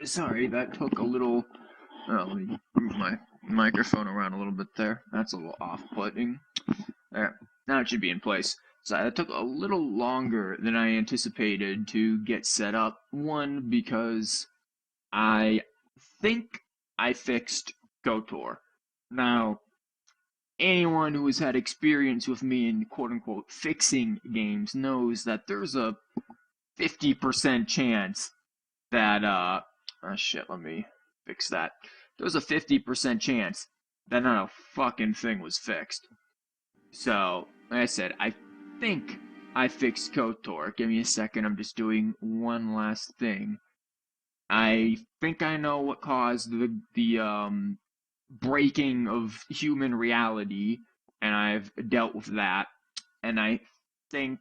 Sorry, that took a little. Oh, let me move my microphone around a little bit there. That's a little off-putting. There. Now it should be in place. So it took a little longer than I anticipated to get set up. One, because I think I fixed KOTOR. Now, anyone who has had experience with me in quote-unquote fixing games knows that there's a 50% chance that, oh shit, let me fix that. There's a 50% chance that not a fucking thing was fixed. So, like I said, I think I fixed KOTOR. Give me a second, I'm just doing one last thing. I think I know what caused the breaking of human reality, and I've dealt with that. And I think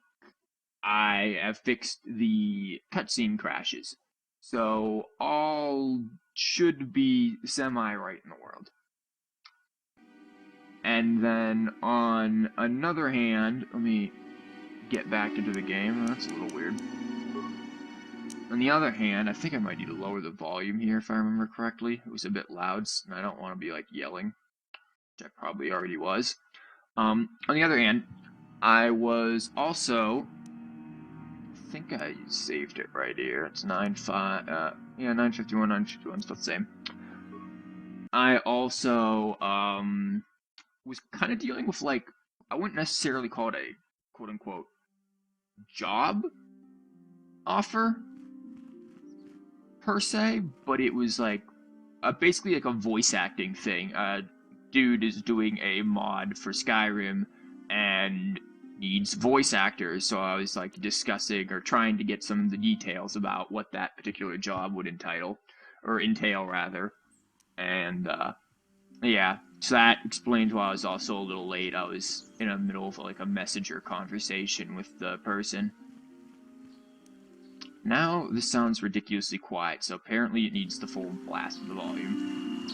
I have fixed the cutscene crashes. So all should be semi-right in the world. And then on another hand, let me get back into the game. That's a little weird. On the other hand, I think I might need to lower the volume here if I remember correctly. It was a bit loud, and I don't want to be like yelling, which I probably already was. On the other hand, I was also, I think I saved it right here. It's 9:5. Yeah, 9:51, 9:51, still the same. I also was kind of dealing with, like, I wouldn't necessarily call it a quote unquote job offer per se, but it was like basically like a voice acting thing. Dude is doing a mod for Skyrim and needs voice actors, so I was like discussing or trying to get some of the details about what that particular job would entail rather. And yeah, so that explains why I was also a little late. I was in the middle of like a messenger conversation with the person. Now this sounds ridiculously quiet, so apparently it needs the full blast of the volume.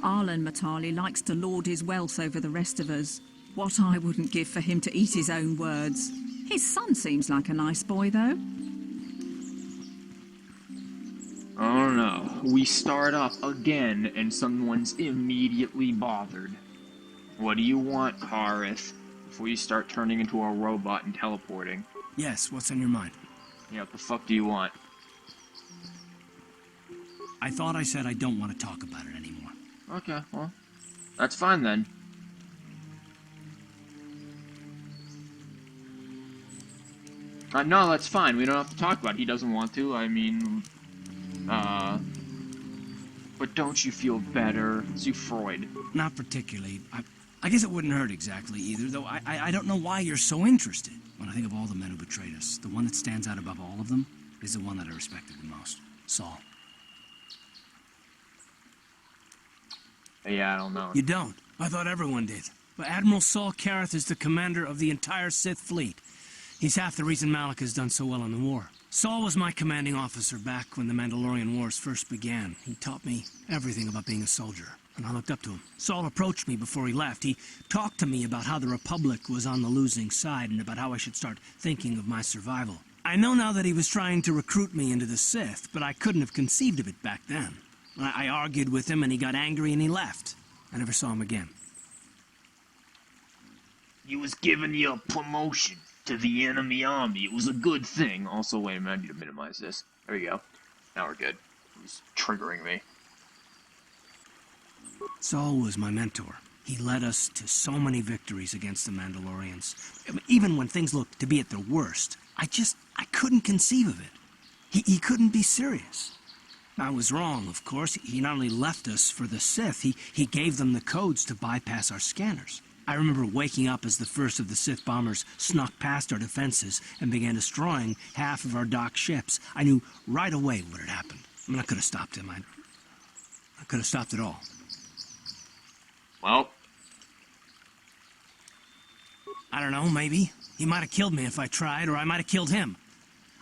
Arlen Matali likes to lord his wealth over the rest of us. What I wouldn't give for him to eat his own words. His son seems like a nice boy, though. Oh no, we start off again and someone's immediately bothered. What do you want, Karith? Before you start turning into a robot and teleporting. Yes, what's on your mind? Yeah, what the fuck do you want? I thought I said I don't want to talk about it anymore. Okay, well, that's fine then. No, that's fine. We don't have to talk about it. He doesn't want to. I mean, but don't you feel better? Sue Freud. Not particularly. I guess it wouldn't hurt exactly either, though I don't know why you're so interested. When I think of all the men who betrayed us, the one that stands out above all of them is the one that I respected the most. Saul. Yeah, I don't know. You don't? I thought everyone did. But Admiral Saul Kareth is the commander of the entire Sith fleet. He's half the reason Malak has done so well in the war. Saul was my commanding officer back when the Mandalorian Wars first began. He taught me everything about being a soldier, and I looked up to him. Saul approached me before he left. He talked to me about how the Republic was on the losing side and about how I should start thinking of my survival. I know now that he was trying to recruit me into the Sith, but I couldn't have conceived of it back then. I argued with him, and he got angry, and he left. I never saw him again. He was giving you a promotion to the enemy army. It was a good thing. Also, wait a minute, I need to minimize this. There we go. Now we're good. He's triggering me. Saul was my mentor. He led us to so many victories against the Mandalorians. Even when things looked to be at their worst, I couldn't conceive of it. He couldn't be serious. I was wrong, of course. He not only left us for the Sith, he gave them the codes to bypass our scanners. I remember waking up as the first of the Sith bombers snuck past our defenses and began destroying half of our docked ships. I knew right away what had happened. I mean, I could have stopped him. I could have stopped it all. Well, I don't know, maybe. He might have killed me if I tried, or I might have killed him.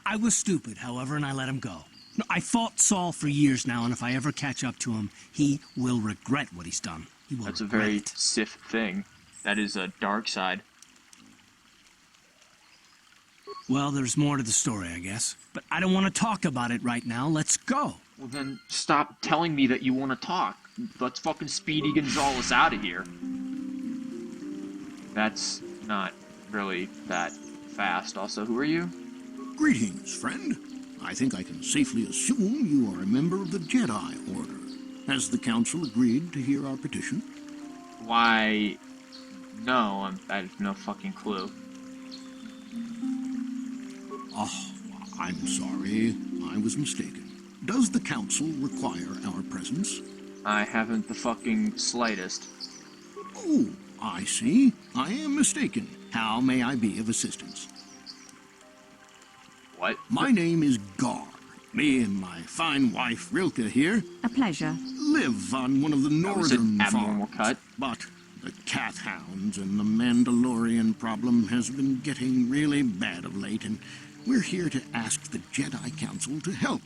I was stupid, however, and I let him go. No, I fought Saul for years now, and if I ever catch up to him, he will regret what he's done. He will that's a regret very it. Sith thing. That is a dark side. Well, there's more to the story, I guess. But I don't want to talk about it right now. Let's go. Well, then stop telling me that you want to talk. Let's fucking Speedy Gonzales out of here. That's not really that fast. Also, who are you? Greetings, friend. I think I can safely assume you are a member of the Jedi Order. Has the Council agreed to hear our petition? Why... No, I have no fucking clue. Oh, I'm sorry. I was mistaken. Does the Council require our presence? I haven't the fucking slightest. Oh, I see. I am mistaken. How may I be of assistance? What? My name is Gar. Me and my fine wife, Rilke, here, A pleasure. live on one of the That was an northern abnormal farms. cut. But the cat hounds and the Mandalorian problem has been getting really bad of late, and we're here to ask the Jedi Council to help.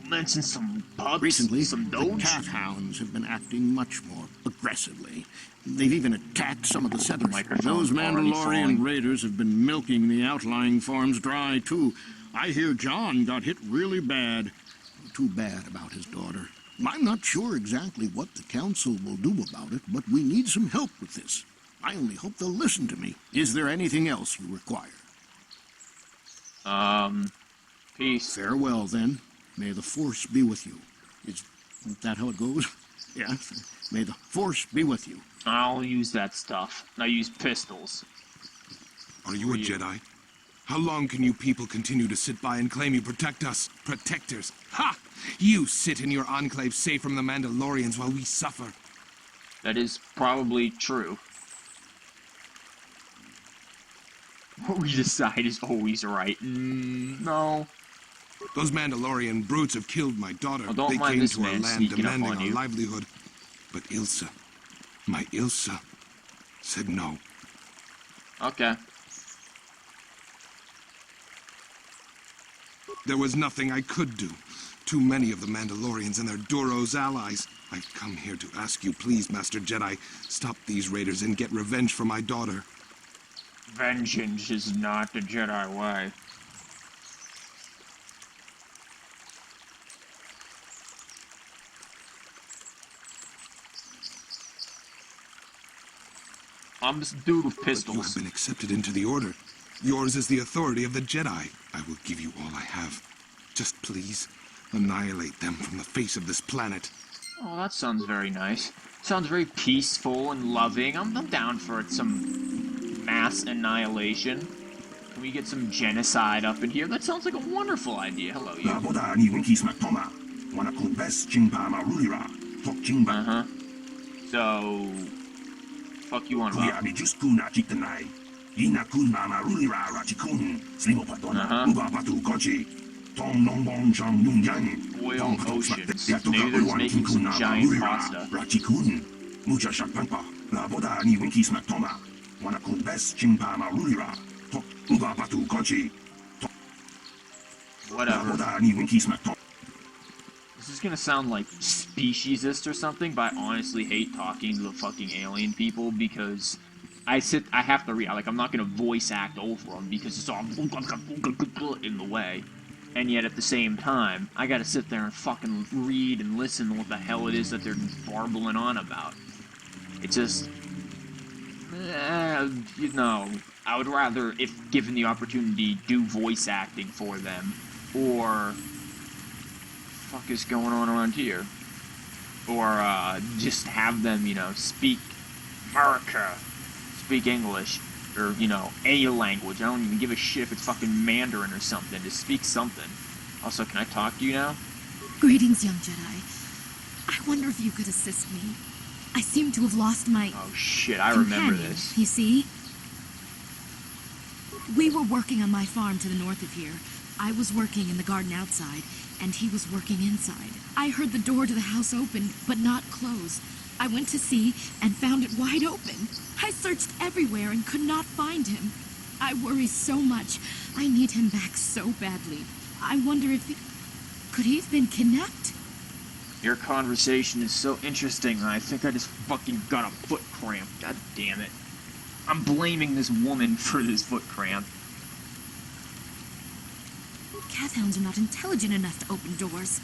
Mention some pups, Recently, some the doge. cat hounds have been acting much more aggressively. They've even attacked some of the settlers. Microphone's Those already Mandalorian falling. raiders have been milking the outlying farms dry, too. I hear John got hit really bad. Too bad about his daughter. I'm not sure exactly what the council will do about it, but we need some help with this. I only hope they'll listen to me. Is there anything else you require? Peace. Farewell, then. May the Force be with you. Isn't that how it goes? Yeah. May the Force be with you. I'll use that stuff. I use pistols. Are you a Jedi? How long can you people continue to sit by and claim you protect us? Protectors. Ha! You sit in your enclave safe from the Mandalorians while we suffer. That is probably true. What we decide is always right. No. Those Mandalorian brutes have killed my daughter. Oh, don't They mind came this to our man land sneaking up demanding on our you. livelihood. But Ilsa, my Ilsa, said no. Okay. There was nothing I could do. Too many of the Mandalorians and their Duros allies. I've come here to ask you, please, Master Jedi, stop these raiders and get revenge for my daughter. Vengeance is not the Jedi way. I'm this dude with But you have pistols. been accepted into the Order. Yours is the authority of the Jedi. I will give you all I have. Just please, annihilate them from the face of this planet. Oh, that sounds very nice. Sounds very peaceful and loving. I'm down for some mass annihilation. Can we get some genocide up in here? That sounds like a wonderful idea. Hello, you. Uh-huh. So... Fuck you on about. Uh-huh. Oil oceans. Maybe they're just making some giant pasta. Whatever. This is gonna sound like speciesist or something, but I honestly hate talking to the fucking alien people because I have to read, like, I'm not gonna voice act over them because it's all in the way. And yet at the same time, I gotta sit there and fucking read and listen to what the hell it is that they're barbling on about. It's just, you know, I would rather, if given the opportunity, do voice acting for them, or fuck is going on around here? Or, just have them, you know, speak America, speak English, or, you know, a language. I don't even give a shit if it's fucking Mandarin or something. Just speak something. Also, can I talk to you now? Greetings, young Jedi. I wonder if you could assist me. I seem to have lost my Oh shit, I remember companion, this. you see? We were working on my farm to the north of here. I was working in the garden outside, and he was working inside. I heard the door to the house open, but not close. I went to see and found it wide open. I searched everywhere and could not find him. I worry so much. I need him back so badly. I wonder if could he have been kidnapped? Your conversation is so interesting, and I think I just fucking got a foot cramp. God damn it. I'm blaming this woman for this foot cramp. Cat hounds are not intelligent enough to open doors.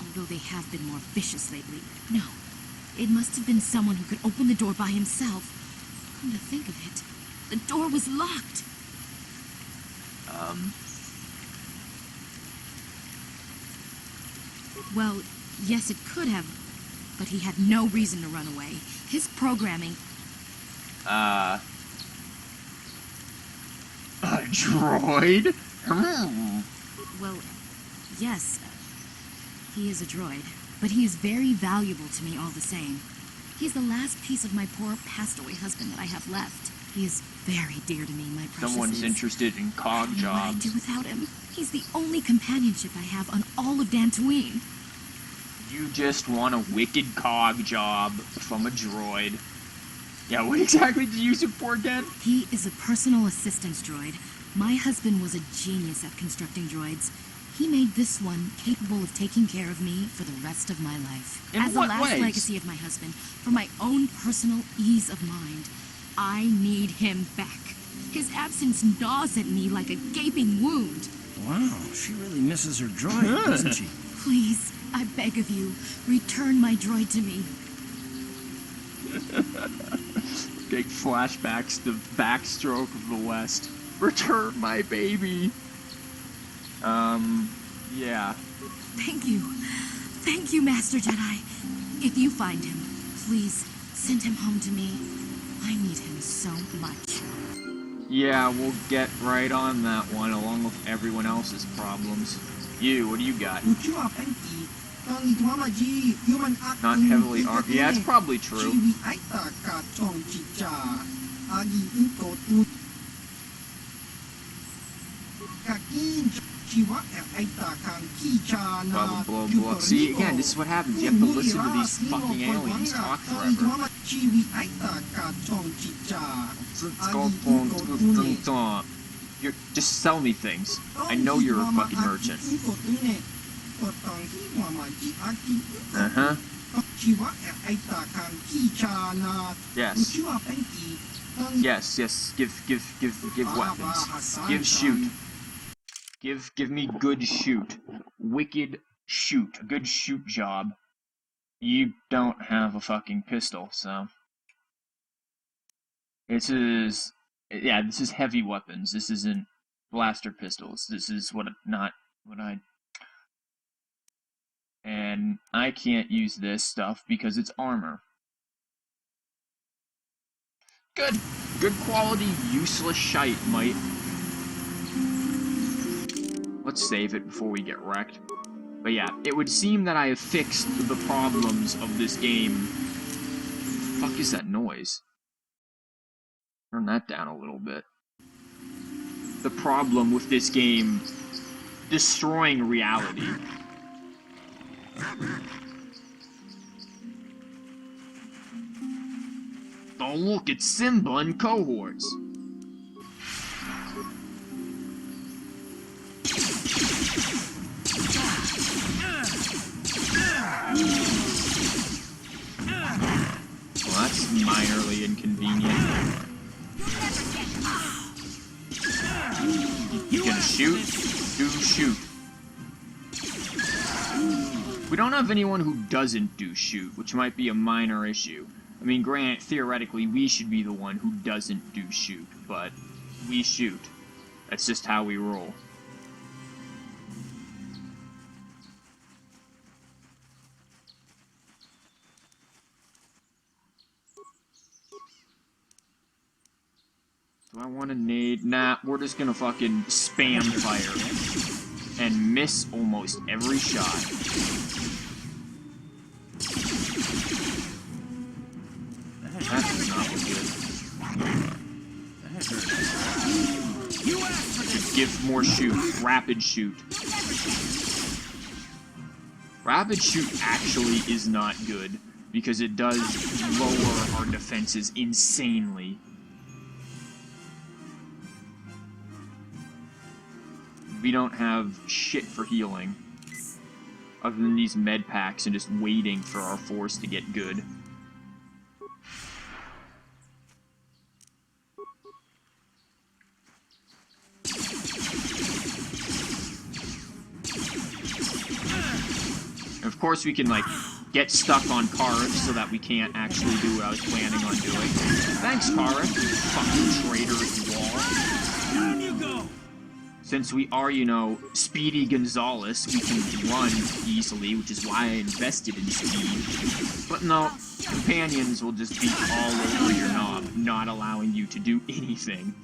Although they have been more vicious lately. No, it must have been someone who could open the door by himself. Come to think of it, the door was locked. Well, yes, it could have, but he had no reason to run away. His programming... A droid? Well, yes, he is a droid, but he is very valuable to me all the same. He's the last piece of my poor passed-away husband that I have left. He is very dear to me, my precious. Someone's interested in cog I don't know what I'd jobs. do without him. He's the only companionship I have on all of Dantooine. You just want a wicked cog job from a droid. Yeah, what exactly did you use it for again? He is a personal assistance droid. My husband was a genius at constructing droids. He made this one capable of taking care of me for the rest of my life. In As the what last ways? legacy of my husband, for my own personal ease of mind, I need him back. His absence gnaws at me like a gaping wound. Wow, she really misses her droid, doesn't she? Please, I beg of you, return my droid to me. Big flashbacks to backstroke of the West. Return my baby. Yeah. Thank you. Thank you, Master Jedi. If you find him, please send him home to me. I need him so much. Yeah, we'll get right on that one, along with everyone else's problems. You, what do you got? Not heavily armed. Yeah, it's probably true. Blah, blah, blah. See, again, this is what happens. You have to listen to these fucking aliens talk forever. You're, just sell me things. I know you're a fucking merchant. Uh-huh. Yes. Yes, yes. Give weapons. Give shoot. Give me good shoot. Wicked shoot. A good shoot job. You don't have a fucking pistol, so... This is... Yeah, this is heavy weapons. This isn't blaster pistols. This is not what I... And I can't use this stuff because it's armor. Good. Good quality, useless shite, mate. Let's save it before we get wrecked. But yeah, it would seem that I have fixed the problems of this game. What the fuck is that noise? Turn that down a little bit. The problem with this game destroying reality. Don't look at Simba and cohorts. Well, that's minorly inconvenient. You gonna shoot? Do shoot. We don't have anyone who doesn't do shoot, which might be a minor issue. I mean, granted, theoretically, we should be the one who doesn't do shoot, but we shoot. That's just how we roll. Do I want to nade? Nah, we're just gonna fucking spam fire and miss almost every shot. That does not look good. Give more shoot. Rapid shoot. Rapid shoot actually is not good because it does lower our defenses insanely. We don't have shit for healing other than these med packs and just waiting for our force to get good. course, we can, like, get stuck on Karif so that we can't actually do what I was planning on doing. Thanks, Karif, fucking traitorous wall. Down you go! Since we are, you know, Speedy Gonzalez, we can run easily, which is why I invested in speed. But no, companions will just be all over your knob, not allowing you to do anything.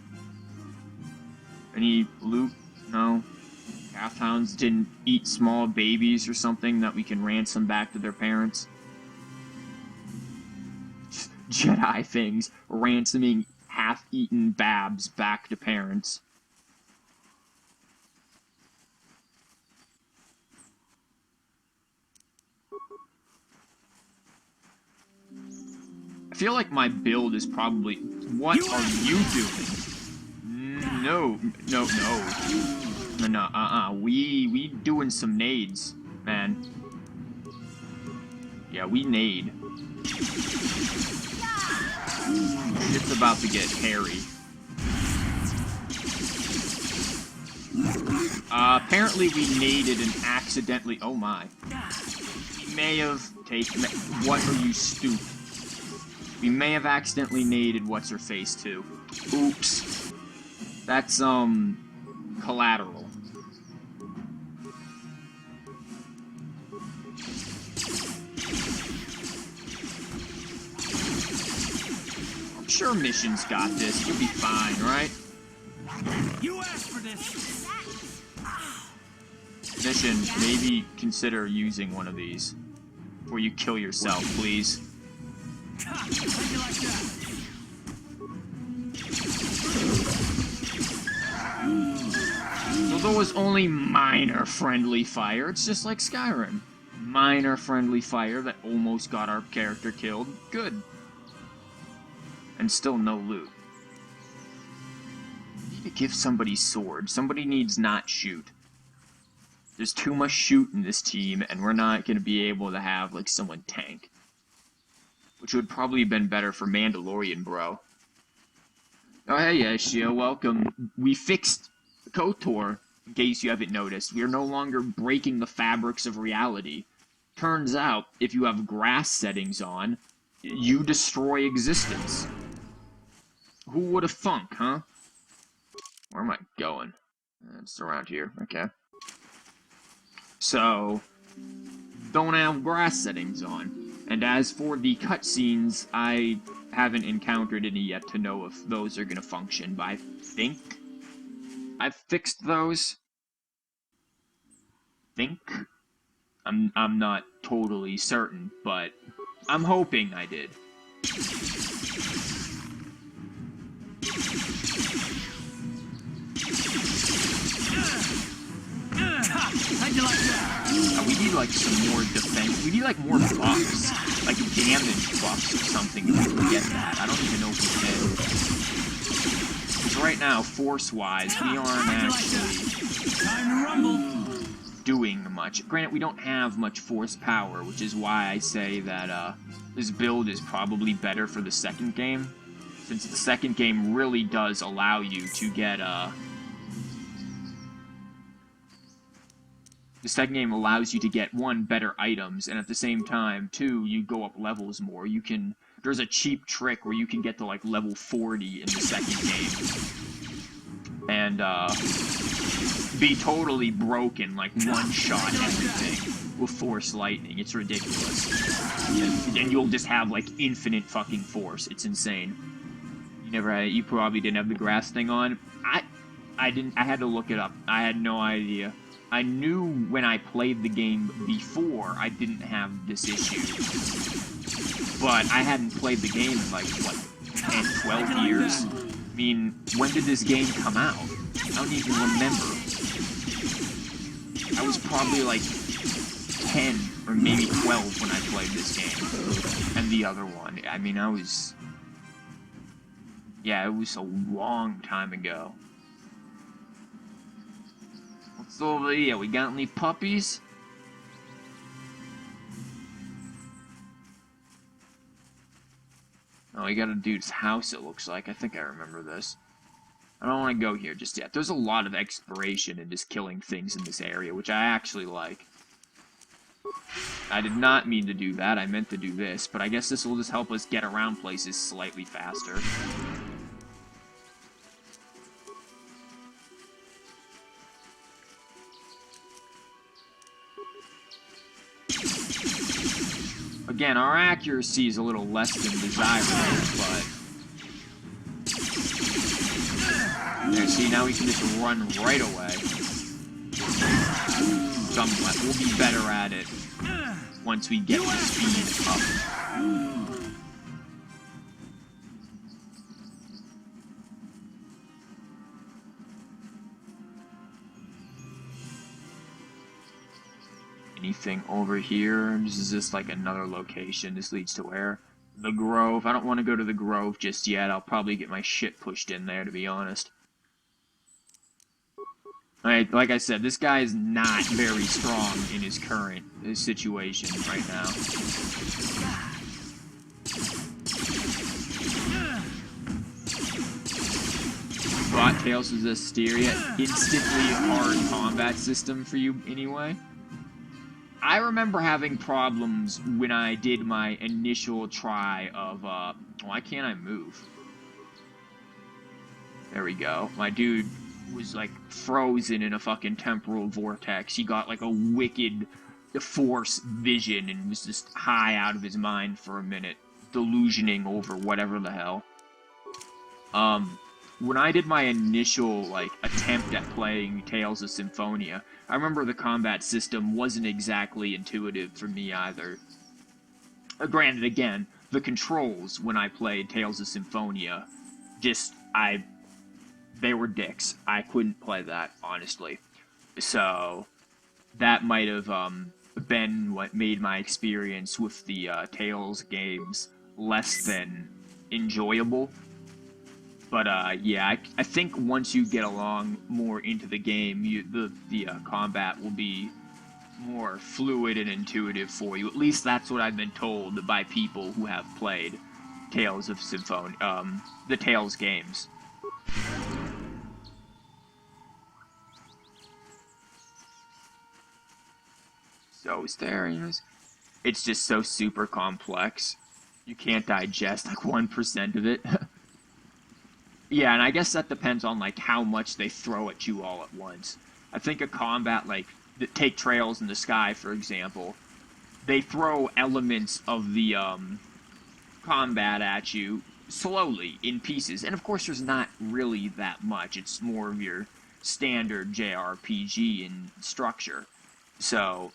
Any loot? No. Pathhounds didn't eat small babies or something that we can ransom back to their parents. Just Jedi things, ransoming half-eaten babs back to parents. I feel like my build is probably... What are you doing? No. We doing some nades, man. Yeah, we nade. It's about to get hairy. Apparently we naded and accidentally... Oh my. We may have taken... What are you stupid? We may have accidentally naded what's-her-face too. Oops. That's, collateral. I'm sure Mission's got this. You'll be fine, right? You asked for this! Mission, maybe consider using one of these. Before you kill yourself, please. How'd you like that? Although it was only minor friendly fire, it's just like Skyrim. Minor friendly fire that almost got our character killed. Good. And still no loot. I need to give somebody sword. Somebody needs not shoot. There's too much shoot in this team, and we're not going to be able to have, like, someone tank. Which would probably have been better for Mandalorian, bro. Oh, hey, Ashia, welcome. We fixed KOTOR, in case you haven't noticed. We are no longer breaking the fabrics of reality. Turns out, if you have grass settings on, you destroy existence. Who would have thunk, huh? Where am I going? It's around here, okay. So, don't have grass settings on. And as for the cutscenes, I haven't encountered any yet to know if those are going to function, but I think I've fixed those. I'm not totally certain, but I'm hoping I did. How'd you like that? We need, like, some more defense. We need, like, more buffs. Like, damage buffs or something if we can get that. I don't even know if we can. Because right now, force-wise, we aren't actually Time to rumble. doing much. Granted, we don't have much force power, which is why I say that, this build is probably better for the second game. Since the second game really does allow you to get, the second game allows you to get, one, better items, and at the same time, two, you go up levels more. You can... There's a cheap trick where you can get to, like, level 40 in the second game. And, be totally broken, like, one-shot everything with Force Lightning. It's ridiculous. And you'll just have, like, infinite fucking force. It's insane. You probably didn't have the grass thing on. I didn't... I had to look it up. I had no idea. I knew when I played the game before I didn't have this issue. But I hadn't played the game in, like, what, 10, 12 years? I mean, when did this game come out? I don't even remember. I was probably, like, 10 or maybe 12 when I played this game. And the other one. I mean, I was... Yeah, it was a long time ago. What's over here? We got any puppies? Oh, we got a dude's house, it looks like. I think I remember this. I don't want to go here just yet. There's a lot of exploration and just killing things in this area, which I actually like. I did not mean to do that, I meant to do this, but I guess this will just help us get around places slightly faster. Again, our accuracy is a little less than desirable, but... There, see, now we can just run right away. Somewhat. We'll be better at it once we get the speed up. Anything over here? This is just like another location. This leads to where? The Grove. I don't want to go to the Grove just yet. I'll probably get my shit pushed in there, to be honest. Alright, like I said, this guy is not very strong in his current situation right now. Brought Tales of Zestiria, instantly hard combat system for you anyway. I remember having problems when I did my initial try of, why can't I move? There we go. My dude was, like, frozen in a fucking temporal vortex. He got, like, a wicked force vision and was just high out of his mind for a minute, delusioning over whatever the hell. When I did my initial, like, attempt at playing Tales of Symphonia, I remember the combat system wasn't exactly intuitive for me either. Granted, again, the controls when I played Tales of Symphonia, they were dicks. I couldn't play that, honestly. So, that might have, been what made my experience with the, Tales games less than enjoyable. But, yeah, I think once you get along more into the game, the combat will be more fluid and intuitive for you. At least that's what I've been told by people who have played Tales of Symphonia, the Tales games. So is there, you know, it's just so super complex. You can't digest like 1% of it. Yeah, and I guess that depends on like how much they throw at you all at once. I think a combat like take Trails in the Sky, for example, they throw elements of the combat at you slowly in pieces, and of course there's not really that much. It's more of your standard JRPG in structure. So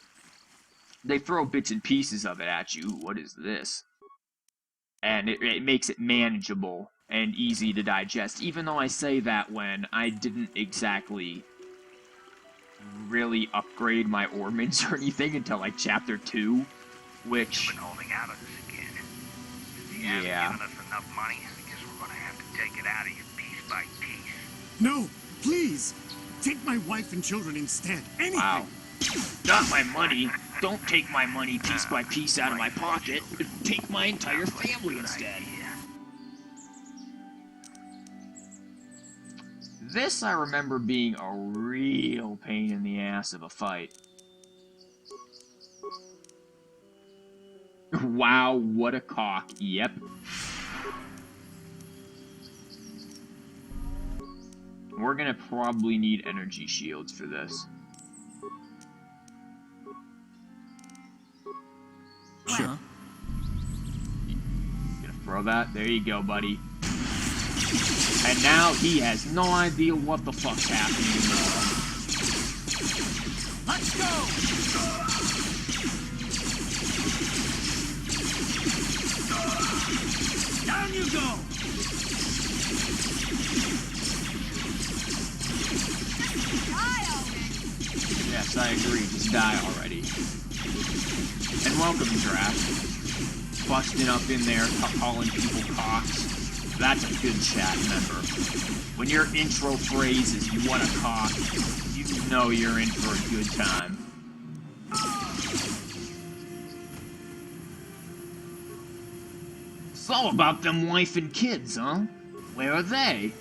they throw bits and pieces of it at you. What is this? And it makes it manageable and easy to digest, even though I say that when I didn't exactly really upgrade my ornaments or anything until like chapter 2, which... You've been holding out on us again. If you haven't given us enough money, I guess we're gonna have to take it out of you piece by piece. No, please! Take my wife and children instead. Anything! Wow. Not my money. Don't take my money piece by piece out of my pocket. Take my entire family instead. This I remember being a real pain in the ass of a fight. Wow, what a cock. Yep. We're gonna probably need energy shields for this. Sure. Gonna throw that? There you go, buddy. And now he has no idea what the fuck's happening anymore. Let's go! Down you go! Yes, I agree. Just die already. And welcome, Draft. Busting up in there, calling people cocks. That's a good chat member. When your intro phrase is "what a cock," you know you're in for a good time. So about them wife and kids, huh? Where are they?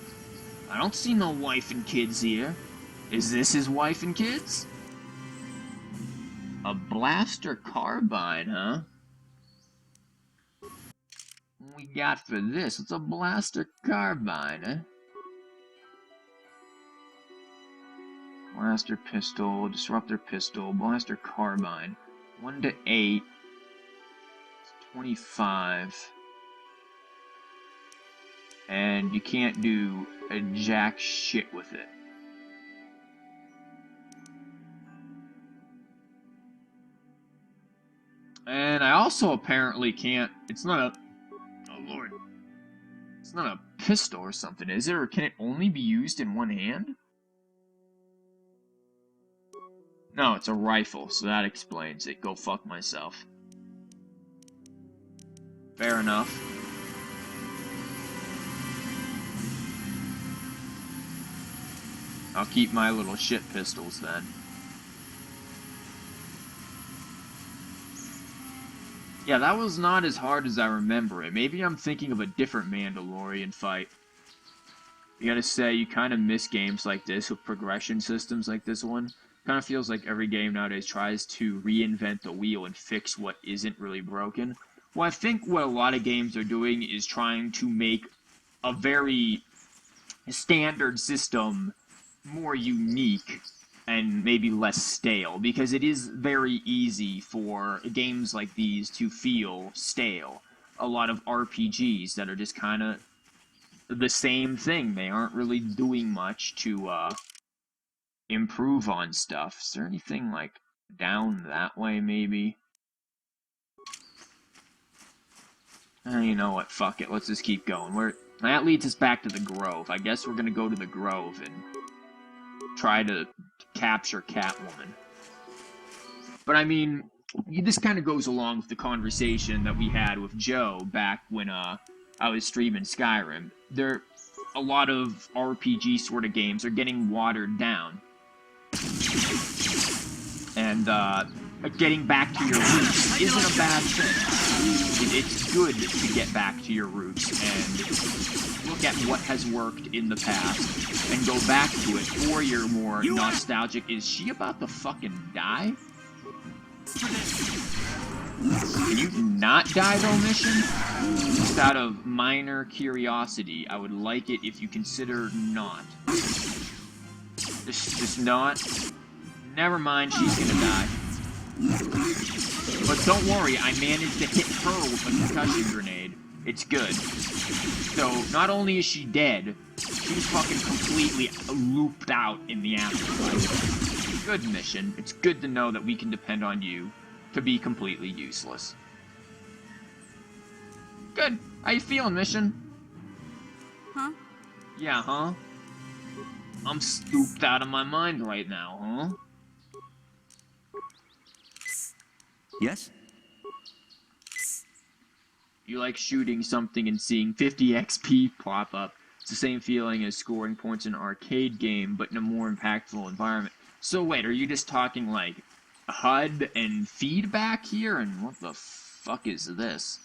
I don't see no wife and kids here. Is this his wife and kids? A blaster carbine, huh? What we got for this? It's a blaster carbine, huh? Blaster pistol, disruptor pistol, blaster carbine. 1 to 8. 25. And you can't do a jack shit with it. And I also apparently can't, it's not a, oh lord, it's not a pistol or something, is it? Or can it only be used in one hand? No, it's a rifle, so that explains it. Go fuck myself. Fair enough. I'll keep my little shit pistols then. Yeah, that was not as hard as I remember it. Maybe I'm thinking of a different Mandalorian fight. You gotta say, you kind of miss games like this with progression systems like this one. Kind of feels like every game nowadays tries to reinvent the wheel and fix what isn't really broken. Well, I think what a lot of games are doing is trying to make a very standard system more unique and maybe less stale, because it is very easy for games like these to feel stale. A lot of RPGs that are just kind of the same thing. They aren't really doing much to improve on stuff. Is there anything like down that way maybe? You know what, fuck it, let's just keep going. That leads us back to the Grove. I guess we're gonna go to the Grove and try to capture Catwoman. But I mean, this kind of goes along with the conversation that we had with Joe back when I was streaming Skyrim. A lot of RPG sort of games are getting watered down. And getting back to your roots isn't a bad thing. It's good to get back to your roots and look at what has worked in the past and go back to it for your more nostalgic. Is she about to fucking die? Can you not die though, mission? Just out of minor curiosity, I would like it if you consider not. Just not. Never mind, she's gonna die. But don't worry, I managed to hit her with a concussion grenade. It's good. So, not only is she dead, she's fucking completely looped out in the afterlife. Good mission. It's good to know that we can depend on you to be completely useless. Good. How you feeling, mission? Huh? Yeah, huh? I'm spooked out of my mind right now, huh? Yes? You like shooting something and seeing 50 XP pop up. It's the same feeling as scoring points in an arcade game, but in a more impactful environment. So wait, are you just talking like HUD and feedback here? And what the fuck is this?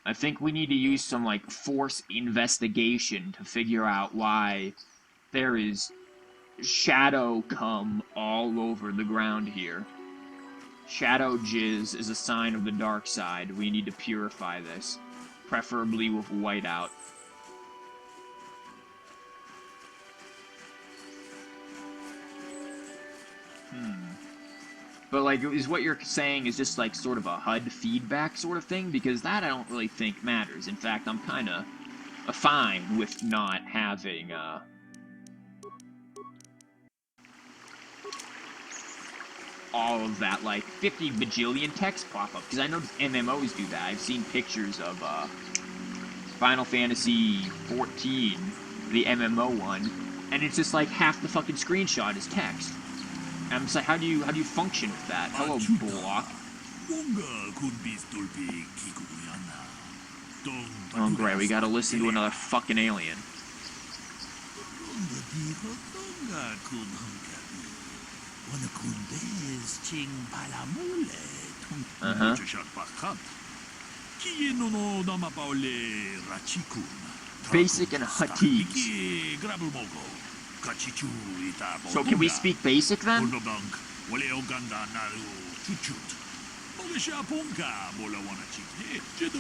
I think we need to use some like force investigation to figure out why there is shadow cum all over the ground here. Shadow jizz is a sign of the dark side. We need to purify this, preferably with whiteout. But like, is what you're saying is just like sort of a HUD feedback sort of thing? Because that I don't really think matters. In fact, I'm kind of fine with not having all of that, like, 50 bajillion text pop up, because I know MMOs do that. I've seen pictures of Final Fantasy 14, the MMO one, and it's just like half the fucking screenshot is text. And I'm just like, how do you function with that? Hello, block. Oh great, we gotta listen to another fucking alien. Basic and Huttese. So can we speak basic then?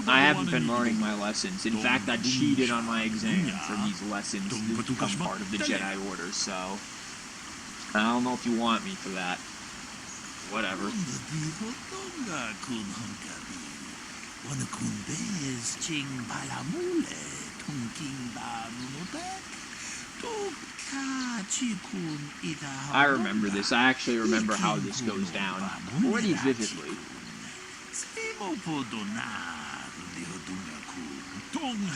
I haven't been learning my lessons. In fact, I cheated on my exam for these lessons to become part of the Jedi Order, so I don't know if you want me for that. Whatever. I remember this. I actually remember how this goes down pretty vividly.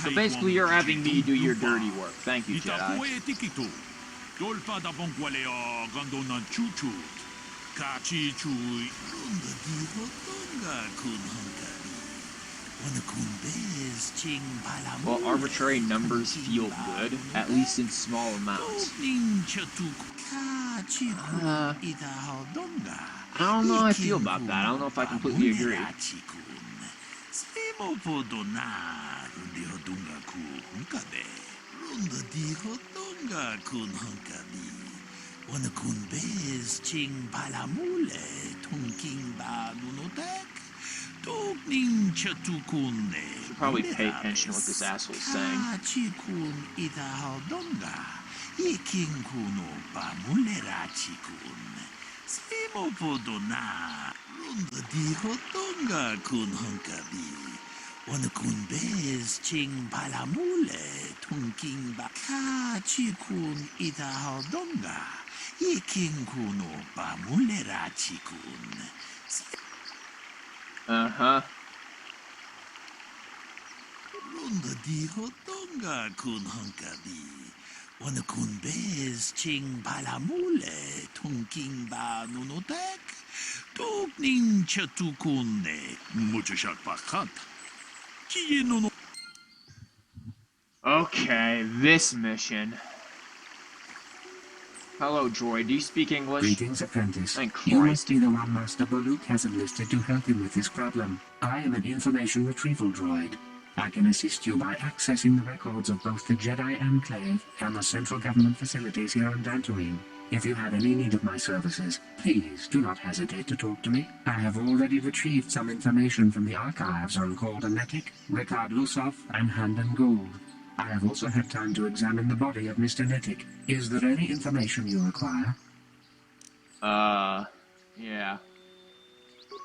So basically, you're having me do your dirty work. Thank you, Jedi. Well, arbitrary numbers feel good, at least in small amounts. I don't know how I feel about that. I don't know if I completely agree. Should probably pay attention to what this asshole is saying. Uh-huh. Okay, this mission. Hello, droid. Do you speak English? Greetings, apprentice. Thank Christ. You must be the one Master Baluk has enlisted to help him with this problem. I am an information retrieval droid. I can assist you by accessing the records of both the Jedi Enclave and the central government facilities here on Dantooine. If you have any need of my services, please do not hesitate to talk to me. I have already retrieved some information from the archives on Netic, Ricard Lusov, and Handon Gould. I have also had time to examine the body of Mr. Netic. Is there any information you require? Yeah.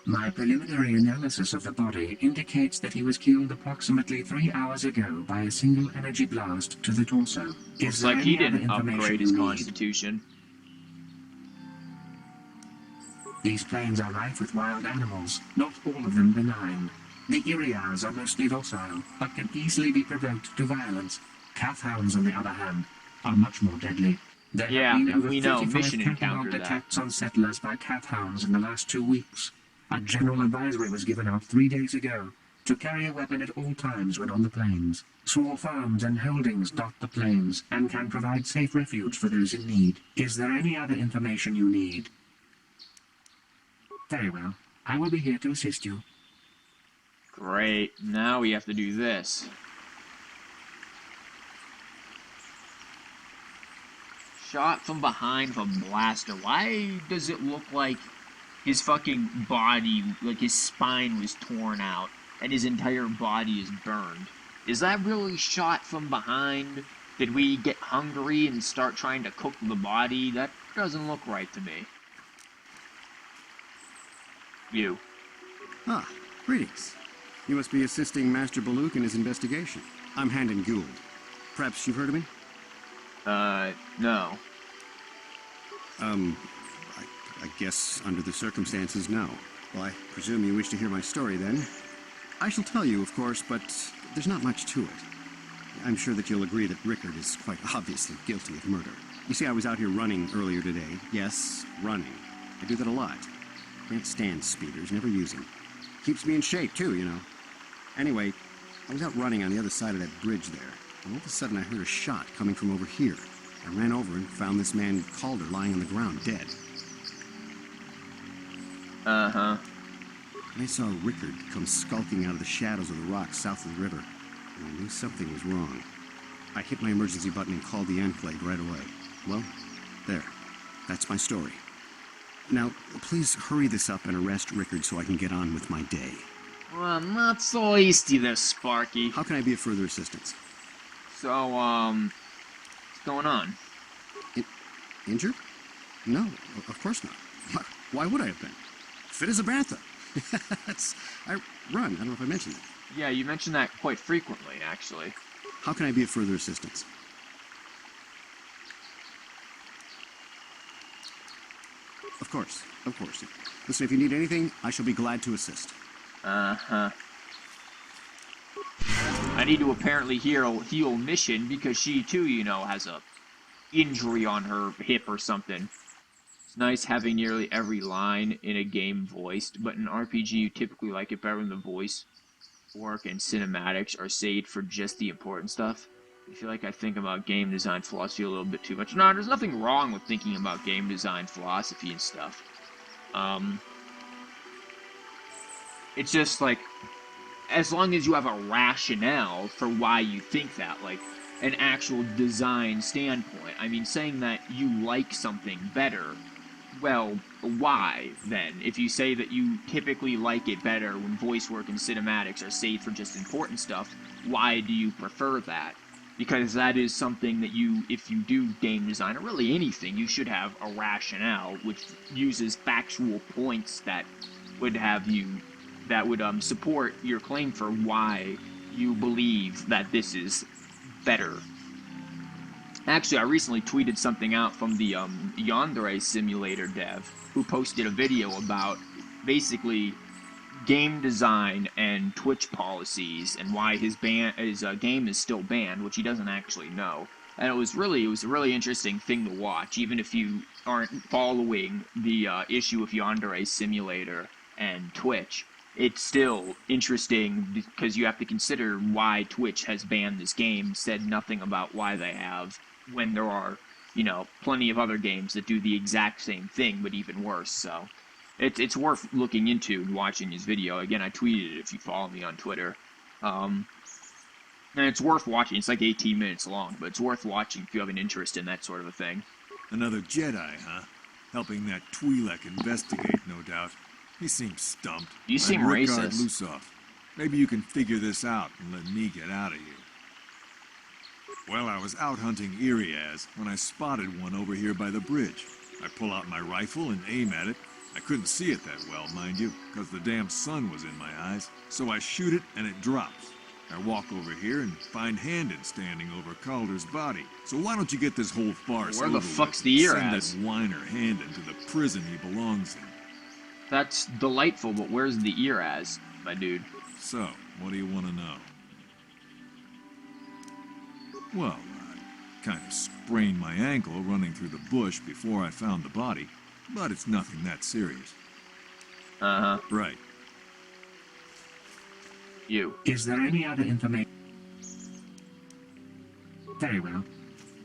My preliminary analysis of the body indicates that he was killed approximately 3 hours ago by a single energy blast to the torso. Looks like he didn't upgrade his constitution. These plains are rife with wild animals, not all of them benign. The Iriars are mostly docile, but can easily be provoked to violence. Kathhounds, on the other hand, are much more deadly. There have been over we know. 35 Mission catalogued encountered that. attacks on settlers by Kathhounds in the last 2 weeks. A general advisory was given out 3 days ago to carry a weapon at all times when on the plains. Small farms and holdings dot the plains and can provide safe refuge for those in need. Is there any other information you need? Very well. I will be here to assist you. Great. Now we have to do this. Shot from behind from a blaster. Why does it look like his fucking body, like his spine was torn out and his entire body is burned? Is that really shot from behind? Did we get hungry and start trying to cook the body? That doesn't look right to me. You. Ah, greetings. You must be assisting Master Baluk in his investigation. I'm Handon Gould. Perhaps you've heard of me? No. I guess under the circumstances, no. Well, I presume you wish to hear my story, then. I shall tell you, of course, but there's not much to it. I'm sure that you'll agree that Rickard is quite obviously guilty of murder. You see, I was out here running earlier today. Yes, running. I do that a lot. Can't stand speeders, never use them. Keeps me in shape, too, you know. Anyway, I was out running on the other side of that bridge there, and all of a sudden I heard a shot coming from over here. I ran over and found this man Calder lying on the ground, dead. Uh-huh. And I saw Rickard come skulking out of the shadows of the rocks south of the river, and I knew something was wrong. I hit my emergency button and called the Enclave right away. Well, there. That's my story. Now, please hurry this up and arrest Rickard so I can get on with my day. Well, not so hasty there, Sparky. How can I be of further assistance? So, what's going on? Injured? No, of course not. Why would I have been? Fit as a bantha. I run. I don't know if I mentioned that. Yeah, you mention that quite frequently, actually. How can I be of further assistance? Of course, of course. Listen, if you need anything, I shall be glad to assist. Uh-huh. I need to apparently heal Mission because she, too, you know, has a injury on her hip or something. It's nice having nearly every line in a game voiced, but in RPG you typically like it better when the voice work and cinematics are saved for just the important stuff. I feel like I think about game design philosophy a little bit too much. No, there's nothing wrong with thinking about game design philosophy and stuff. It's just like, as long as you have a rationale for why you think that, like an actual design standpoint. I mean, saying that you like something better, well, why then? If you say that you typically like it better when voice work and cinematics are saved for just important stuff, why do you prefer that? Because that is something that you, if you do game design, or really anything, you should have a rationale which uses factual points that would have you, that would support your claim for why you believe that this is better. Actually, I recently tweeted something out from the Yandere Simulator dev, who posted a video about basically game design and Twitch policies and why his game is still banned, which he doesn't actually know. And it was a really interesting thing to watch, even if you aren't following the issue of Yandere Simulator and Twitch. It's still interesting because you have to consider why Twitch has banned this game, said nothing about why they have, when there are, you know, plenty of other games that do the exact same thing, but even worse. So it's worth looking into and watching his video. Again, I tweeted it if you follow me on Twitter. And it's worth watching. It's like 18 minutes long, but it's worth watching if you have an interest in that sort of a thing. Another Jedi, huh? Helping that Twi'lek investigate, no doubt. He seems stumped. You seem Rickard racist. Lusoff. Maybe you can figure this out and let me get out of here. Well, I was out hunting Iriaz when I spotted one over here by the bridge. I pull out my rifle and aim at it. I couldn't see it that well, mind you, because the damn sun was in my eyes. So I shoot it and it drops. I walk over here and find Handon standing over Calder's body. So why don't you get this whole farce Where the over fuck's with the and Iriaz? send that whiner Handon to the prison he belongs in? That's delightful, but where's the Iriaz, my dude? So, what do you want to know? Well, I kind of sprained my ankle running through the bush before I found the body, but it's nothing that serious. Uh-huh. Right. You. Is there any other information? Very well.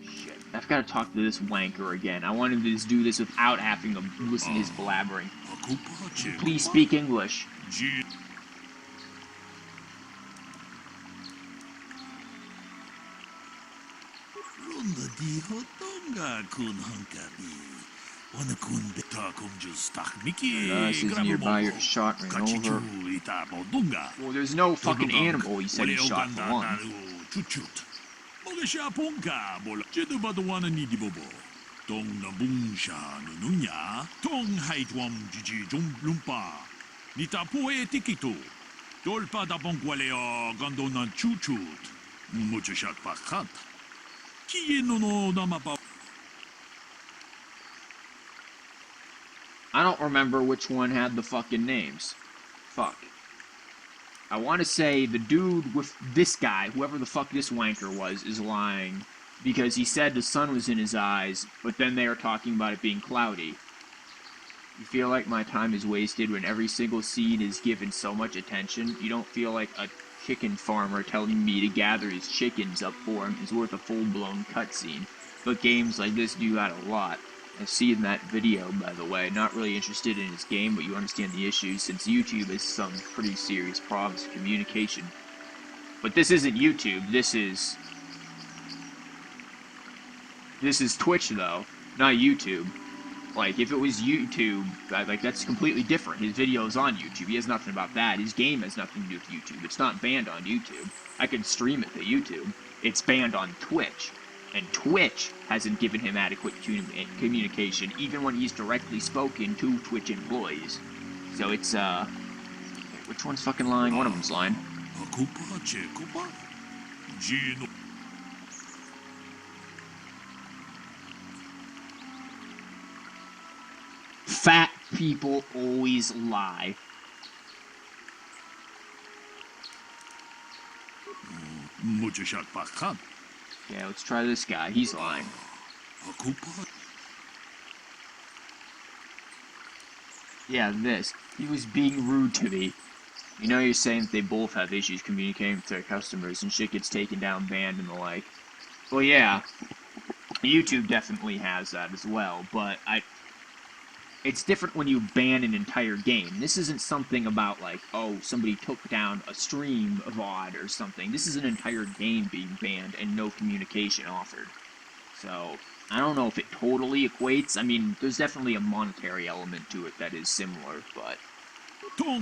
Shit. I've got to talk to this wanker again. I wanted to just do this without having to listen to his blabbering. Please speak English. This is nearby your shot ran over. Well, there's no fucking animal he said he shot for one. I don't remember which one had the fucking names. Fuck. I want to say the dude with this guy, whoever the fuck this wanker was, is lying. Because he said the sun was in his eyes, but then they are talking about it being cloudy. You feel like my time is wasted when every single scene is given so much attention? You don't feel like a chicken farmer telling me to gather his chickens up for him is worth a full-blown cutscene. But games like this do that a lot. I've seen that video, by the way. Not really interested in his game, but you understand the issues, since YouTube has some pretty serious problems with communication. But this isn't YouTube, this is Twitch, though, not YouTube. Like, if it was YouTube, like, that's completely different. His video's on YouTube. He has nothing about that. His game has nothing to do with YouTube. It's not banned on YouTube. I could stream it to YouTube. It's banned on Twitch. And Twitch hasn't given him adequate communication, even when he's directly spoken to Twitch employees. So it's, which one's fucking lying? One of them's lying. Fat people always lie. Yeah, let's try this guy. He's lying. Yeah, this. He was being rude to me. You know, you're saying that they both have issues communicating with their customers and shit gets taken down, banned, and the like. Well, yeah. YouTube definitely has that as well, but it's different when you ban an entire game. This isn't something about, like, oh, somebody took down a stream of VOD or something. This is an entire game being banned and no communication offered. So, I don't know if it totally equates. I mean, there's definitely a monetary element to it that is similar, but... Yep.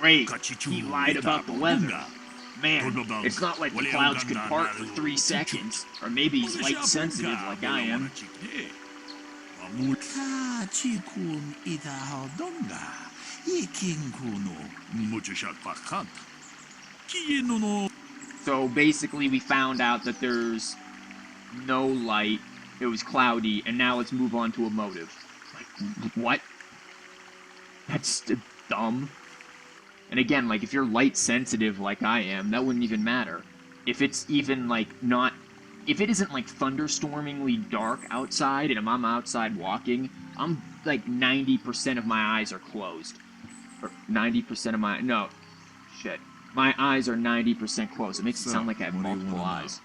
Great. He lied about the weather. Man, it's not like the clouds could part for 3 seconds. Or maybe he's light sensitive like I am. So basically we found out that there's no light, it was cloudy, and now let's move on to a motive. Like, what? That's dumb. And again, like, if you're light sensitive like I am, that wouldn't even matter. If it's even, like, not... If it isn't, like, thunderstormingly dark outside, and I'm outside walking, I'm, like, 90% of my eyes are closed. Or 90% of my... No. Shit. My eyes are 90% closed. It makes it sound like I have multiple eyes.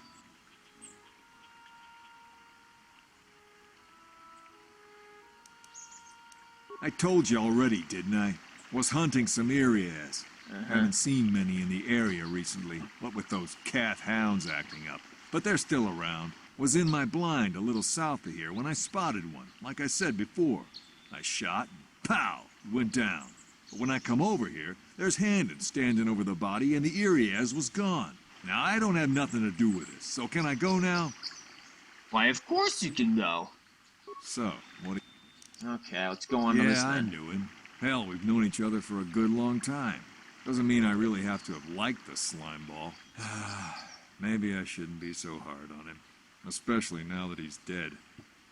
I told you already, didn't I? Was hunting some Irias. Haven't seen many in the area recently, what with those cat hounds acting up. But they're still around. Was in my blind a little south of here when I spotted one, like I said before. I shot, and pow, went down. But when I come over here, there's Handon standing over the body and the Irias was gone. Now, I don't have nothing to do with this, so can I go now? Why, of course you can go. So, what do you... Okay, let's go on to this then. Yeah, I knew him. Hell, we've known each other for a good long time. Doesn't mean I really have to have liked the slime ball. Maybe I shouldn't be so hard on him. Especially now that he's dead.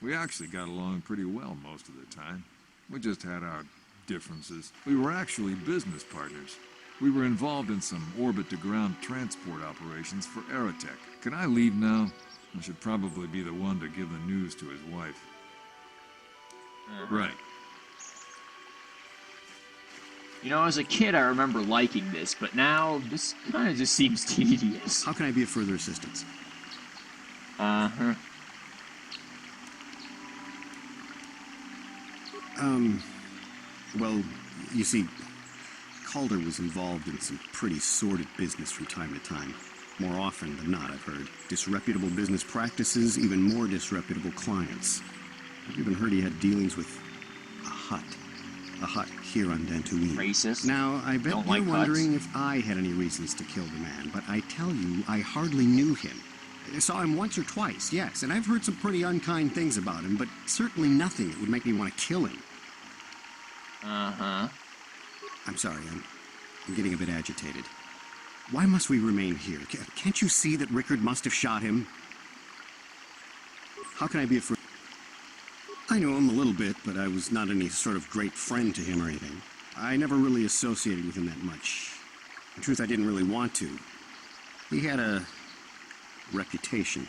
We actually got along pretty well most of the time. We just had our differences. We were actually business partners. We were involved in some orbit-to-ground transport operations for Aerotech. Can I leave now? I should probably be the one to give the news to his wife. Right. You know, as a kid, I remember liking this, but now this kind of just seems tedious. How can I be of further assistance? Well, you see, Calder was involved in some pretty sordid business from time to time. More often than not, I've heard. Disreputable business practices, even more disreputable clients. I've even heard he had dealings with a hut. A hut here on Dantooine. Racist. Now, I bet Don't you're like wondering huts. if I had any reasons to kill the man, but I tell you, I hardly knew him. I saw him once or twice, yes, and I've heard some pretty unkind things about him, but certainly nothing that would make me want to kill him. I'm sorry, I'm getting a bit agitated. Why must we remain here? Can't you see that Rickard must have shot him? How can I be afraid? I knew him a little bit, but I was not any sort of great friend to him or anything. I never really associated with him that much. In truth, I didn't really want to. He had a reputation.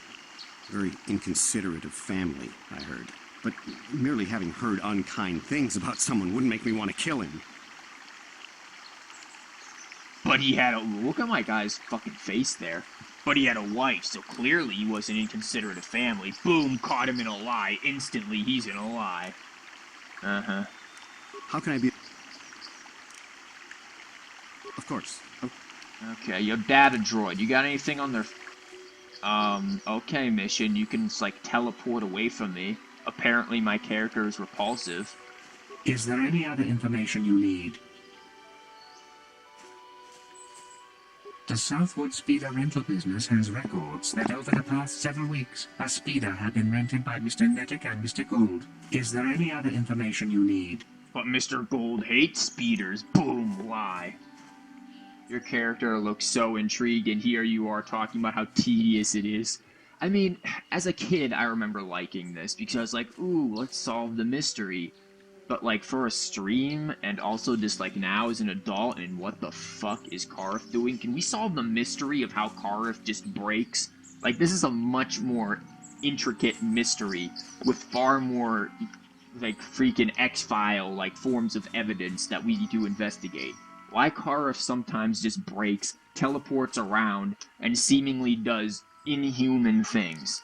Very inconsiderate of family, I heard. But merely having heard unkind things about someone wouldn't make me want to kill him. But he had a... Look at my guy's fucking face there. But he had a wife, so clearly he wasn't inconsiderate of family. Boom, caught him in a lie. Instantly, he's in a lie. How can I be... Of course. Okay, your data droid. You got anything on their... okay, mission. You can, like, teleport away from me. Apparently my character is repulsive. Is there any other information you need? The Southwood Speeder rental business has records that over the past several weeks, a speeder had been rented by Mr. Nettic and Mr. Gould. Is there any other information you need? But Mr. Gould hates speeders. Boom, lie. Your character looks so intrigued, and here you are talking about how tedious it is. I mean, as a kid, I remember liking this, because I was like, ooh, let's solve the mystery. But, like, for a stream, and also just, like, now as an adult, and what the fuck is Karth doing? Can we solve the mystery of how Karth just breaks? Like, this is a much more intricate mystery, with far more, like, freaking X-File, like, forms of evidence that we need to investigate. Why Karth sometimes just breaks, teleports around, and seemingly does inhuman things.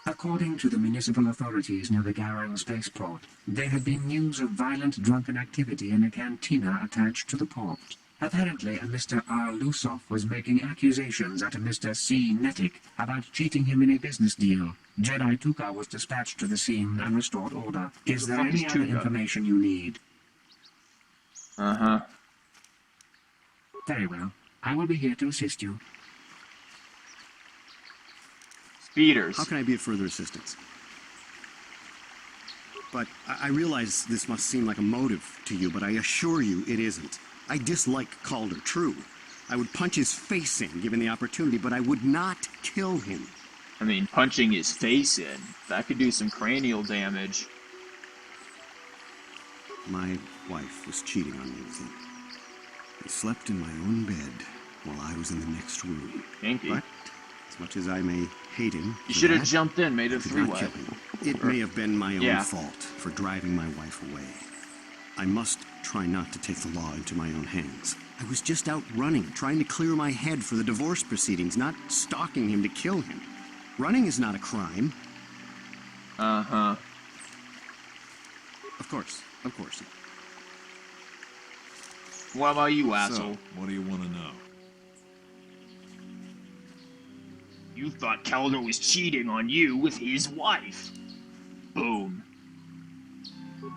According to the municipal authorities near the Garang spaceport, there had been news of violent drunken activity in a cantina attached to the port. Apparently, a Mr. R. Lusoff was making accusations at a Mr. C. Nettic about cheating him in a business deal. Jedi Tuka was dispatched to the scene and restored order. Is there any other information you need? Uh-huh. Very well. I will be here to assist you. Speeders. How can I be of further assistance? But I realize this must seem like a motive to you, but I assure you it isn't. I dislike Calder, true. I would punch his face in, given the opportunity, but I would not kill him. I mean, punching his face in, that could do some cranial damage. My wife was cheating on me with him. He slept in my own bed while I was in the next room. Kinky. But as much as I may hate him, you should have jumped in, made it a three-way. It may have been my own fault for driving my wife away. I must try not to take the law into my own hands. I was just out running, trying to clear my head for the divorce proceedings, not stalking him to kill him. Running is not a crime. Uh-huh. Of course, of course. What about you, asshole? So, what do you want to know? You thought Calder was cheating on you with his wife. Boom.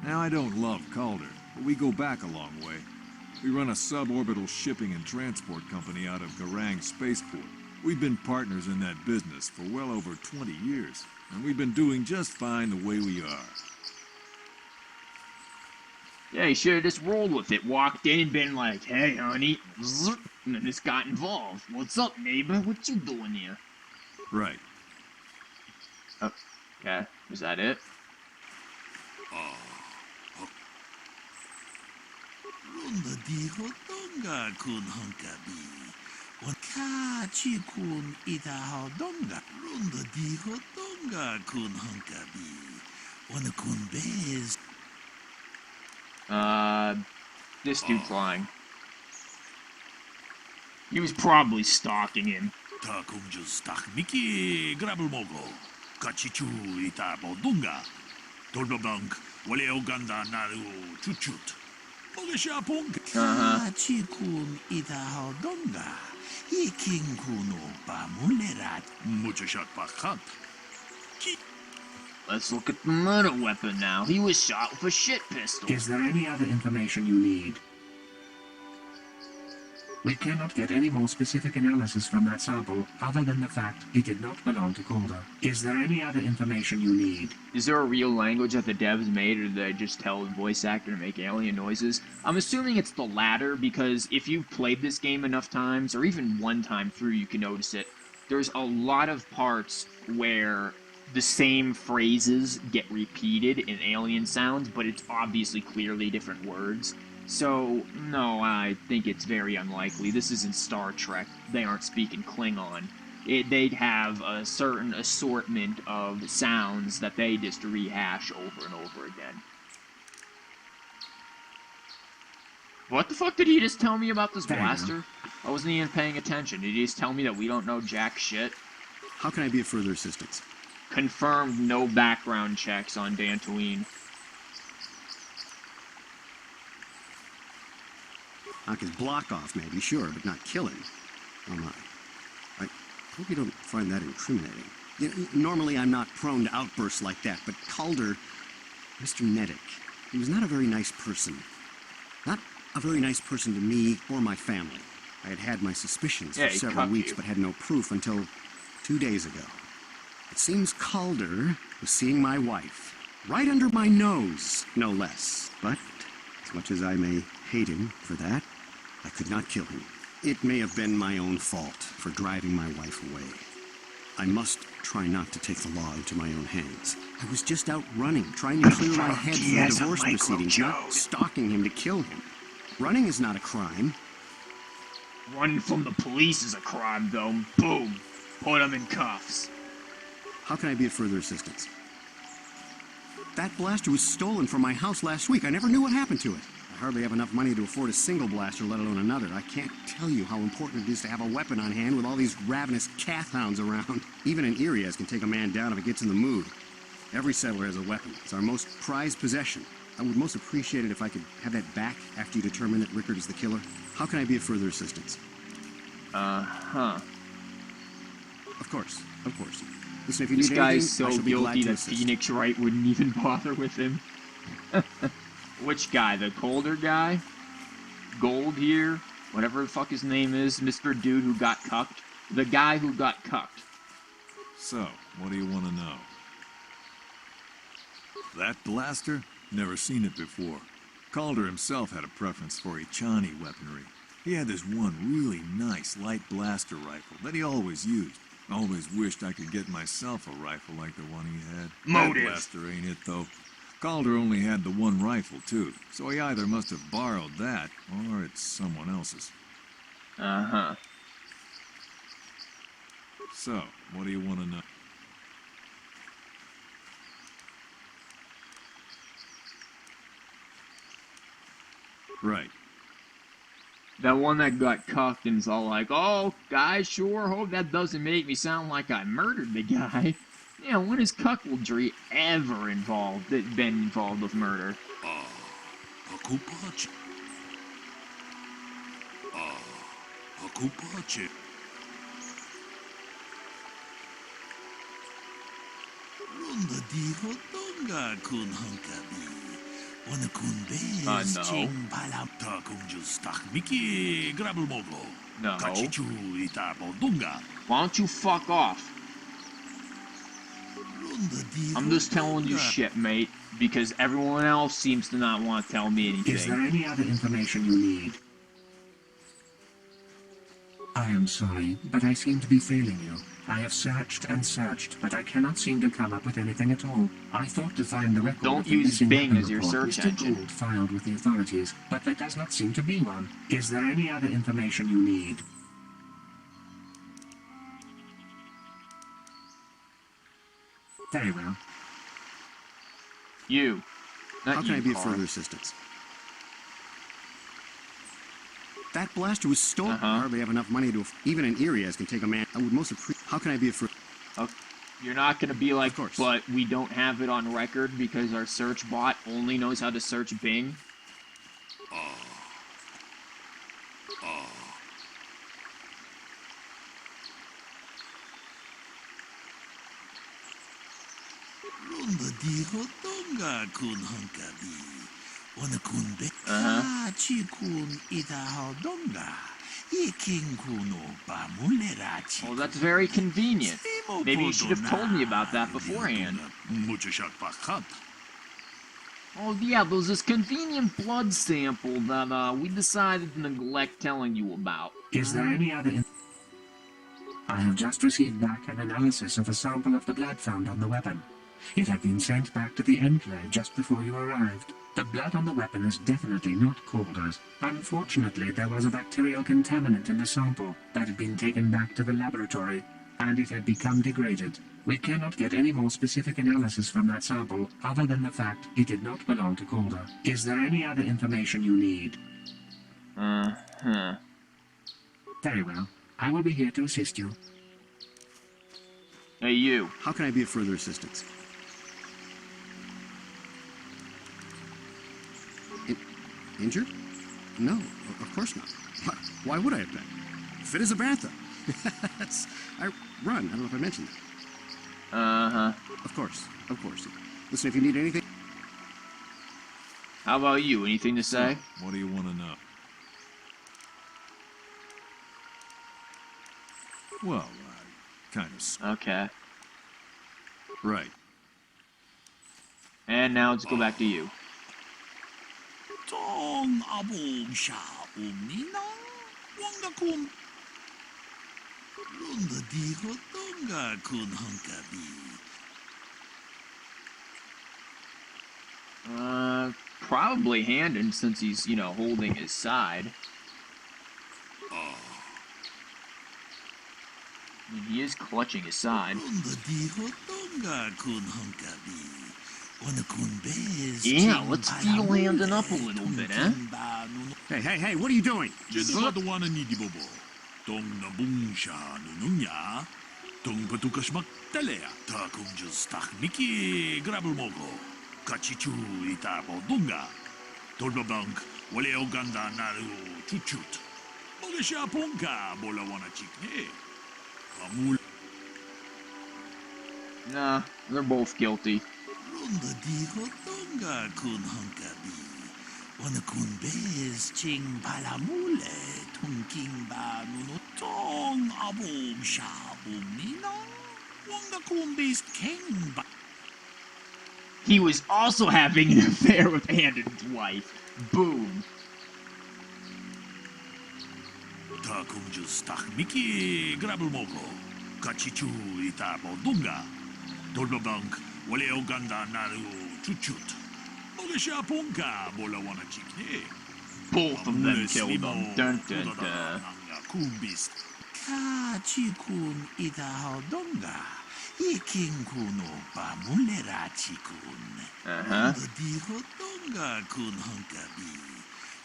Now, I don't love Calder, but we go back a long way. We run a suborbital shipping and transport company out of Garang Spaceport. We've been partners in that business for well over 20 years, and we've been doing just fine the way we are. Yeah, you should have just rolled with it, walked in and been like, hey, honey, and then just got involved. What's up, neighbor? What you doing here? Right. Oh, okay. Was that it? Runda dijo donga kun hunkabi. Wakachi kun itaho donga. Runda dijo donga kun hunkabi. Wana kun bez. This dude's lying. He was probably stalking him. Ta kung just stak Mickey Grabelmogo. Kachichu ita bodunga. Tolbablank, wale oganda naru chuchut. Mogesha pong. Kachikun ita hodonga. Iking kuno pamulerat. Muchashat pakat. Let's look at the murder weapon now. He was shot with a shit pistol. Is there any other information you need? We cannot get any more specific analysis from that sample other than the fact it did not belong to Calder. Is there any other information you need? Is there a real language that the devs made, or did they just tell the voice actor to make alien noises? I'm assuming it's the latter, because if you've played this game enough times, or even one time through, you can notice it. There's a lot of parts where the same phrases get repeated in alien sounds, but it's obviously clearly different words. So, no, I think it's very unlikely. This isn't Star Trek. They aren't speaking Klingon. They'd have a certain assortment of sounds that they just rehash over and over again. What the fuck did he just tell me about this blaster? I wasn't even paying attention. Did he just tell me that we don't know jack shit? How can I be of further assistance? Confirmed no background checks on Dantooine. Knock his block off, maybe, sure, but not kill him. Oh my. I hope you don't find that incriminating. You know, normally I'm not prone to outbursts like that, but Calder, Mr. Neddick, he was not a very nice person. Not a very nice person to me or my family. I had had my suspicions for several weeks, but had no proof until 2 days ago. It seems Calder was seeing my wife, right under my nose, no less. But, as much as I may hate him for that, I could not kill him. It may have been my own fault for driving my wife away. I must try not to take the law into my own hands. I was just out running, trying to clear my head from the divorce proceedings, not stalking him to kill him. Running is not a crime. Running from the police is a crime, though. Boom. Put him in cuffs. How can I be of further assistance? That blaster was stolen from my house last week. I never knew what happened to it. I hardly have enough money to afford a single blaster, let alone another. I can't tell you how important it is to have a weapon on hand with all these ravenous cath-hounds around. Even an Irias can take a man down if it gets in the mood. Every settler has a weapon. It's our most prized possession. I would most appreciate it if I could have that back after you determine that Rickard is the killer. How can I be of further assistance? Of course, of course. Listen, if you this need guy's anything, so guilty that Phoenix Wright wouldn't even bother with him. Which guy? The Calder guy? Gold here? Whatever the fuck his name is, Mr. Dude who got cucked? The guy who got cucked. So, what do you want to know? That blaster? Never seen it before. Calder himself had a preference for Ichani weaponry. He had this one really nice light blaster rifle that he always used. Always wished I could get myself a rifle like the one he had. Motive. That blaster ain't it, though. Calder only had the one rifle, too, so he either must have borrowed that, or it's someone else's. So, what do you want to know? Right. That one that got cuffed and is all like, oh, guys, sure hope that doesn't make me sound like I murdered the guy. Yeah, when has cuckoldry ever been involved with murder? No. Why don't you fuck off? I'm just telling you shit, mate, because everyone else seems to not want to tell me anything. Is there any other information you need? I am sorry, but I seem to be failing you. I have searched and searched, but I cannot seem to come up with anything at all. I thought to find the record. Don't use Bing as your search engine. Gold filed with the authorities, but there does not seem to be one. Is there any other information you need? Very well. You. How can I be of further assistance? That blaster was stolen. I hardly have enough money to... Even an Irias can take a man. I would most appreciate... How can I be of further... You're not going to be like, but we don't have it on record because our search bot only knows how to search Bing? Well, that's very convenient. Maybe you should have told me about that beforehand. Oh yeah, there's this convenient blood sample that we decided to neglect telling you about. Is there any other I have just received back an analysis of a sample of the blood found on the weapon. It had been sent back to the Enclave just before you arrived. The blood on the weapon is definitely not Calder's. Unfortunately, there was a bacterial contaminant in the sample that had been taken back to the laboratory, and it had become degraded. We cannot get any more specific analysis from that sample, other than the fact it did not belong to Calder. Is there any other information you need? Very well. I will be here to assist you. Hey, you. How can I be of further assistance? Injured? No, of course not. Why would I have been? Fit as a bantha. I run. I don't know if I mentioned that. Uh-huh. Of course. Listen, if you need anything... How about you? Anything to say? What do you want to know? Well, kind of... Okay. Right. And now let's go back to you. Tong abong sha umnina wanga kun lunda di hotonga kun hankabi. Probably Handon, since he's, you know, holding his side. Oh. I mean, he is clutching his side. Lunda di hotonga kun hankabi. Yeah, let's feel Handon up a little bit, eh? Hey, what are you doing? Jedadawana ni di bobo. Tong nabung sha nununya. Tong patukas magtalea. Ta kung just tak miki grabel mogo. Kachichu ita bodunga. Tolbabank wale oganda naru chuchut. Mogesha ponka bola wana chikne. Amul. Nah, they're both guilty. Ronda di hotonga kun hankabi. Wana kun bez ching palamule. Tungking ba nunotong abom shabum nina. Wanga kun bez king ba. He was also having an affair with Handon's wife. Boom. Ta kung just tak miki grabel mogo. Kachichu ita bodunga. Tolbabank wale oganda naru chuchut. Mogesha ponka bola wana chikne. Both of them killed him. Dun dun dun. Kumbist. Kachikun ita hodonga. Iking kuno pa mulera chikun. Uh-huh. Di hodonga kun hankabi.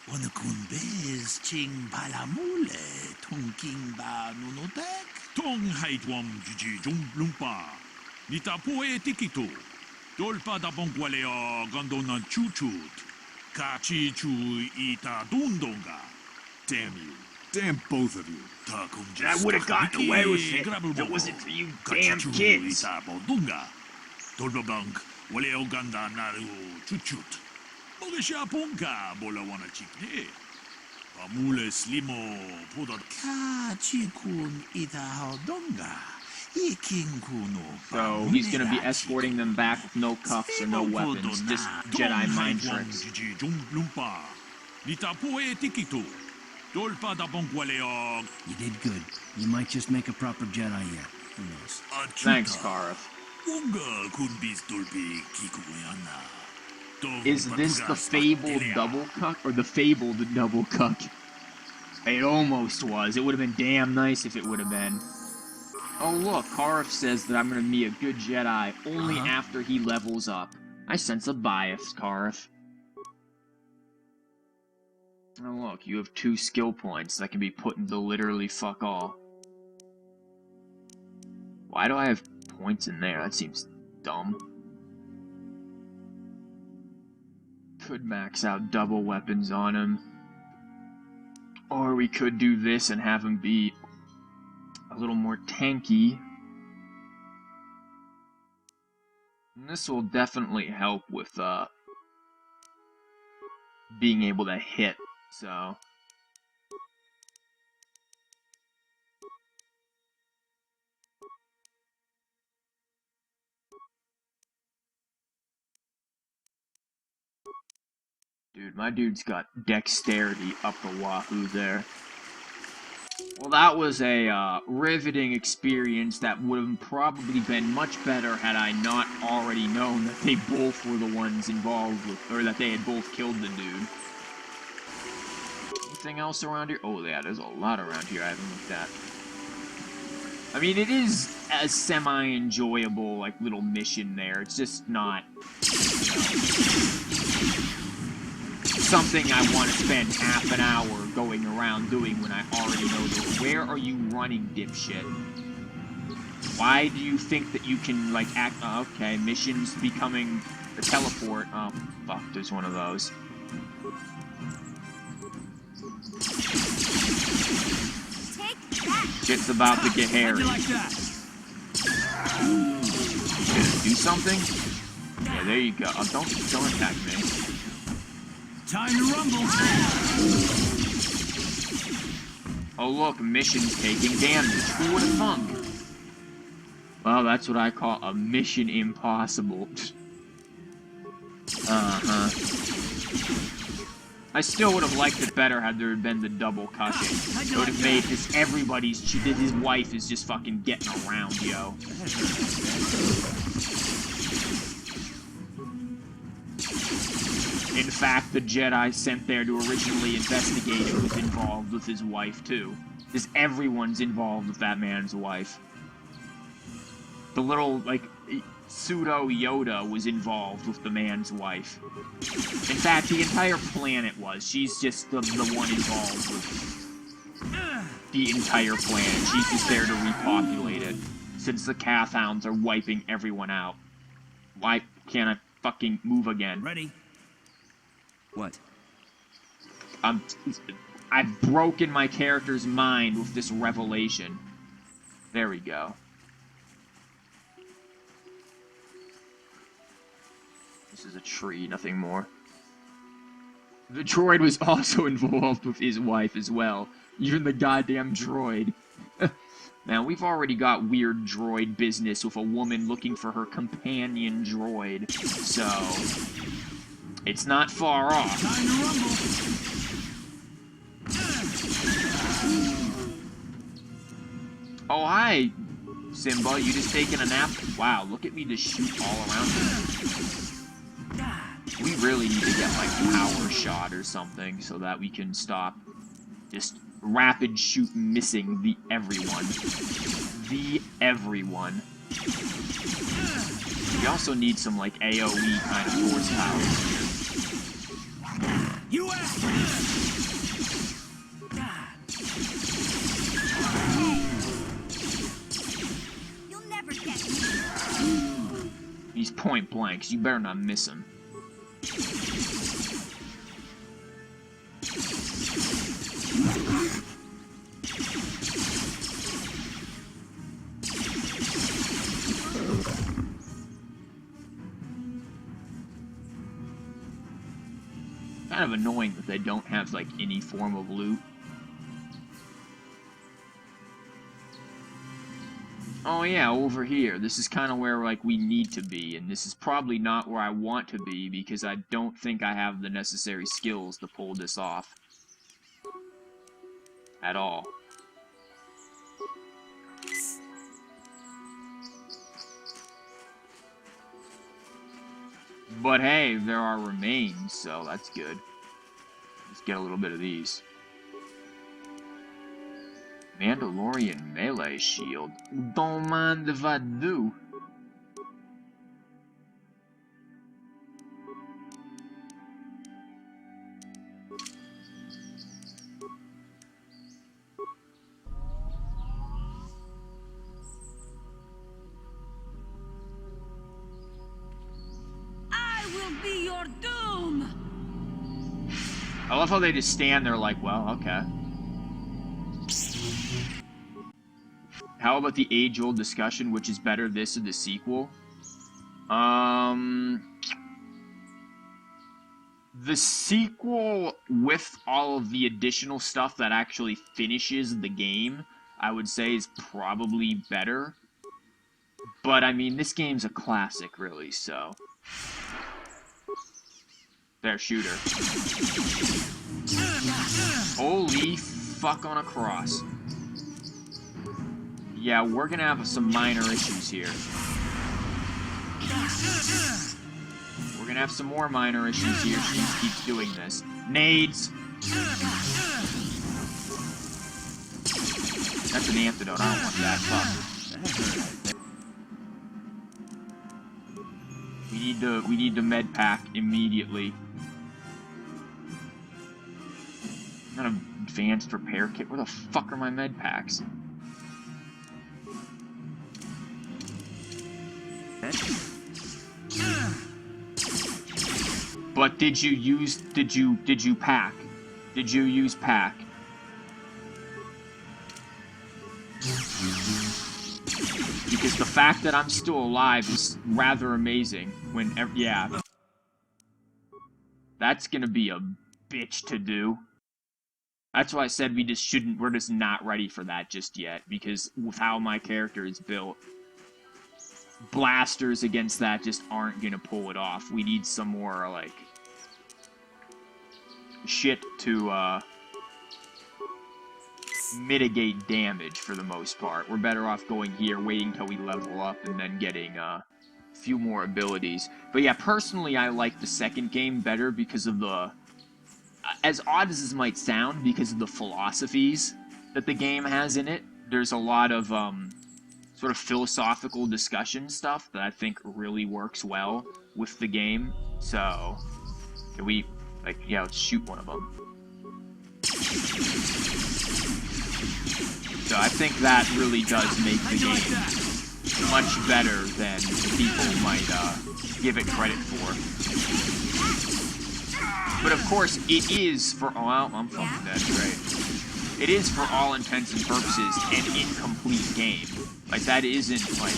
Wana kun bez ching palamule. Tungking ba nunotek. Tong haitwam jiji jum lumpa. Nita poe tikito. Dolpa da bonkwaleo gondona chuchut. Kachi chu ita dundonga. Damn you. Damn both of you. I would have gotten away with it if it wasn't for you damn kids. Tolbabank wale oganda naru chuchut. Mogesha ponka bola wana chikne. Pamule slimo poda. Kachi kun ita hodonga. So he's gonna be escorting them back with no cuffs or no weapons, just Jedi mind tricks. You did good. You might just make a proper Jedi yet. Who knows? Thanks, Karif. Is this the fabled double cuck or the fabled double cuck? It almost was. It would have been damn nice if it would have been. Oh look, Karif says that I'm gonna be a good Jedi only after he levels up. I sense a bias, Karif. Oh look, you have 2 skill points that can be put into literally fuck all. Why do I have points in there? That seems dumb. Could max out double weapons on him. Or we could do this and have him be a little more tanky. And this will definitely help with being able to hit, so. Dude, my dude's got dexterity up the wahoo there. Well, that was a riveting experience that would have probably been much better had I not already known that they both were the ones involved with, or that they had both killed the dude. Anything else around here? Oh yeah, there's a lot around here I haven't looked at. I mean, it is a semi-enjoyable, like, little mission there. It's just not something I want to spend half an hour going around doing when I already know this. Where are you running, dipshit? Why do you think that you can, like, act... Oh, okay, missions becoming a teleport. Oh, fuck, there's one of those. Shit's about to get hairy. Like that? Do something? Yeah, there you go. Oh, don't attack me. Time to rumble. Oh look, mission's taking damage. Who would have thunk? Well, that's what I call a mission impossible. Uh-huh. I still would have liked it better had there had been the double cushing. It would have made this his wife is just fucking getting around, yo. In fact, the Jedi sent there to originally investigate was involved with his wife, too. Because everyone's involved with that man's wife. The little, like, pseudo-Yoda was involved with the man's wife. In fact, the entire planet was. She's just the one involved with the entire planet. She's just there to repopulate it. Since the Cath Hounds are wiping everyone out. Why can't I fucking move again? Ready? What? I've broken my character's mind with this revelation. There we go. This is a tree, nothing more. The droid was also involved with his wife as well. Even the goddamn droid. Now, we've already got weird droid business with a woman looking for her companion droid. So, it's not far off. Time to rumble. Oh, hi, Simba. You just taking a nap? Wow, look at me just shoot all around me. We really need to get, like, power shot or something so that we can stop just rapid shoot missing the everyone. The everyone. We also need some, like, AoE kind of horsepower here. You You'll never get me. He's point blank, so you better not miss him. Kind of annoying that they don't have, like, any form of loot. Oh yeah, over here. This is kind of where, like, we need to be, and this is probably not where I want to be, because I don't think I have the necessary skills to pull this off. At all. But hey, there are remains, so that's good. Let's get a little bit of these. Mandalorian melee shield. Don't mind if I do. I will be your doom. I love how they just stand there like, well, okay. How about the age-old discussion, which is better, this or the sequel? The sequel with all of the additional stuff that actually finishes the game, I would say is probably better. But, I mean, this game's a classic, really, so... There, shoot her. Holy fuck on a cross. Yeah, we're gonna have some minor issues here. We're gonna have some more minor issues here. She just keeps doing this. Nades! That's an antidote. I don't want that. Fuck. We need the med pack immediately. Not an advanced repair kit. Where the fuck are my med packs? But did you pack Did you use pack? Because the fact that I'm still alive is rather amazing. Yeah. That's gonna be a bitch to do. That's why I said we're just not ready for that just yet, because with how my character is built, blasters against that just aren't gonna pull it off. We need some more, like, shit to, mitigate damage for the most part. We're better off going here, waiting till we level up, and then getting, a few more abilities. But yeah, personally, I like the second game better because of the... As odd as this might sound, because of the philosophies that the game has in it, there's a lot of, sort of philosophical discussion stuff that I think really works well with the game. So, can we, like, yeah, let's shoot one of them. So I think that really does make the game much better than people might give it credit for. But of course, it is for all... I'm fucking dead, great. It is, for all intents and purposes, an incomplete game. Like, that isn't, like,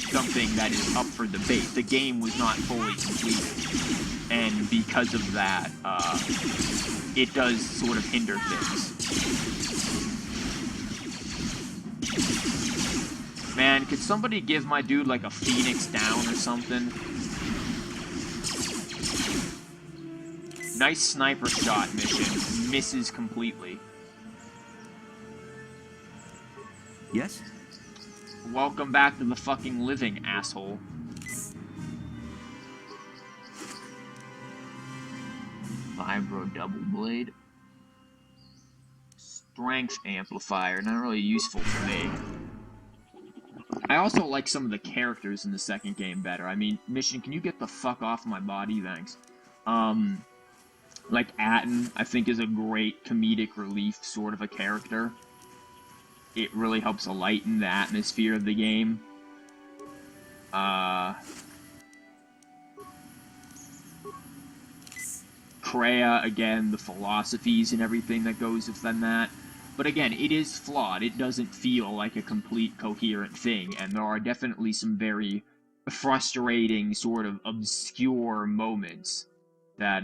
something that is up for debate. The game was not fully completed. And because of that, it does sort of hinder things. Man, could somebody give my dude, like, a Phoenix down or something? Nice sniper shot mission. Misses completely. Yes? Welcome back to the fucking living, asshole. Vibro double blade. Strength amplifier. Not really useful for me. I also like some of the characters in the second game better. I mean, Mission, can you get the fuck off my body? Thanks. Like Atten, I think, is a great comedic relief sort of a character. It really helps lighten the atmosphere of the game. Kreia, again, the philosophies and everything that goes within that. But again, it is flawed. It doesn't feel like a complete, coherent thing, and there are definitely some very frustrating, sort of obscure moments that,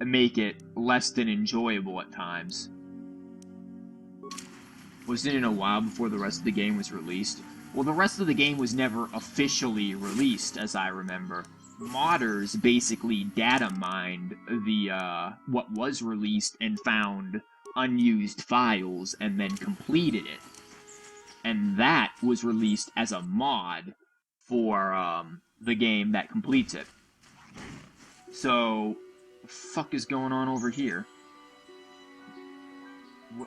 make it less than enjoyable at times. Wasn't it a while before the rest of the game was released? Well, the rest of the game was never officially released, as I remember. Modders basically data mined the, what was released and found unused files and then completed it. And that was released as a mod for, the game that completes it. So, what the fuck is going on over here?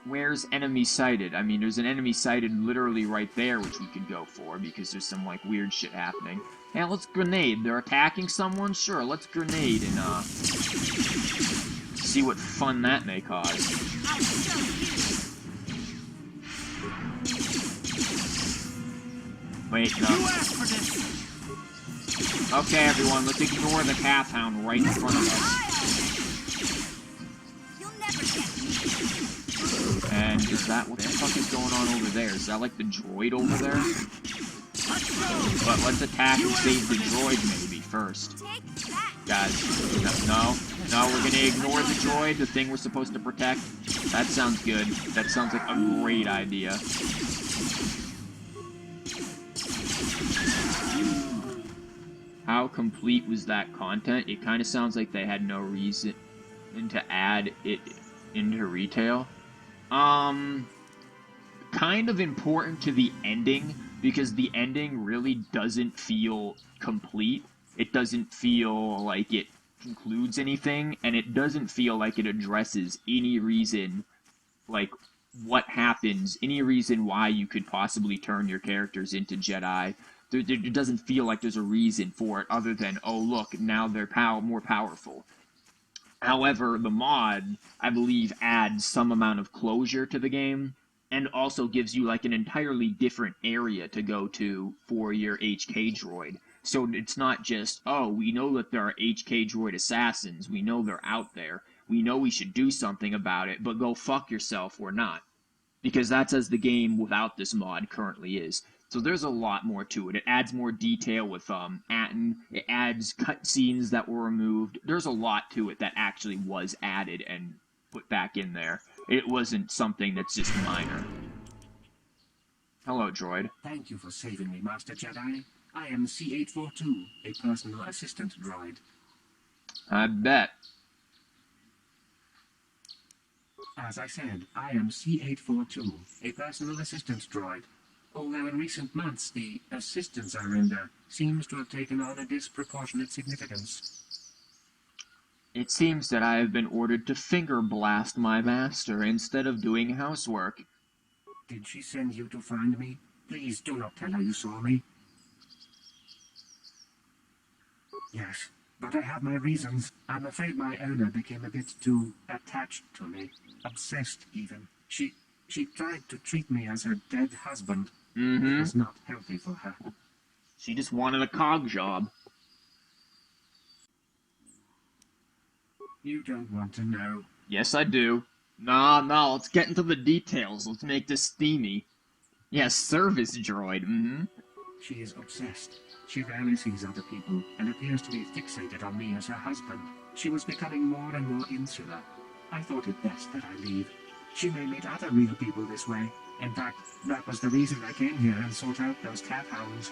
Where's enemy sighted? I mean, there's an enemy sighted literally right there, which we could go for, because there's some, like, weird shit happening. Yeah, let's grenade. They're attacking someone? Sure, let's grenade and, see what fun that may cause. Wait, no. Okay, everyone, let's ignore the calf hound right in front of us. And is that, what the fuck is going on over there? Is that like the droid over there? But let's attack and save the droid maybe first. Guys, no, we're gonna ignore the droid, the thing we're supposed to protect. That sounds good. That sounds like a great idea. How complete was that content? It kind of sounds like they had no reason to add it into retail. Kind of important to the ending, because the ending really doesn't feel complete. It doesn't feel like it concludes anything, and it doesn't feel like it addresses any reason, like, what happens, any reason why you could possibly turn your characters into Jedi. It doesn't feel like there's a reason for it other than, oh look, now they're more powerful. However, the mod, I believe, adds some amount of closure to the game, and also gives you like an entirely different area to go to for your HK droid. So it's not just, oh, we know that there are HK droid assassins. We know they're out there. We know we should do something about it, but go fuck yourself or not. Because that's as the game without this mod currently is. So there's a lot more to it. It adds more detail with Atten. It adds cutscenes that were removed. There's a lot to it that actually was added and put back in there. It wasn't something that's just minor. Hello, droid. Thank you for saving me, Master Jedi. I am C842, a personal assistant droid. I bet. As I said, I am C842, a personal assistant droid. Although in recent months the assistance I render seems to have taken on a disproportionate significance. It seems that I have been ordered to finger blast my master instead of doing housework. Did she send you to find me? Please do not tell her you saw me. Yes, but I have my reasons. I'm afraid my owner became a bit too attached to me. Obsessed, even. She tried to treat me as her dead husband. It was not healthy for her. She just wanted a cog job. You don't want to know. Yes, I do. No, let's get into the details. Let's make this steamy. Yes, service droid, She is obsessed. She rarely sees other people, and appears to be fixated on me as her husband. She was becoming more and more insular. I thought it best that I leave. She may meet other real people this way. In fact, that was the reason I came here and sought out those cat hounds.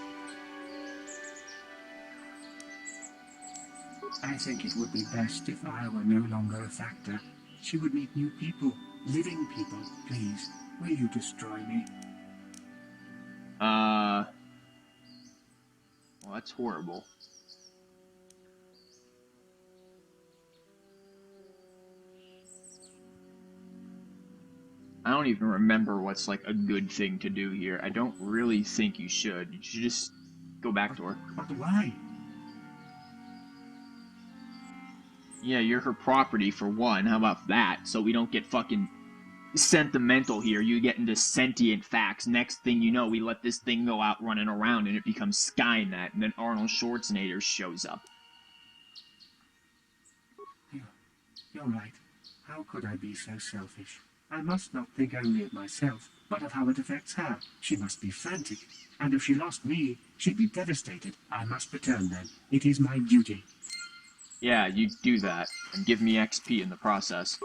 I think it would be best if I were no longer a factor. She would meet new people, living people. Please, will you destroy me? Well, that's horrible. I don't even remember what's, like, a good thing to do here. I don't really think you should. You should just go back to her. But why? Yeah, you're her property, for one. How about that? So we don't get fucking sentimental here. You get into sentient facts. Next thing you know, we let this thing go out running around and it becomes Skynet, and then Arnold Schwarzenegger shows up. You're right. How could I be so selfish? I must not think only of myself, but of how it affects her. She must be frantic, and if she lost me, she'd be devastated. I must return then. It is my duty. Yeah, you do that, and give me XP in the process.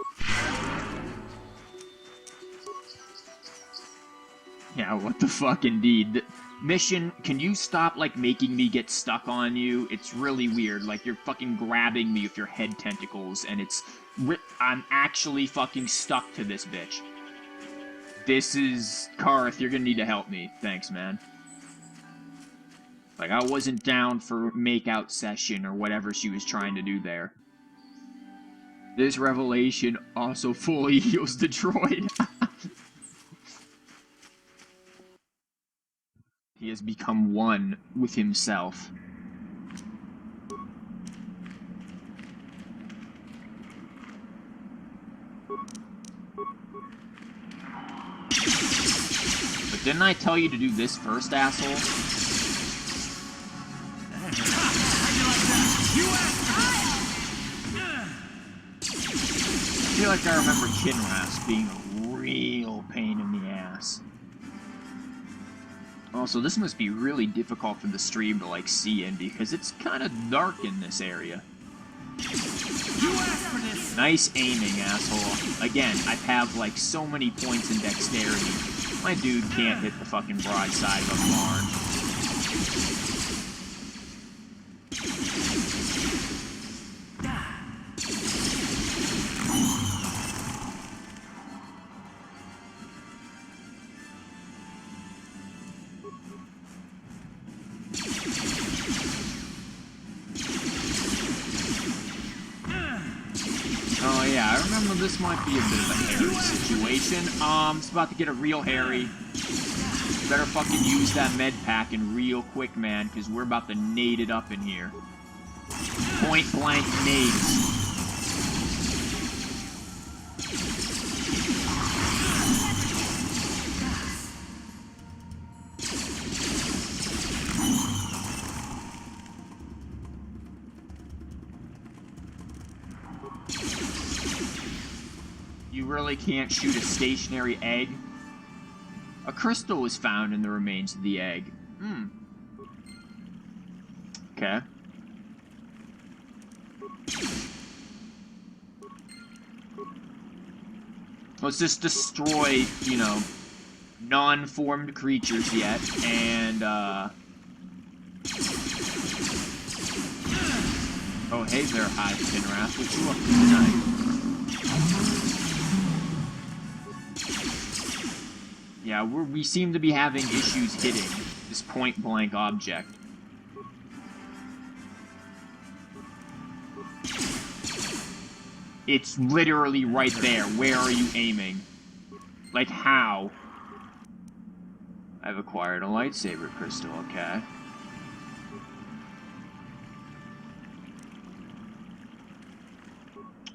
Yeah, what the fuck, indeed. Mission, can you stop, like, making me get stuck on you? It's really weird. Like, you're fucking grabbing me with your head tentacles, and it's... I'm actually fucking stuck to this bitch. This is... Karth, you're gonna need to help me. Thanks, man. Like, I wasn't down for make-out session or whatever she was trying to do there. This revelation also fully heals the droid. He has become one with himself. But didn't I tell you to do this first, asshole? I feel like I remember Kinras being a real pain in the ass. Also, this must be really difficult for the stream to, like, see in, because it's kind of dark in this area. Nice aiming, asshole. Again, I have, like, so many points in dexterity. My dude can't hit the fucking broadside of a barn. Oh yeah, I remember this might be a bit of a hairy situation. It's about to get a real hairy. Better fucking use that med pack and real quick, man, because we're about to nade it up in here. Point blank nades. really can't shoot a stationary egg? A crystal was found in the remains of the egg. Okay. Let's just destroy, you know, non-formed creatures yet, and, oh, hey there, Hive Finrath. What you up to tonight? Yeah, we seem to be having issues hitting this point-blank object. It's literally right there. Where are you aiming? Like, how? I've acquired a lightsaber crystal, okay.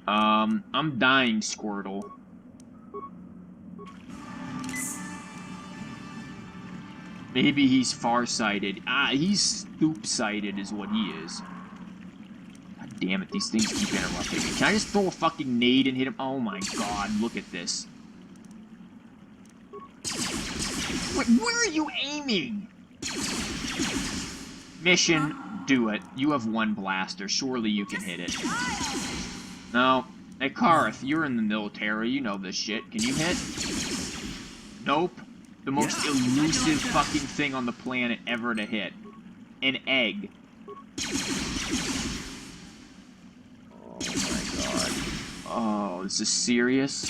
I'm dying, Squirtle. Maybe he's farsighted. He's stoop-sighted is what he is. God damn it, these things keep interrupting me. Can I just throw a fucking nade and hit him? Oh my god, look at this. Wait, where are you aiming? Mission, do it. You have one blaster. Surely you can hit it. No. Hey, Karth, you're in the military. You know this shit. Can you hit? Nope. The most elusive fucking thing on the planet ever to hit. An egg. Oh my god. Oh, is this serious?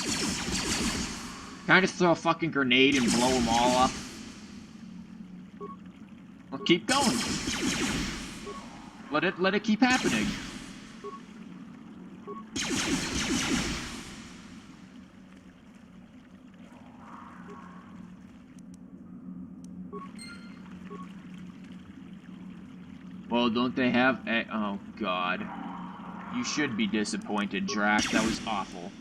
Can I just throw a fucking grenade and blow them all up? Well, keep going. Let it keep happening. Well, don't they have oh god. You should be disappointed, Drax. That was awful.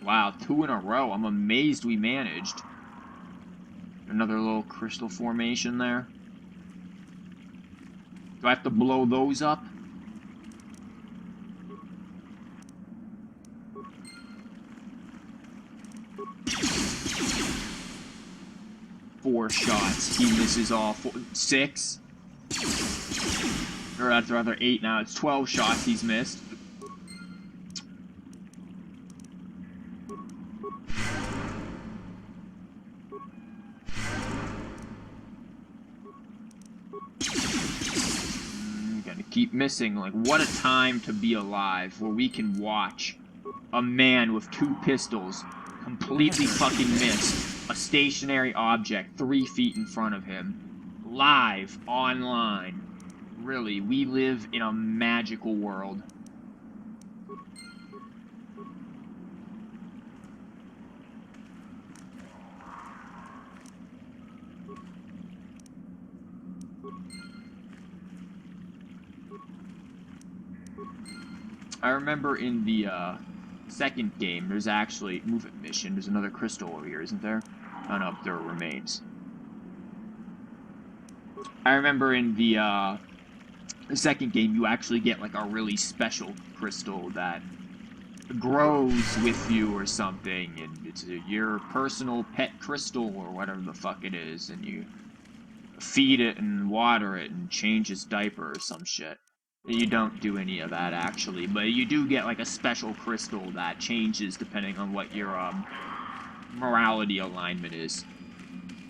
Wow, 2 in a row. I'm amazed we managed. Another little crystal formation there. Do I have to blow those up? Four shots. He misses all 6? Or that's rather 8 now. It's 12 shots he's missed. Gotta keep missing. Like, what a time to be alive where we can watch a man with 2 pistols completely fucking miss a stationary object 3 feet in front of him. Live, online. Really, we live in a magical world. I remember in the, second game, there's actually... Move-it mission. There's another crystal over here, isn't there? Oh, no, there are remains. I remember in the second game, you actually get, like, a really special crystal that grows with you or something, and it's your personal pet crystal or whatever the fuck it is, and you feed it and water it and change its diaper or some shit. You don't do any of that, actually, but you do get, like, a special crystal that changes depending on what your, morality alignment is.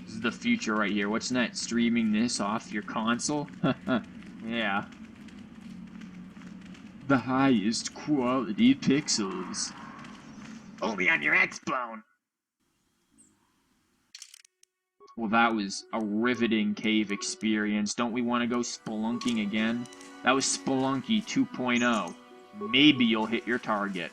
This is the future right here. What's that? Streaming this off your console? Yeah. The highest quality pixels. Only on your X-Bone! Well, that was a riveting cave experience. Don't we want to go spelunking again? That was Spelunky 2.0. Maybe you'll hit your target.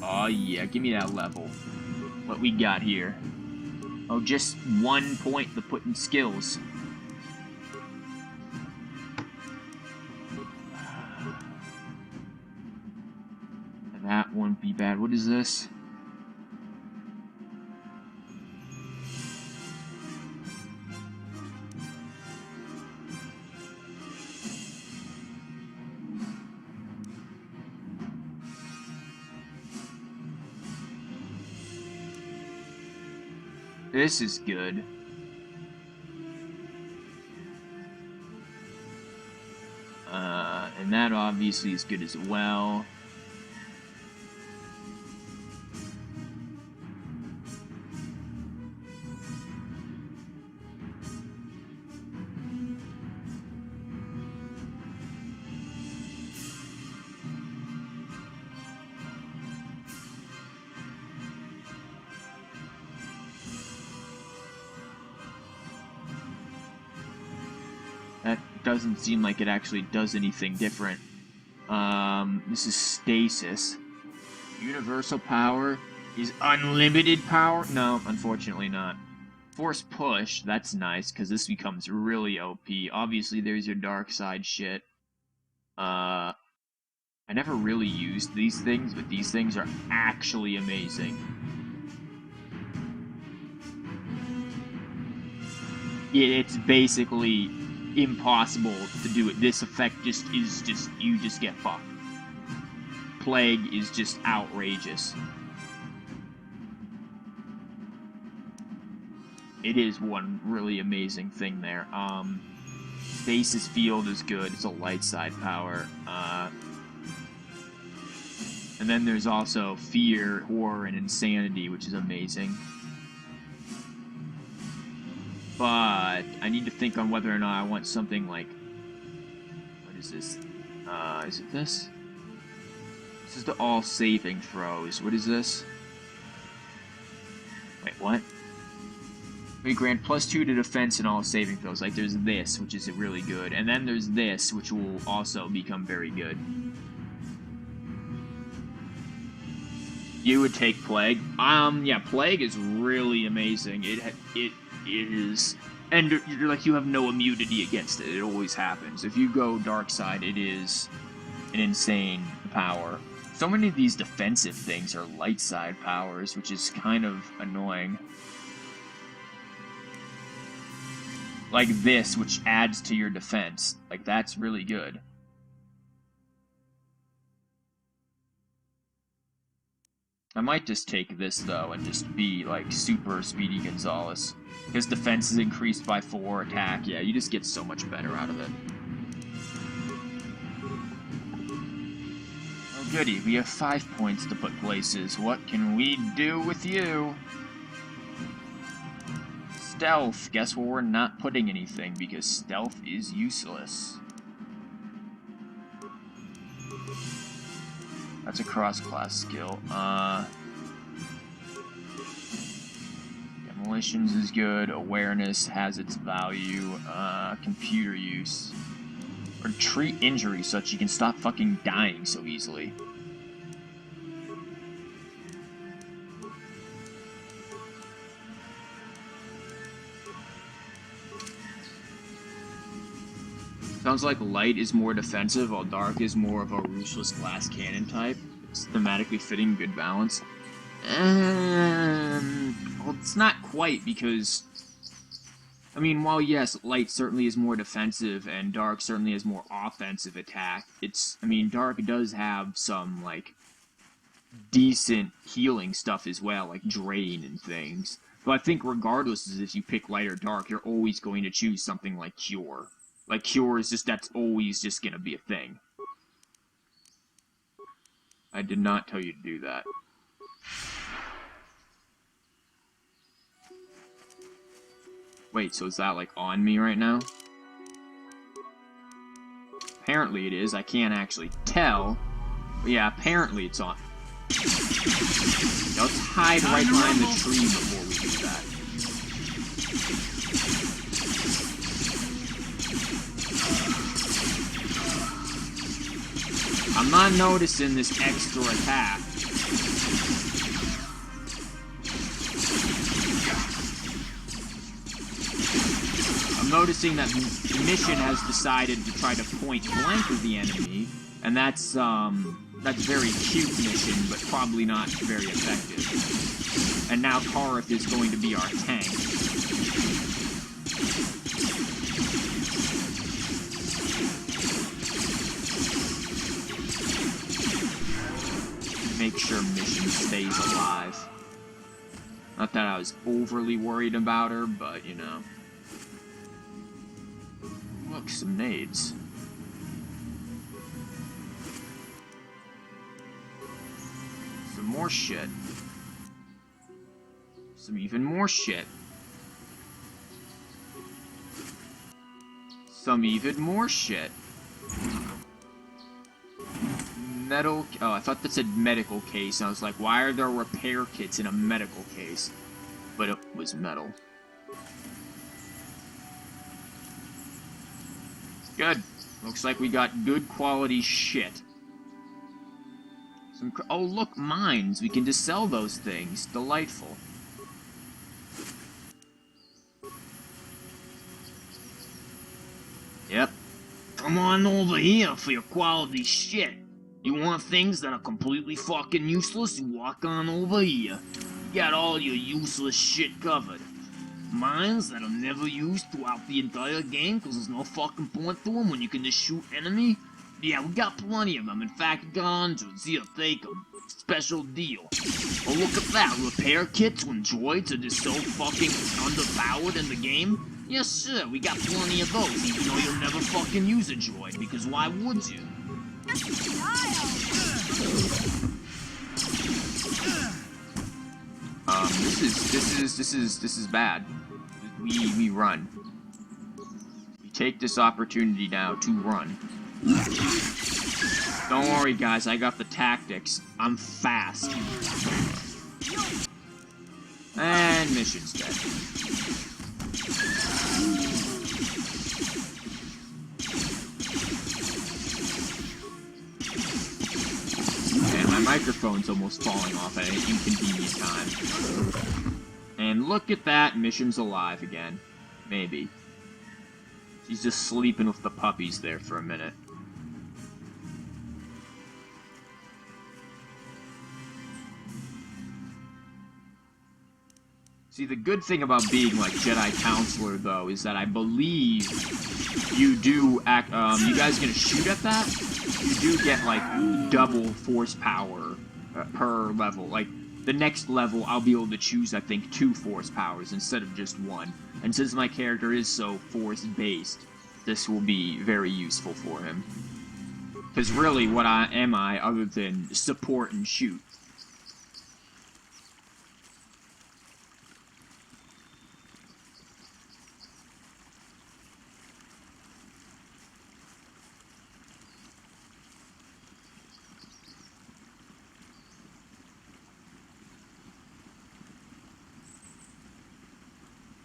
Oh yeah, give me that level. What we got here? Oh, just 1 point to put in skills. That won't be bad. What is this? This is good. And that obviously is good as well. That doesn't seem like it actually does anything different. This is stasis. Universal power is unlimited power? No, unfortunately not. Force push, that's nice, because this becomes really OP. Obviously, there's your dark side shit. I never really used these things, but these things are actually amazing. It's basically impossible to do it. This effect you just get fucked. Plague is just outrageous. It is one really amazing thing there. Stasis field is good. It's a light side power. And then there's also fear, horror, and insanity, which is amazing. But I need to think on whether or not I want something like... What is this? Is it this? This is the all saving throws. What is this? Wait, what? We grant +2 to defense and all saving throws. Like, there's this, which is really good. And then there's this, which will also become very good. You would take Plague. Yeah, Plague is really amazing. It is... And you're like, you have no immunity against it. It always happens. If you go Dark Side, it is an insane power. So many of these defensive things are light side powers, which is kind of annoying. Like this, which adds to your defense. Like, that's really good. I might just take this, though, and just be, like, super Speedy Gonzalez. His defense is increased by 4, attack. Yeah, you just get so much better out of it. Oh, goody. We have 5 points to put places. What can we do with you? Stealth. Guess where we're not putting anything, because stealth is useless. That's a cross-class skill. Demolitions is good. Awareness has its value. Computer use. Or treat injury so that you can stop fucking dying so easily. Sounds like light is more defensive, while dark is more of a ruthless glass cannon type. It's thematically fitting, good balance. Well, it's not quite, because... I mean, while yes, light certainly is more defensive, and dark certainly has more offensive attack, I mean, dark does have some, like, decent healing stuff as well, like drain and things. But I think regardless of if you pick light or dark, you're always going to choose something like Cure. Like, Cure is just, that's always just gonna be a thing. I did not tell you to do that. Wait, so is that, like, on me right now? Apparently it is. I can't actually tell. But yeah, apparently it's on. Now let's hide right behind the tree before we do that. I'm not noticing this extra attack. I'm noticing that the mission has decided to try to point blank with the enemy, and that's very cute mission, but probably not very effective. And now Karth is going to be our tank. Make sure mission stays alive. Not that I was overly worried about her, but, you know. Look, some nades. Some more shit. Some even more shit. Some even more shit. Metal... Oh, I thought that said medical case. I was like, why are there repair kits in a medical case? But it was metal. Good. Looks like we got good quality shit. Oh, look, mines. We can just sell those things. Delightful. Yep. Come on over here for your quality shit. You want things that are completely fucking useless? You walk on over here. You got all your useless shit covered. Mines that are never used throughout the entire game because there's no fucking point to them when you can just shoot enemy? Yeah, we got plenty of them. In fact, hundreds. Here, take them. Special deal. Oh, look at that. Repair kits when droids are just so fucking underpowered in the game? Yes, sir. We got plenty of those, even though you'll never fucking use a droid, because why would you? This is bad. We run. We take this opportunity now to run. Don't worry, guys, I got the tactics. I'm fast. And mission's dead. And my microphone's almost falling off at an inconvenient time. And look at that, mission's alive again. Maybe. She's just sleeping with the puppies there for a minute. See, the good thing about being, like, Jedi Counselor, though, is that I believe you do act, you guys gonna shoot at that? You do get, like, double force power per level. Like, the next level, I'll be able to choose, I think, 2 force powers instead of just 1. And since my character is so force-based, this will be very useful for him. Because really, what am I other than support and shoot?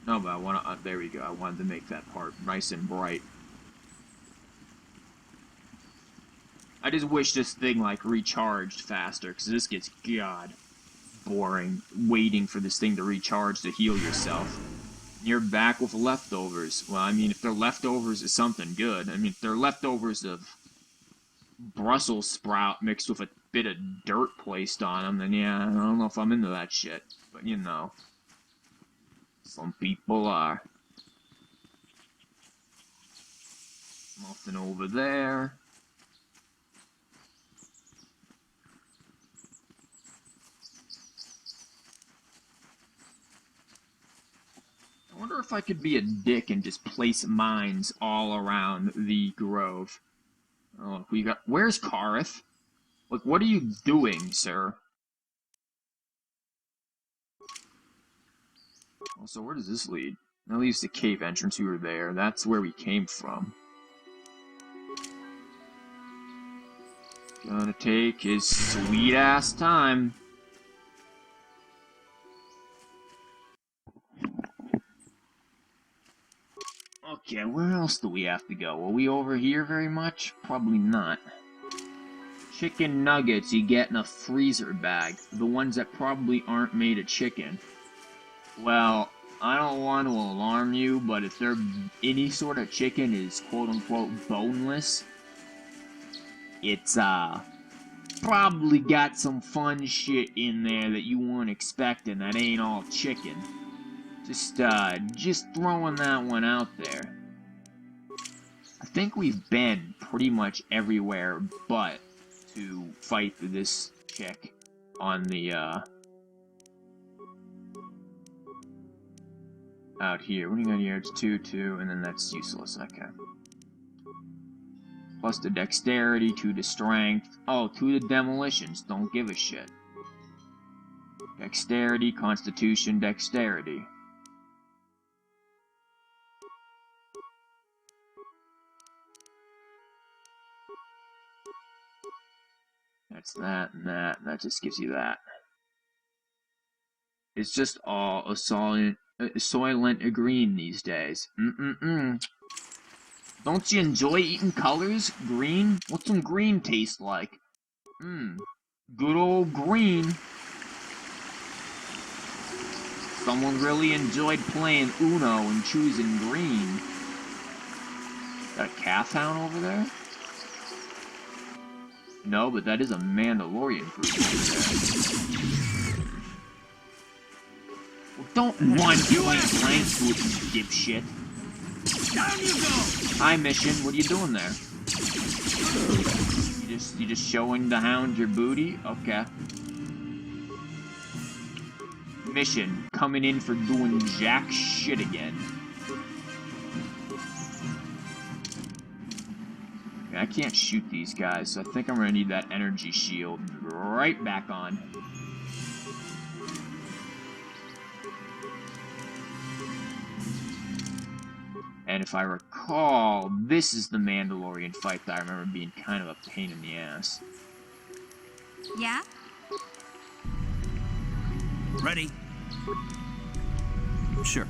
No, but I want to, there we go, I wanted to make that part nice and bright. I just wish this thing, like, recharged faster, because this gets, god, boring, waiting for this thing to recharge to heal yourself. You're back with leftovers. Well, I mean, if they're leftovers of something good, I mean, if they're leftovers of Brussels sprout mixed with a bit of dirt placed on them, then yeah, I don't know if I'm into that shit, but you know. Some people are. Nothing over there. I wonder if I could be a dick and just place mines all around the grove. Oh, we got. Where's Kareth? Like, what are you doing, sir? Also, where does this lead? That leads to cave entrance. We were there. That's where we came from. Gonna take his sweet-ass time. Okay, where else do we have to go? Are we over here very much? Probably not. Chicken nuggets you get in a freezer bag. The ones that probably aren't made of chicken. Well, I don't want to alarm you, but if any sort of chicken is quote-unquote boneless, it's, probably got some fun shit in there that you weren't expecting that ain't all chicken. Just throwing that one out there. I think we've been pretty much everywhere but to fight this chick on the, out here. What do you got here? It's 2, 2, and then that's useless. Okay. Plus the dexterity, 2 to strength. Oh, 2 to demolitions. Don't give a shit. Dexterity, constitution, dexterity. That's that and that, and that just gives you that. It's just all a soylent green these days. Don't you enjoy eating colors? Green? What's some green taste like? Good old green. Someone really enjoyed playing Uno and choosing green. Got a calf hound over there? No, but that is a Mandalorian group over there. Well, don't run point blank to it, you dipshit. Down you go! Hi, Mission. What are you doing there? You just showing the hound your booty? Okay. Mission. Coming in for doing jack shit again. Okay, I can't shoot these guys, so I think I'm gonna need that energy shield right back on. And if I recall, this is the Mandalorian fight that I remember being kind of a pain in the ass. Yeah? Ready? Sure.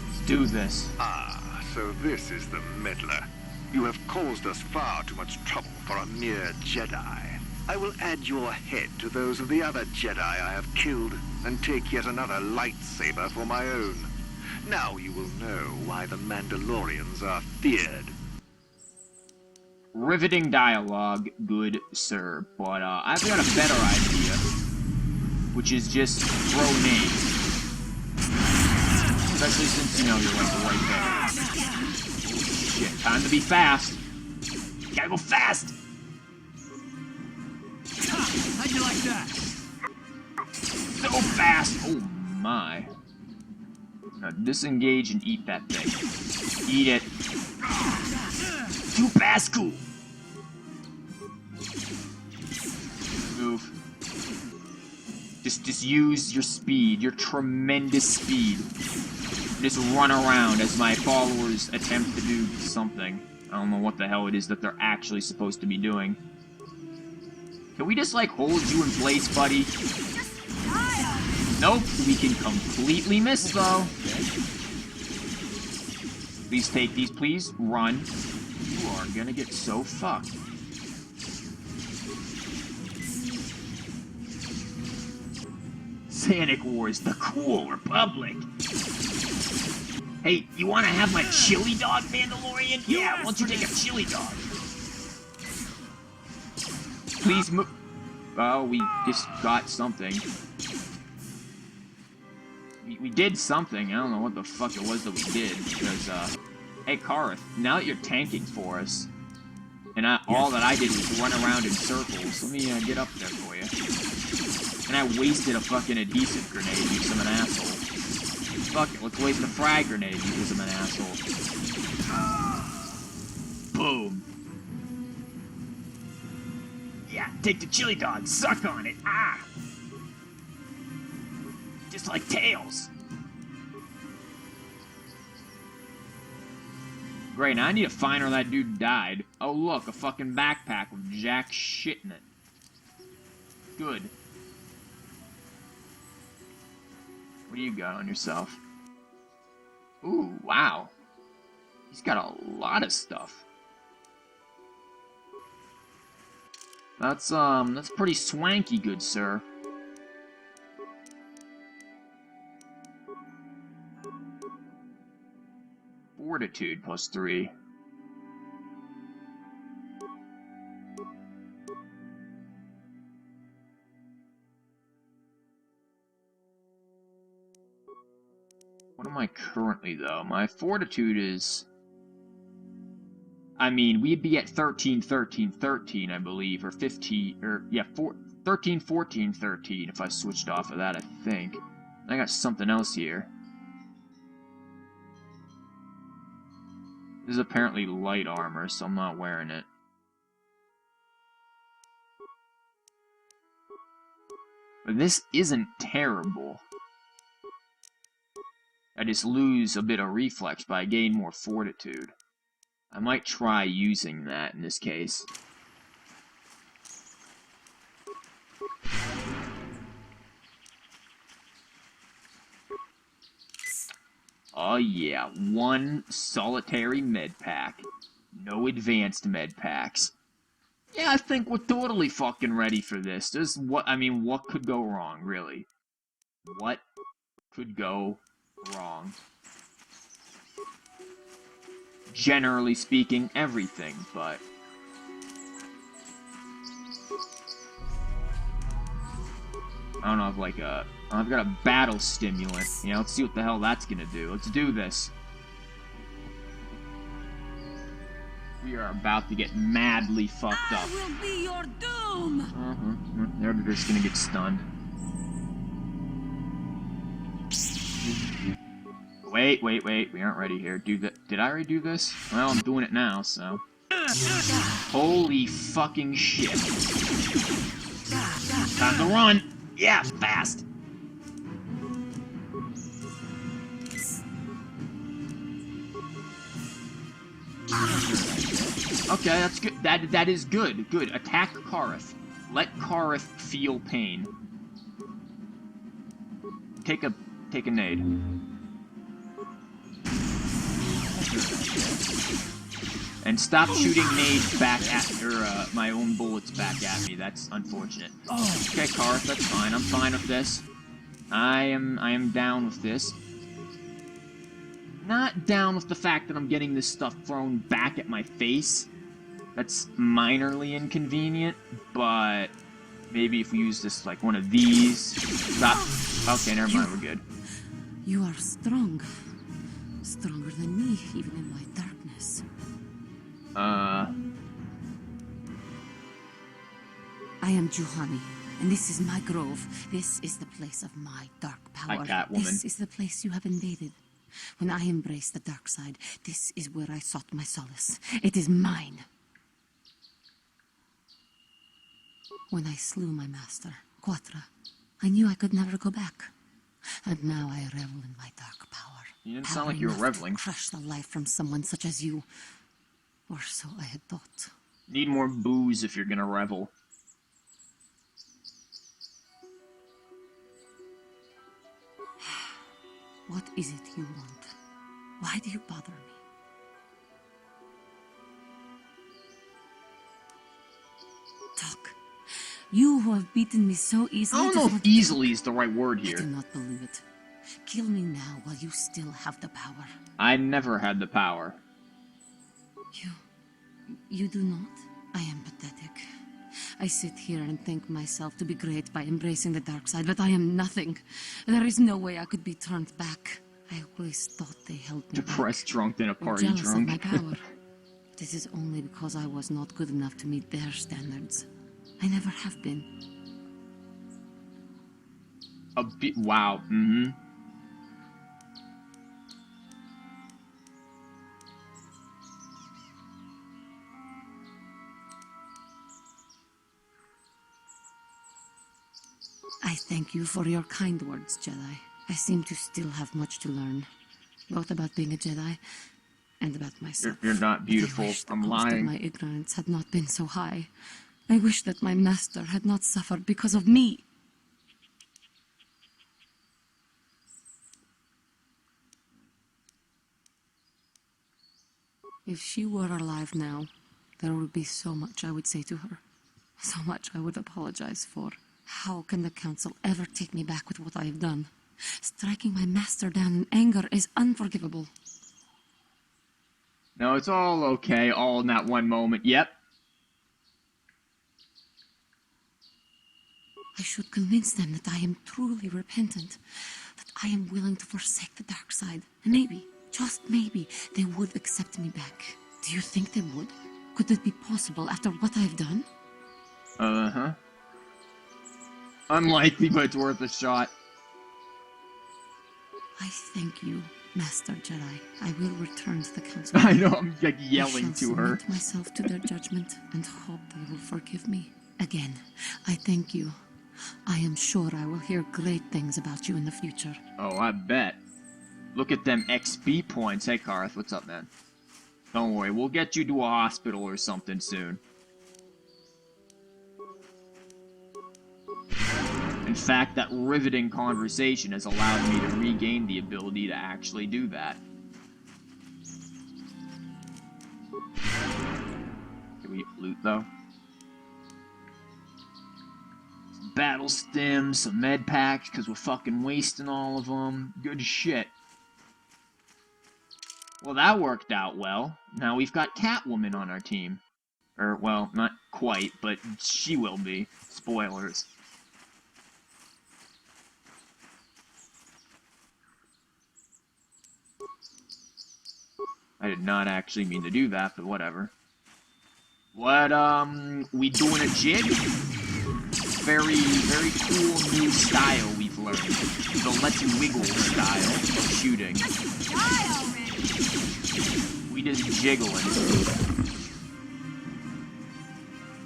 Let's do this. Ah, so this is the meddler. You have caused us far too much trouble for a mere Jedi. I will add your head to those of the other Jedi I have killed, and take yet another lightsaber for my own. Now you will know why the Mandalorians are feared. Riveting dialogue, good sir. But I've got a better idea, which is just throw names. Especially since, you know, you're like right there. Holy shit, time to be fast. Gotta go fast! How'd you like that? So fast! Oh my. Now disengage and eat that thing. Eat it. Too fast, cool. Move. Just use your speed, your tremendous speed. Just run around as my followers attempt to do something. I don't know what the hell it is that they're actually supposed to be doing. Can we just, like, hold you in place, buddy? Nope, we can completely miss, though. Please take these, please. Run. You are gonna get so fucked. Sanic Wars, the cool republic. Hey, you wanna have my chili dog, Mandalorian? Yeah, why don't you take a chili dog? Please move. Oh, we just got something. We did something. I don't know what the fuck it was that we did, because, hey, Karth, now that you're tanking for us, and all that I did was run around in circles, let me, get up there for you. And I wasted a fucking adhesive grenade because I'm an asshole. Fuck it, let's waste a frag grenade because I'm an asshole. Boom. Yeah, take the chili dog, suck on it, ah! Just like Tails. Great, now I need to find where that dude died. Oh look, a fucking backpack with jack shit in it. Good. What do you got on yourself? Ooh, wow. He's got a lot of stuff. That's pretty swanky, good sir. Fortitude +3. What am I currently, though? My fortitude is... I mean, we'd be at 13, 13, 13, I believe, or 15, or, yeah, 13, 14, 13, if I switched off of that, I think. I got something else here. This is apparently light armor, so I'm not wearing it. But this isn't terrible. I just lose a bit of reflex, but I gain more fortitude. I might try using that in this case. Oh yeah, one solitary med pack. No advanced med packs. Yeah, I think we're totally fucking ready for this. What could go wrong, really? What could go wrong? Generally speaking, everything, but... I don't know, I've got a battle stimulant. Yeah, let's see what the hell that's gonna do. Let's do this. We are about to get madly fucked up. I will be your doom! They're just gonna get stunned. Wait. We aren't ready here. Did I already do this? Well, I'm doing it now, so... Holy fucking shit. Time to run! Yeah, fast! Okay, that's good. That is good. Good. Attack Kareth. Let Kareth feel pain. Take a nade. And stop shooting nades back at my own bullets back at me. That's unfortunate. Okay, Kareth, that's fine. I'm fine with this. I am down with this. Not down with the fact that I'm getting this stuff thrown back at my face. That's minorly inconvenient, but maybe if we use this like one of these. Stop. Okay, never mind, we're good. You are strong. Stronger than me, even in my darkness. I am Juhani, and this is my grove. This is the place of my dark power. Hi, Catwoman. This is the place you have invaded. When I embraced the dark side, this is where I sought my solace. It is mine. When I slew my master, Quatra, I knew I could never go back. And now I revel in my dark power. You didn't sound like you were reveling. Crush the life from someone such as you. Or so I had thought. Need more booze if you're gonna revel. What is it you want? Why do you bother me? Talk. You who have beaten me so easily... I don't know if easily is the right word here. I do not believe it. Kill me now while you still have the power. I never had the power. You do not? I am pathetic. I sit here and think myself to be great by embracing the dark side, but I am nothing. There is no way I could be turned back. I always thought they held me depressed, drunk, than a party jealous drunk. Of my power. This is only because I was not good enough to meet their standards. I never have been. A bit. Wow. Mm-hmm. I thank you for your kind words, Jedi. I seem to still have much to learn, both about being a Jedi and about myself. You're not beautiful. I'm lying. My ignorance had not been so high. I wish that my master had not suffered because of me. If she were alive now, there would be so much I would say to her. So much I would apologize for. How can the Council ever take me back with what I have done? Striking my master down in anger is unforgivable. No, it's all okay, all in that one moment. Yep. I should convince them that I am truly repentant, that I am willing to forsake the dark side, and maybe, just maybe, they would accept me back. Do you think they would? Could this be possible after what I've done? Uh-huh. Unlikely, but it's worth a shot. I thank you, Master Jedi. I will return to the council. I know, I'm like yelling to her. I shall submit myself to their judgment and hope they will forgive me. Again, I thank you. I am sure I will hear great things about you in the future. Oh, I bet. Look at them XP points. Hey, Karth, what's up, man? Don't worry, we'll get you to a hospital or something soon. In fact, that riveting conversation has allowed me to regain the ability to actually do that. Can we loot, though? Some battle stims, some med packs, because we're fucking wasting all of them. Good shit. Well, that worked out well. Now we've got Catwoman on our team. Or, well, not quite, but she will be. Spoilers. I did not actually mean to do that, but whatever. What, we doing a jig? Very, very cool new style we've learned. The Let's Wiggle style of shooting. We just jiggling.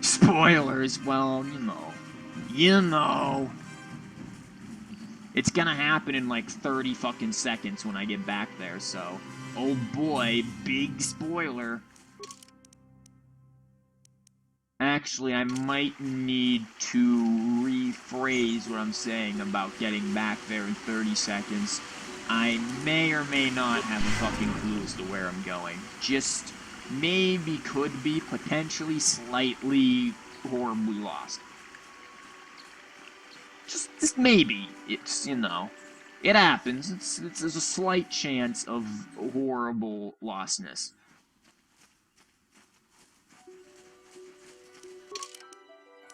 Spoilers, well, you know. You know. It's gonna happen in like 30 fucking seconds when I get back there, so... Oh boy, big spoiler. Actually, I might need to rephrase what I'm saying about getting back there in 30 seconds. I may or may not have a fucking clue as to where I'm going. Just maybe, could be, potentially, slightly, horribly lost. Just maybe. It's, you know... It happens. There's a slight chance of horrible lostness.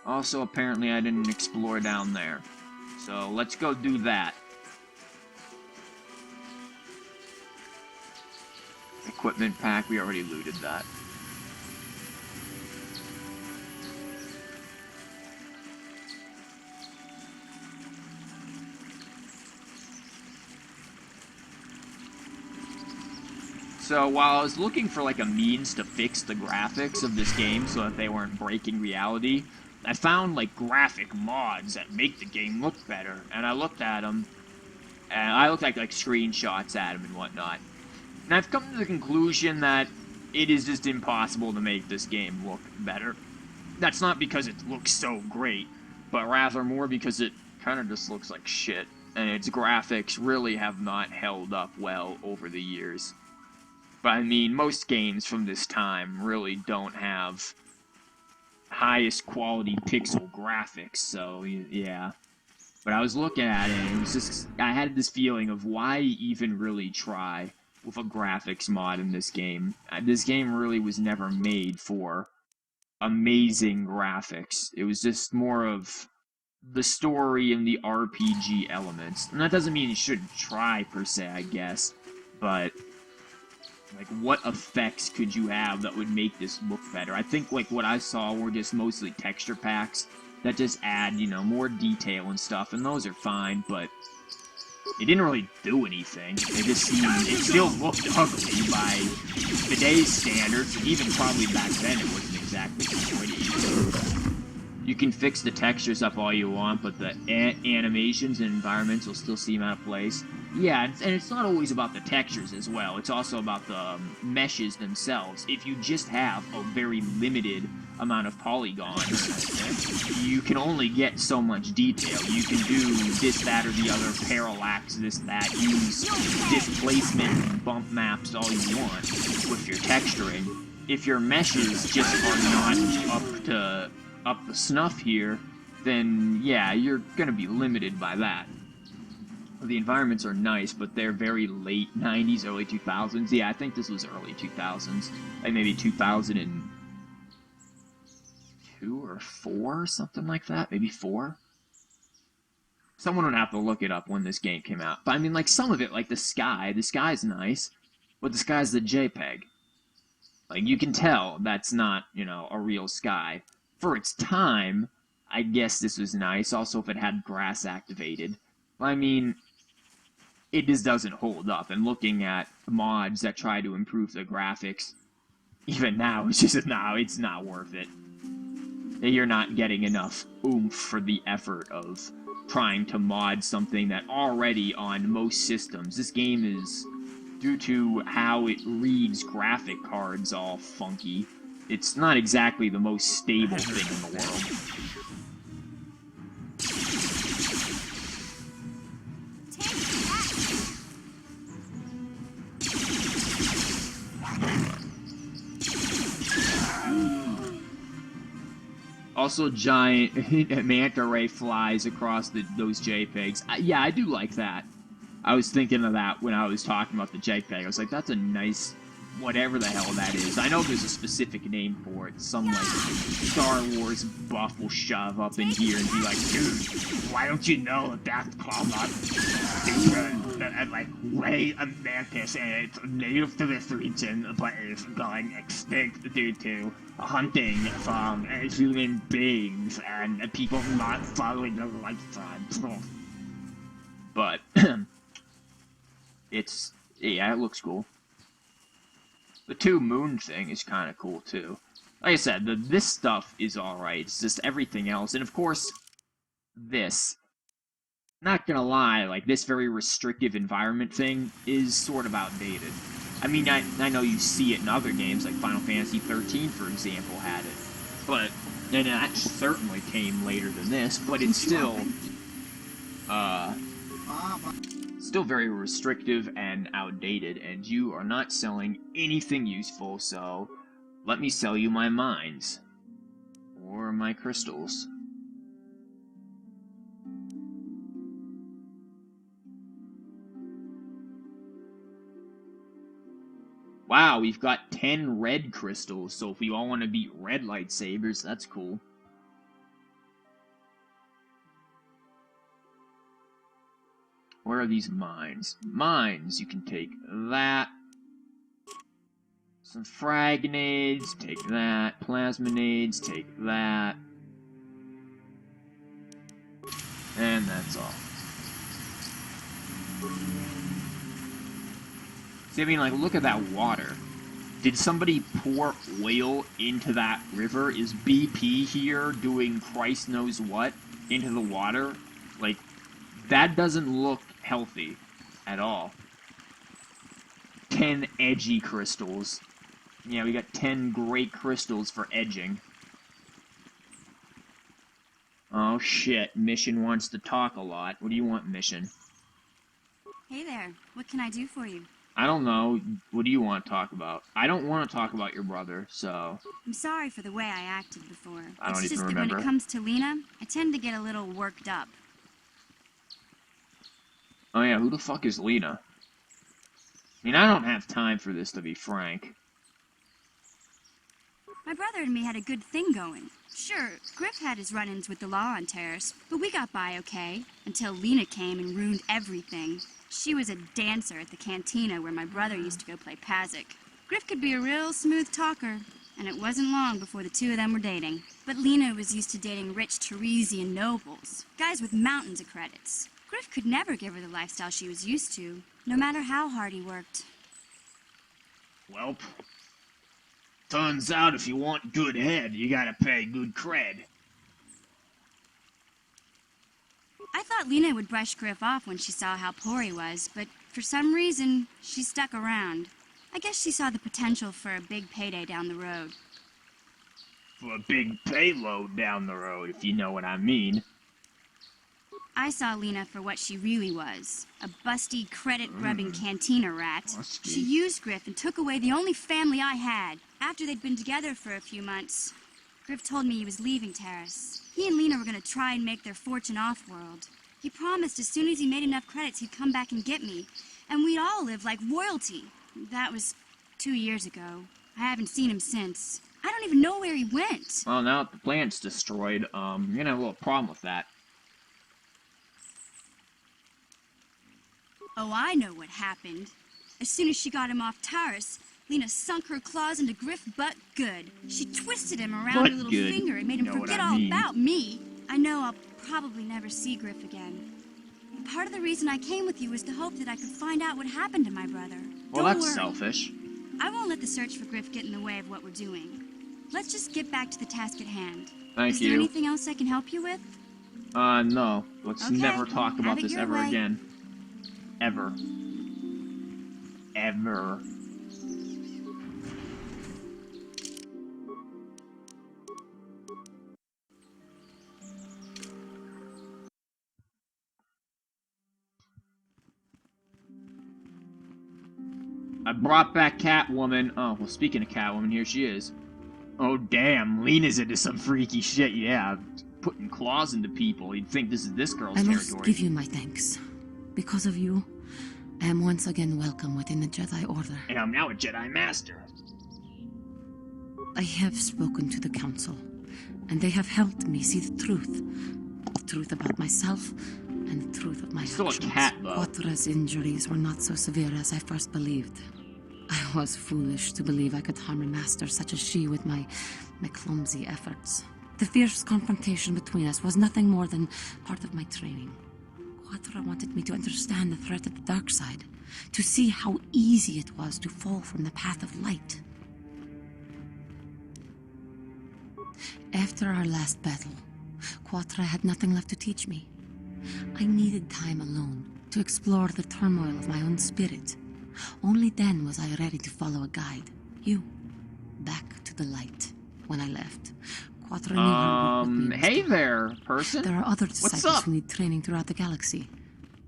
Also, apparently I didn't explore down there. So, let's go do that. Equipment pack, we already looted that. So while I was looking for like a means to fix the graphics of this game so that they weren't breaking reality, I found like graphic mods that make the game look better. And I looked at them, and I looked at like screenshots at them and whatnot. And I've come to the conclusion that it is just impossible to make this game look better. That's not because it looks so great, but rather more because it kind of just looks like shit. And its graphics really have not held up well over the years. But I mean, most games from this time really don't have highest quality pixel graphics, so yeah. But I was looking at it, and it was just, I had this feeling of why even really try with a graphics mod in this game. This game really was never made for amazing graphics. It was just more of the story and the RPG elements. And that doesn't mean you shouldn't try, per se, I guess, but... like, what effects could you have that would make this look better? I think, like, what I saw were just mostly texture packs that just add, you know, more detail and stuff, and those are fine, but it didn't really do anything. It just seemed, it still looked ugly by today's standards, and even probably back then it wasn't exactly pretty. You can fix the textures up all you want, but the animations and environments will still seem out of place. Yeah, and it's not always about the textures as well. It's also about the meshes themselves. If you just have a very limited amount of polygons, you can only get so much detail. You can do this, that, or the other, parallax, this, that, use displacement and bump maps all you want with your texturing. If your meshes just are not up the snuff here, then yeah, you're gonna be limited by that. The environments are nice, but they're very late 90s, early 2000s. Yeah, I think this was early 2000s. Like maybe 2002 or 4, something like that. Maybe 4? Someone would have to look it up when this game came out. But I mean, like, some of it, like the sky's nice, but the sky's the JPEG. Like, you can tell that's not, you know, a real sky. For its time, I guess this was nice. Also, if it had grass activated. I mean, it just doesn't hold up. And looking at mods that try to improve the graphics, even now, it's just, no, it's not worth it. You're not getting enough oomph for the effort of trying to mod something that already on most systems, this game is, due to how it reads graphic cards all funky, it's not exactly the most stable thing in the world. Also, giant manta ray flies across those JPEGs. Yeah, I do like that. I was thinking of that when I was talking about the JPEG. I was like, that's a nice, whatever the hell that is. I know there's a specific name for it. Some, like, Star Wars buff will shove up in here and be like, dude, why don't you know that that's called like, Ray a mantis, and it's native to this region, but is going extinct due to hunting from human beings and people not following the lifestyle. But, yeah, it looks cool. The 2 moon thing is kind of cool, too. Like I said, this stuff is alright, it's just everything else, and of course, this. Not gonna lie, like, this very restrictive environment thing is sort of outdated. I mean, I know you see it in other games, like Final Fantasy XIII, for example, had it. But, and that certainly came later than this, but it's still, still very restrictive and outdated, and you are not selling anything useful, so let me sell you my mines. Or my crystals. Wow, we've got 10 red crystals, so if we all want to beat red lightsabers, that's cool. Where are these mines? Mines, you can take that. Some frag nades, take that. Plasma nades, take that. And that's all. See, I mean, like, look at that water. Did somebody pour oil into that river? Is BP here doing Christ knows what into the water? Like, that doesn't look healthy at all. 10 edgy crystals. Yeah, we got 10 great crystals for edging. Oh shit, Mission wants to talk a lot. What do you want, Mission? Hey there, what can I do for you? I don't know. What do you want to talk about? I don't want to talk about your brother, so... I'm sorry for the way I acted before. I don't even remember. It's just that when it comes to Lena, I tend to get a little worked up. Oh yeah, who the fuck is Lena? I mean, I don't have time for this, to be frank. My brother and me had a good thing going. Sure, Griff had his run-ins with the law on Terrace, but we got by okay, until Lena came and ruined everything. She was a dancer at the cantina where my brother used to go play Pazik. Griff could be a real smooth talker, and it wasn't long before the two of them were dating. But Lena was used to dating rich Teresian nobles, guys with mountains of credits. Griff could never give her the lifestyle she was used to, no matter how hard he worked. Welp. Turns out if you want good head, you gotta pay good cred. I thought Lena would brush Griff off when she saw how poor he was, but for some reason, she stuck around. I guess she saw the potential for a big payday down the road. For a big payload down the road, if you know what I mean. I saw Lena for what she really was, a busty, credit-grubbing cantina rat. Busty. She used Griff and took away the only family I had. After they'd been together for a few months, Griff told me he was leaving Terrace. He and Lena were going to try and make their fortune off-world. He promised as soon as he made enough credits he'd come back and get me, and we'd all live like royalty. That was 2 years ago. I haven't seen him since. I don't even know where he went. Well, now that the plant's destroyed, you're gonna have a little problem with that. Oh, I know what happened. As soon as she got him off Taurus, Lena sunk her claws into Griff butt good. She twisted him around Butt her little good. finger and made him You know what forget I all mean. about me. I know I'll probably never see Griff again. Part of the reason I came with you was to hope that I could find out what happened to my brother. Well, Don't that's worry. selfish. I won't let the search for Griff get in the way of what we're doing. Let's just get back to the task at hand. Thank Is you. there anything else I can help you with? No. Let's Okay, never talk about have it this your ever way. again. Ever. Ever. I brought back Catwoman. Oh, well, speaking of Catwoman, here she is. Oh, damn. Lena's into some freaky shit, yeah. Putting claws into people. You'd think this is this girl's I territory. must give you my thanks. Because of you, I am once again welcome within the Jedi Order. And I'm now a Jedi Master. I have spoken to the Council, and they have helped me see the truth. The truth about myself, and the truth of my Still actions. a cat, though. Quatra's injuries were not so severe as I first believed. I was foolish to believe I could harm a master such as she with my clumsy efforts. The fierce confrontation between us was nothing more than part of my training. Quatra wanted me to understand the threat of the dark side, to see how easy it was to fall from the path of light. After our last battle, Quatra had nothing left to teach me. I needed time alone to explore the turmoil of my own spirit. Only then was I ready to follow a guide. You. Back to the light. When I left, Quatra knew her work with me. Hey there, person. There are other What's disciples up? who need training throughout the galaxy,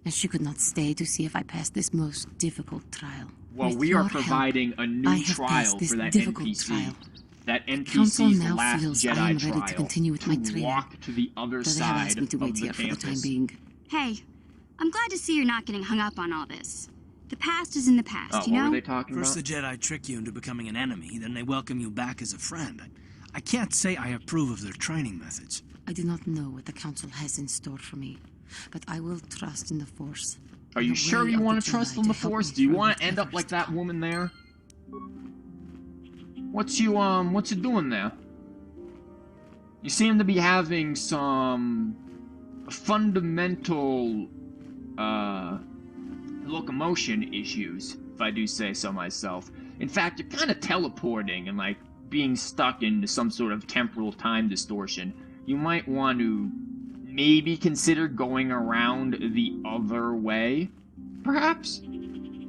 and she could not stay to see if I passed this most difficult trial. Well, With we your are providing help, a I new have trial passed this for that difficult NPC. trial. That The Council NPC's now last feels Jedi I am trial. ready to continue with my training. Walk to the other Though they have side asked me to of wait the here for the time campus. being. Hey, I'm glad to see you're not getting hung up on all this. The past is in the past, Oh, you know? what were they talking First about? the Jedi trick you into becoming an enemy, then they welcome you back as a friend. I can't say I approve of their training methods. I do not know what the Council has in store for me, but I will trust in the Force. Are you sure you want to trust in the Force? Do you want to end up like that woman there? What's you doing there? You seem to be having some fundamental, locomotion issues, if I do say so myself. In fact, you're kind of teleporting and, like, being stuck into some sort of temporal time distortion. You might want to maybe consider going around the other way, perhaps?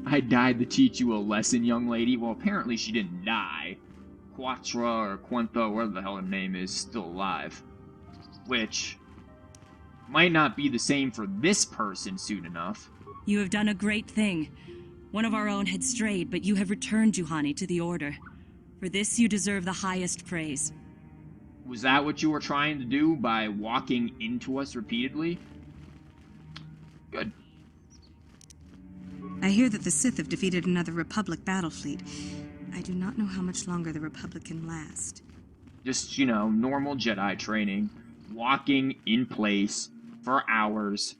I died to teach you a lesson, young lady. Well, apparently she didn't die. Quatra or Quinto, whatever the hell her name is, still alive. Which might not be the same for this person soon enough. You have done a great thing. One of our own had strayed, but you have returned Juhani to the Order. For this, you deserve the highest praise. Was that what you were trying to do by walking into us repeatedly? Good. I hear that the Sith have defeated another Republic battle fleet. I do not know how much longer the Republic can last. Just, you know, normal Jedi training. Walking in place for hours.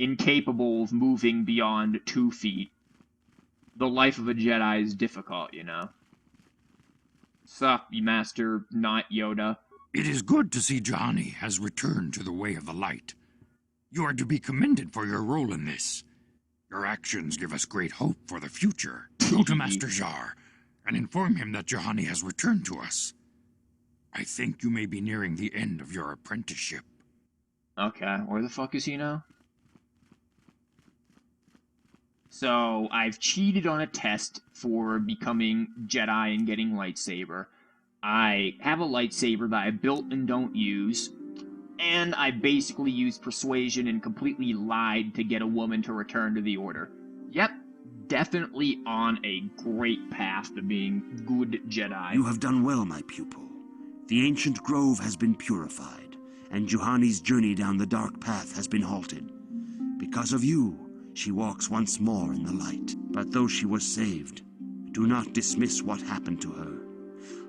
Incapable of moving beyond 2 feet. The life of a Jedi is difficult, you know. Sup, you Master, not Yoda. It is good to see Juhani has returned to the way of the light. You are to be commended for your role in this. Your actions give us great hope for the future. Go to Master Jar and inform him that Juhani has returned to us. I think you may be nearing the end of your apprenticeship. Okay, where the fuck is he now? So, I've cheated on a test for becoming Jedi and getting lightsaber. I have a lightsaber that I built and don't use. And I basically used persuasion and completely lied to get a woman to return to the Order. Yep, definitely on a great path to being good Jedi. You have done well, my pupil. The ancient grove has been purified, and Juhani's journey down the dark path has been halted. Because of you, she walks once more in the light. But though she was saved, do not dismiss what happened to her.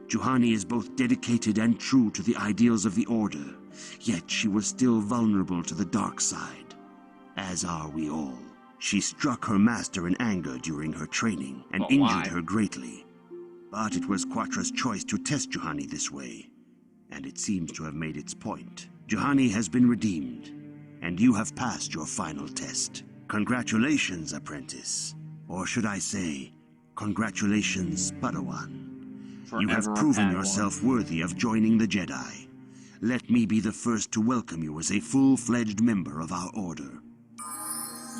Juhani is both dedicated and true to the ideals of the Order, yet she was still vulnerable to the dark side, as are we all. She struck her master in anger during her training and injured her greatly. But it was Quatra's choice to test Juhani this way, and it seems to have made its point. Juhani has been redeemed, and you have passed your final test. Congratulations, apprentice. Or should I say, congratulations, Padawan. You have proven yourself worthy of joining the Jedi. Let me be the first to welcome you as a full-fledged member of our order.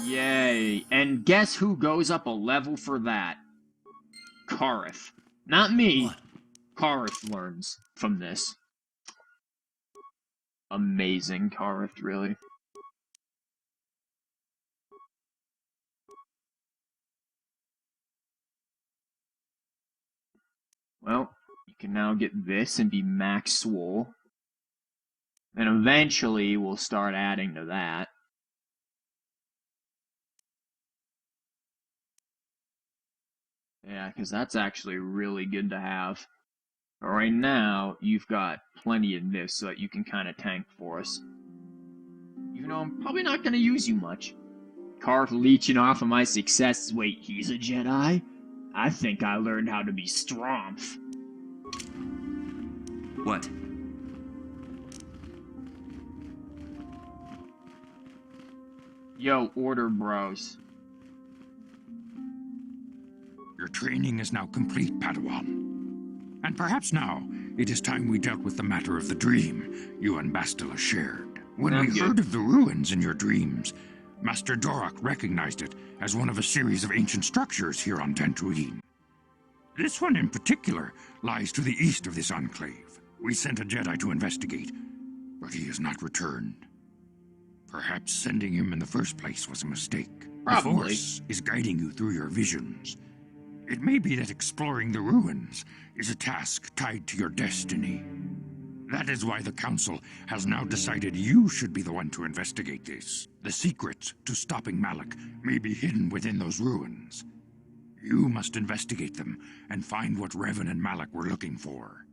Yay. And guess who goes up a level for that? Kareth. Not me. What? Kareth learns from this. Amazing, Kareth, really. Well, you can now get this and be max swole. And eventually we'll start adding to that. Yeah, because that's actually really good to have. But right now, you've got plenty of this so that you can kind of tank for us. Even though I'm probably not going to use you much. Karth leeching off of my successes. Wait, he's a Jedi? I think I learned how to be Stromph. What? Yo, order bros. Your training is now complete, Padawan. And perhaps now, it is time we dealt with the matter of the dream you and Bastila shared. When we heard of the ruins in your dreams, Master Dorak recognized it as one of a series of ancient structures here on Dantooine. This one in particular lies to the east of this enclave. We sent a Jedi to investigate, but he has not returned. Perhaps sending him in the first place was a mistake. Probably. The Force is guiding you through your visions. It may be that exploring the ruins is a task tied to your destiny. That is why the Council has now decided you should be the one to investigate this. The secret to stopping Malak may be hidden within those ruins. You must investigate them and find what Revan and Malak were looking for.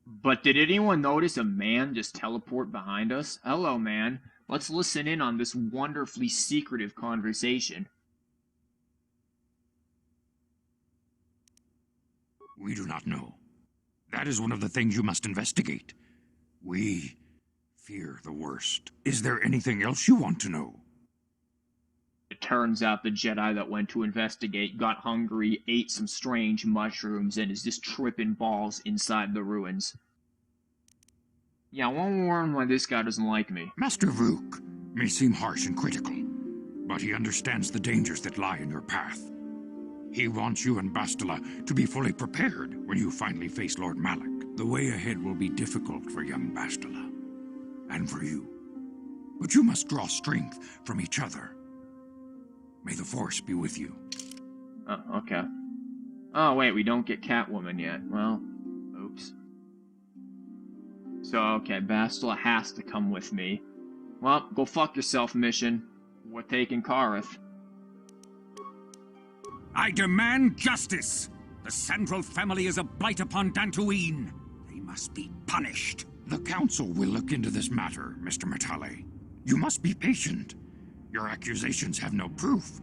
But did anyone notice a man just teleport behind us? Hello, man. Let's listen in on this wonderfully secretive conversation. We do not know. That is one of the things you must investigate. We fear the worst. Is there anything else you want to know? It turns out the Jedi that went to investigate got hungry, ate some strange mushrooms, and is just tripping balls inside the ruins. Yeah, I won't warn why this guy doesn't like me. Master Vuk may seem harsh and critical, but he understands the dangers that lie in your path. He wants you and Bastila to be fully prepared when you finally face Lord Malak. The way ahead will be difficult for young Bastila, and for you. But you must draw strength from each other. May the Force be with you. Oh, okay. Oh, wait, we don't get Catwoman yet. Well, oops. So, okay, Bastila has to come with me. Well, go fuck yourself, mission. We're taking Kareth. I demand justice! The Sandral family is a blight upon Dantooine. They must be punished. The Council will look into this matter, Mr. Matale. You must be patient. Your accusations have no proof,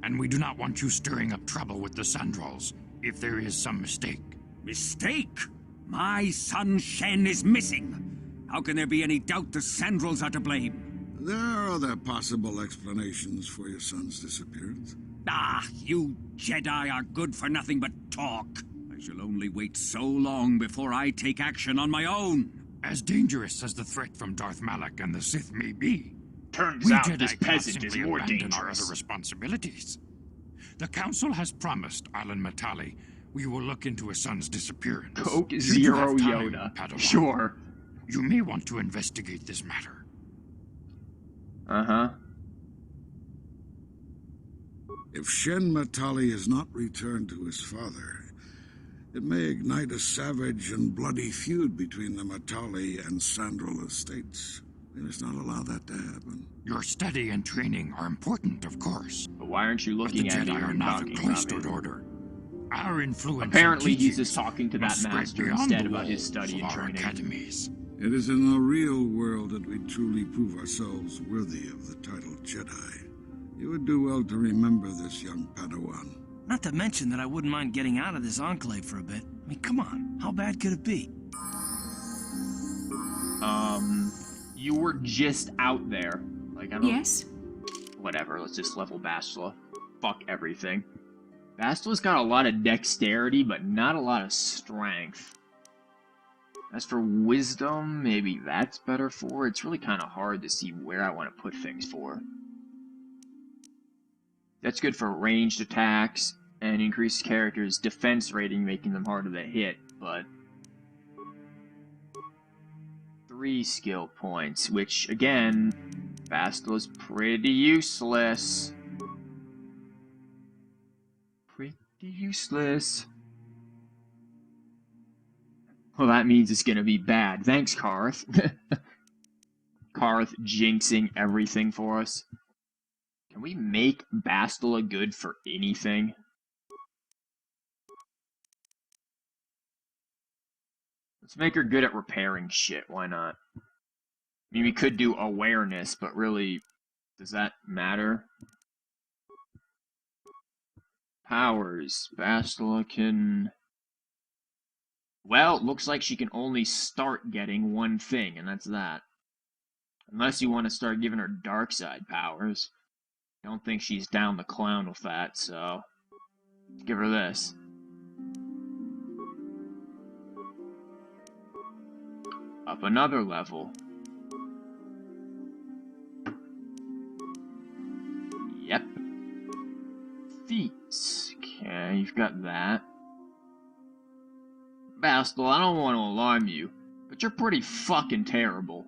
and we do not want you stirring up trouble with the Sandrals if there is some mistake. Mistake? My son Shen is missing. How can there be any doubt the Sandrals are to blame? There are other possible explanations for your son's disappearance. Ah, you Jedi are good for nothing but talk. I shall only wait so long before I take action on my own. As dangerous as the threat from Darth Malak and the Sith may be, turns we out Jedi this peasant is more abandon dangerous. Our other responsibilities. The Council has promised Alan Matale we will look into his son's disappearance. Coke Should Zero you have time, Yoda. Padawan, Sure. You may want to investigate this matter. Uh-huh. If Shen Matali is not returned to his father, it may ignite a savage and bloody feud between the Matali and Sandral estates. We must not allow that to happen. Your study and training are important, of course. But why aren't you looking at me me? The Jedi are when not a talking cloistered about me? order. Our influence. Apparently, and he's just talking to that must spread master beyond instead the about his walls study of and our training. academies. It is in the real world that we truly prove ourselves worthy of the title Jedi. You would do well to remember this, young Padawan. Not to mention that I wouldn't mind getting out of this enclave for a bit. I mean, come on, how bad could it be? You were just out there. Like, I don't... Yes? Whatever, let's just level Bastila. Fuck everything. Bastila's got a lot of dexterity, but not a lot of strength. As for wisdom, maybe that's better for. It's really kind of hard to see where I want to put things for. That's good for ranged attacks and increased characters' defense rating, making them harder to hit, but 3 skill points, which, again, Bastila's pretty useless. Pretty useless. Well, that means it's gonna be bad. Thanks, Karth. Karth jinxing everything for us. Can we make Bastila good for anything? Let's make her good at repairing shit, why not? I mean, we could do awareness, but really, does that matter? Powers. Bastila can... Well, it looks like she can only start getting one thing, and that's that. Unless you want to start giving her dark side powers. I don't think she's down the clown with that, so... give her this. Up another level. Yep. Feats. Okay, you've got that. Bastila, I don't want to alarm you, but you're pretty fucking terrible.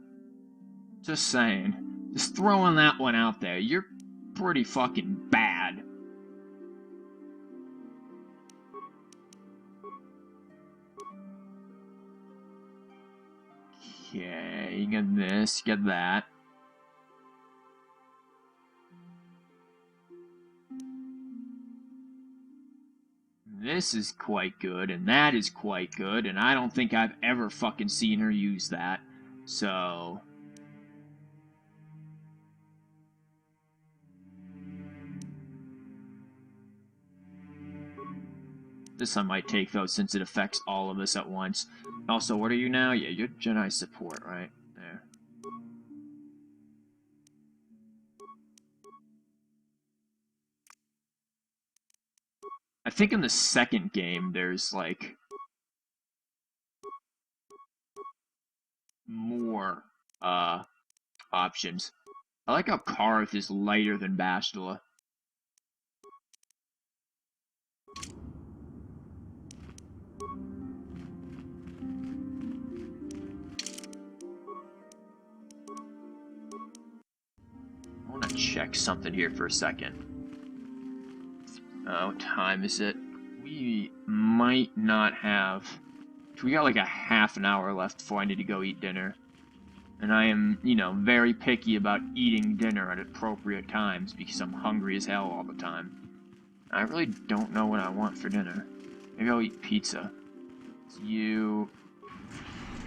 Just saying. Just throwing that one out there. You're pretty fucking bad. Okay, you get this, get that. This is quite good, and that is quite good, and I don't think I've ever fucking seen her use that. So... this I might take, though, since it affects all of us at once. Also, what are you now? Yeah, you're Jedi support, right? There. I think in the second game, there's, like... more, options. I like how Karth is lighter than Bastila. I want to check something here for a second. What time is it? We might not have... we got like a half an hour left before I need to go eat dinner. And I am, you know, very picky about eating dinner at appropriate times because I'm hungry as hell all the time. I really don't know what I want for dinner. Maybe I'll eat pizza. It's you...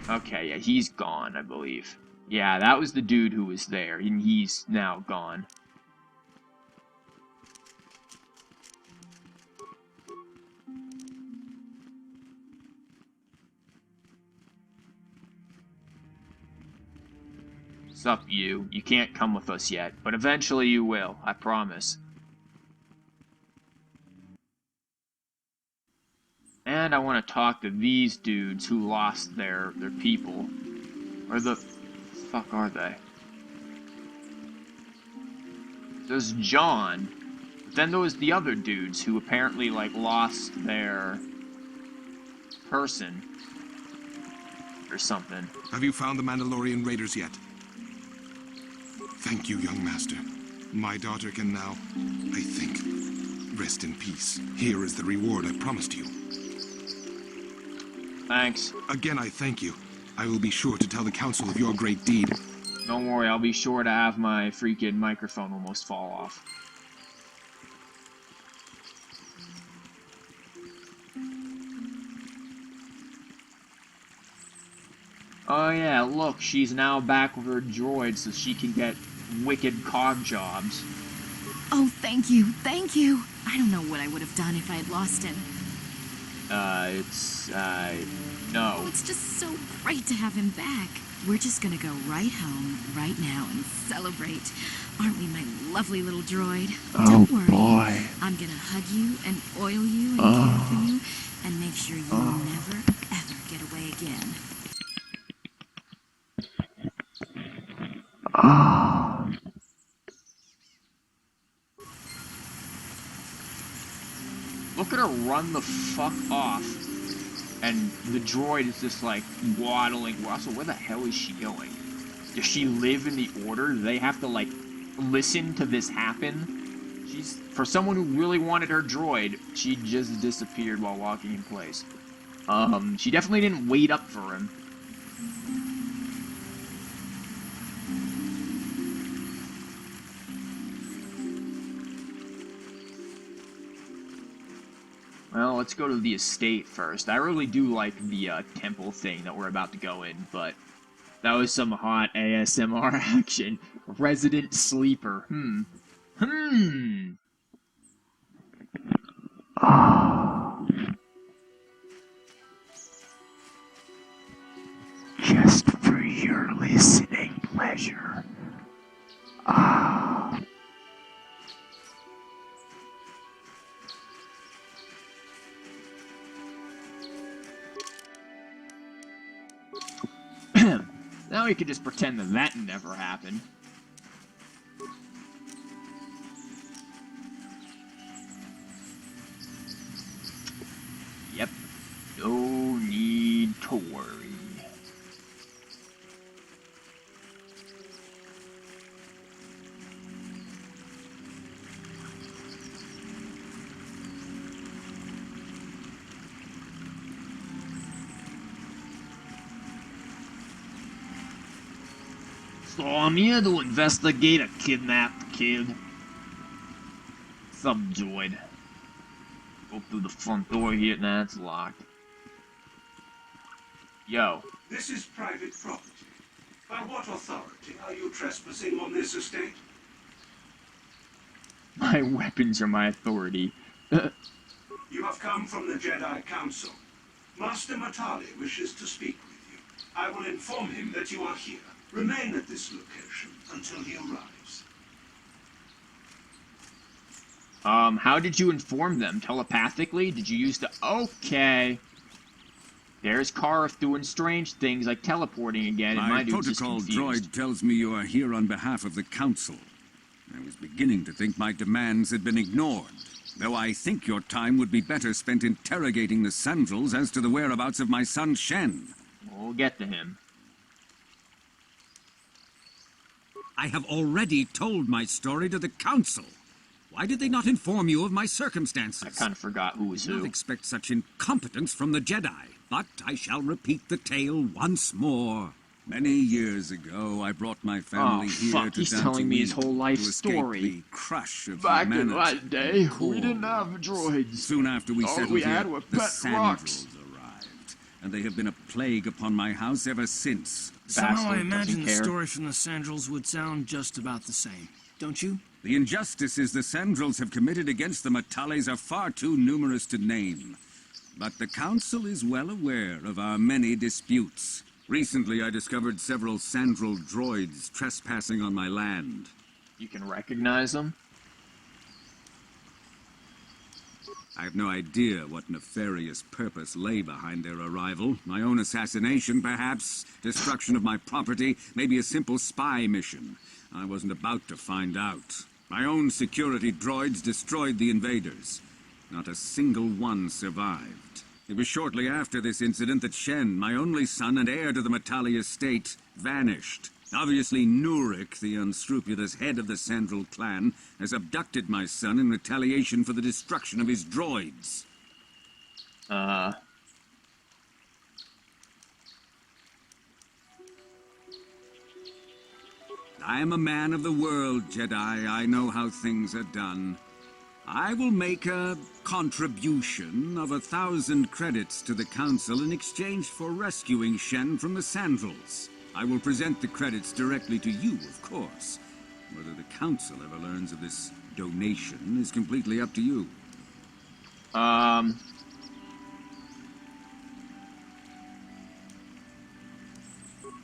okay, yeah, he's gone, I believe. Yeah, that was the dude who was there, and he's now gone. Sup, you? You can't come with us yet, but eventually you will, I promise. And I want to talk to these dudes who lost their people. Where the fuck are they? There's John. But then there was the other dudes who apparently, like, lost their person. Or something. Have you found the Mandalorian raiders yet? Thank you, young master. My daughter can now, I think, rest in peace. Here is the reward I promised you. Thanks. Again, I thank you. I will be sure to tell the council of your great deed. Don't worry, I'll be sure to have my freaking microphone almost fall off. Oh yeah, look, she's now back with her droid so she can get wicked cog jobs. Oh, thank you, thank you. I don't know what I would have done if I had lost him. No. Oh, it's just so great to have him back. We're just gonna go right home, right now, and celebrate. Aren't we, my lovely little droid? Don't worry. Boy. I'm gonna hug you and oil you and care for you and make sure you never, ever get away again. Look at her run the fuck off. And the droid is just like waddling. Also, where the hell is she going? Does she live in the Order? Do they have to like listen to this happen? For someone who really wanted her droid, she just disappeared while walking in place. She definitely didn't wait up for him. Well, let's go to the estate first. I really do like the temple thing that we're about to go in, but that was some hot ASMR action. Resident sleeper. Just for your listening pleasure. Now we can just pretend that that never happened. Yep. No need to worry. So I'm here to investigate a kidnapped kid. Some droid. Go through the front door here. Nah, it's locked. Yo. This is private property. By what authority are you trespassing on this estate? My weapons are my authority. You have come from the Jedi Council. Master Matali wishes to speak with you. I will inform him that you are here. Remain at this location until he arrives. How did you inform them? Telepathically? Did you use the... Okay. There's Karth doing strange things like teleporting again, and my dude's just protocol confused. droid tells me you are here on behalf of the Council. I was beginning to think my demands had been ignored, though I think your time would be better spent interrogating the Sandrels as to the whereabouts of my son Shen. We'll get to him. I have already told my story to the Council. Why did they not inform you of my circumstances? I kind of forgot who was I who. don't expect such incompetence from the Jedi, but I shall repeat the tale once more. Many years ago, I brought my family here fuck, to he's telling me his Dantooine whole life to escape story. the crush of Back humanity. in that day, we didn't have droids. Soon after we All settled we here, had were the pet rocks. Sandrels arrived, and they have been a plague upon my house ever since. Somehow I imagine the story from the Sandrels would sound just about the same, don't you? The injustices the Sandrels have committed against the Matales are far too numerous to name. But the Council is well aware of our many disputes. Recently, I discovered several Sandrel droids trespassing on my land. You can recognize them? I have no idea what nefarious purpose lay behind their arrival. My own assassination, perhaps. Destruction of my property. Maybe a simple spy mission. I wasn't about to find out. My own security droids destroyed the invaders. Not a single one survived. It was shortly after this incident that Shen, my only son and heir to the Matali estate, vanished. Obviously, Nurik, the unscrupulous head of the Sandrel clan, has abducted my son in retaliation for the destruction of his droids. I am a man of the world, Jedi. I know how things are done. I will make a contribution of 1,000 credits to the Council in exchange for rescuing Shen from the Sandrels. I will present the credits directly to you, of course. Whether the Council ever learns of this donation is completely up to you.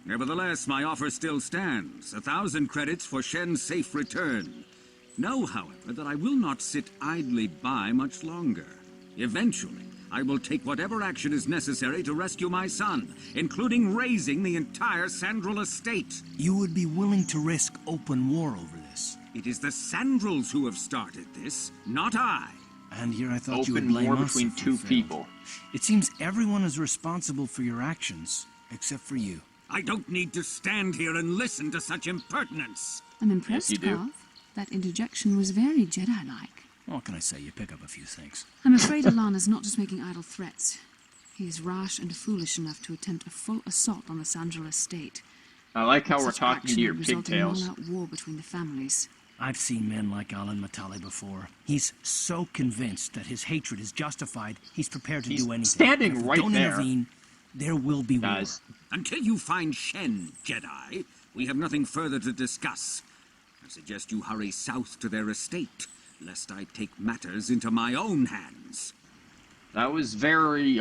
Nevertheless, my offer still stands. 1,000 credits for Shen's safe return. Know, however, that I will not sit idly by much longer. Eventually, I will take whatever action is necessary to rescue my son, including raising the entire Sandral estate. You would be willing to risk open war over this? It is the Sandrals who have started this, not I. And here I thought you would Open blame war us between if we two failed. people. It seems everyone is responsible for your actions, except for you. I don't need to stand here and listen to such impertinence. I'm impressed, Yes, you do. Carl. That interjection was very Jedi-like. What can I say? You pick up a few things. I'm afraid Alana's not just making idle threats. He is rash and foolish enough to attempt a full assault on the Sandral estate. I like how we're Such talking action to your would result in an pigtails. all-out war between the families. I've seen men like Alan Matale before. He's so convinced that his hatred is justified, he's prepared to do anything. standing If we right don't there. intervene, there will be war. Until you find Shen, Jedi, we have nothing further to discuss. I suggest you hurry south to their estate, lest I take matters into my own hands. That was very,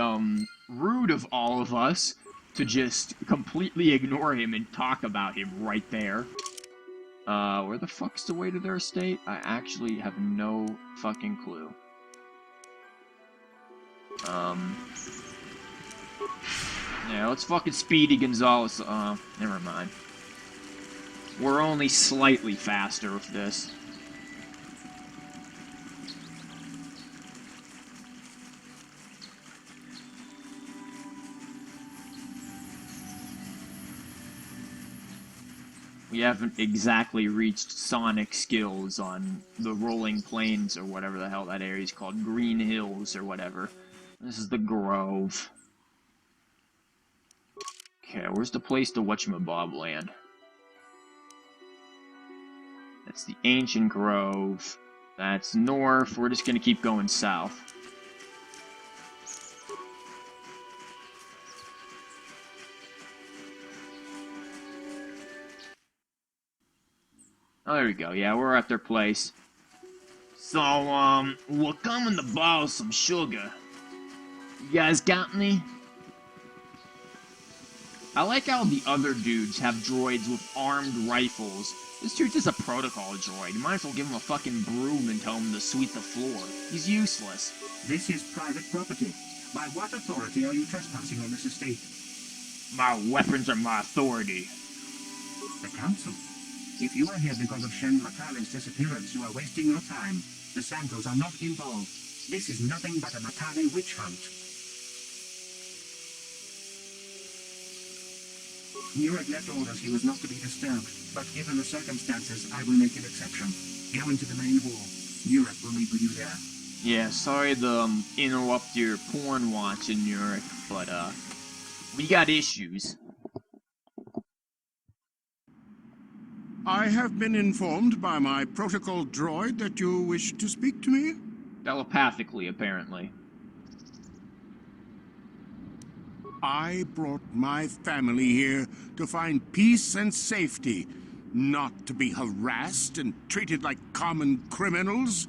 rude of all of us to just completely ignore him and talk about him right there. Where the fuck's the way to their estate? I actually have no fucking clue. Yeah, let's fucking Speedy Gonzalez, never mind. We're only slightly faster with this. We haven't exactly reached Sonic skills on the rolling plains or whatever the hell that area is called. Green Hills or whatever. This is the Grove. Okay, where's the place to whatchamabob land? That's the Ancient Grove. That's north. We're just gonna keep going south. Oh, there we go. Yeah, we're at their place. So, we're coming to borrow some sugar. You guys got any? I like how the other dudes have droids with armed rifles. This dude's just a protocol droid. You might as well give him a fucking broom and tell him to sweep the floor. He's useless. This is private property. By what authority are you trespassing on this estate? My weapons are my authority. The Council. If you are here because of Shen Matale's disappearance, you are wasting your time. The Santos are not involved. This is nothing but a Matale witch hunt. Nurek left orders he was not to be disturbed, but given the circumstances, I will make an exception. Go into the main hall. Nurek will meet with you there. Yeah, sorry to interrupt your porn watching, Nurek, but we got issues. I have been informed by my protocol droid that you wish to speak to me. Telepathically, apparently. I brought my family here to find peace and safety, not to be harassed and treated like common criminals.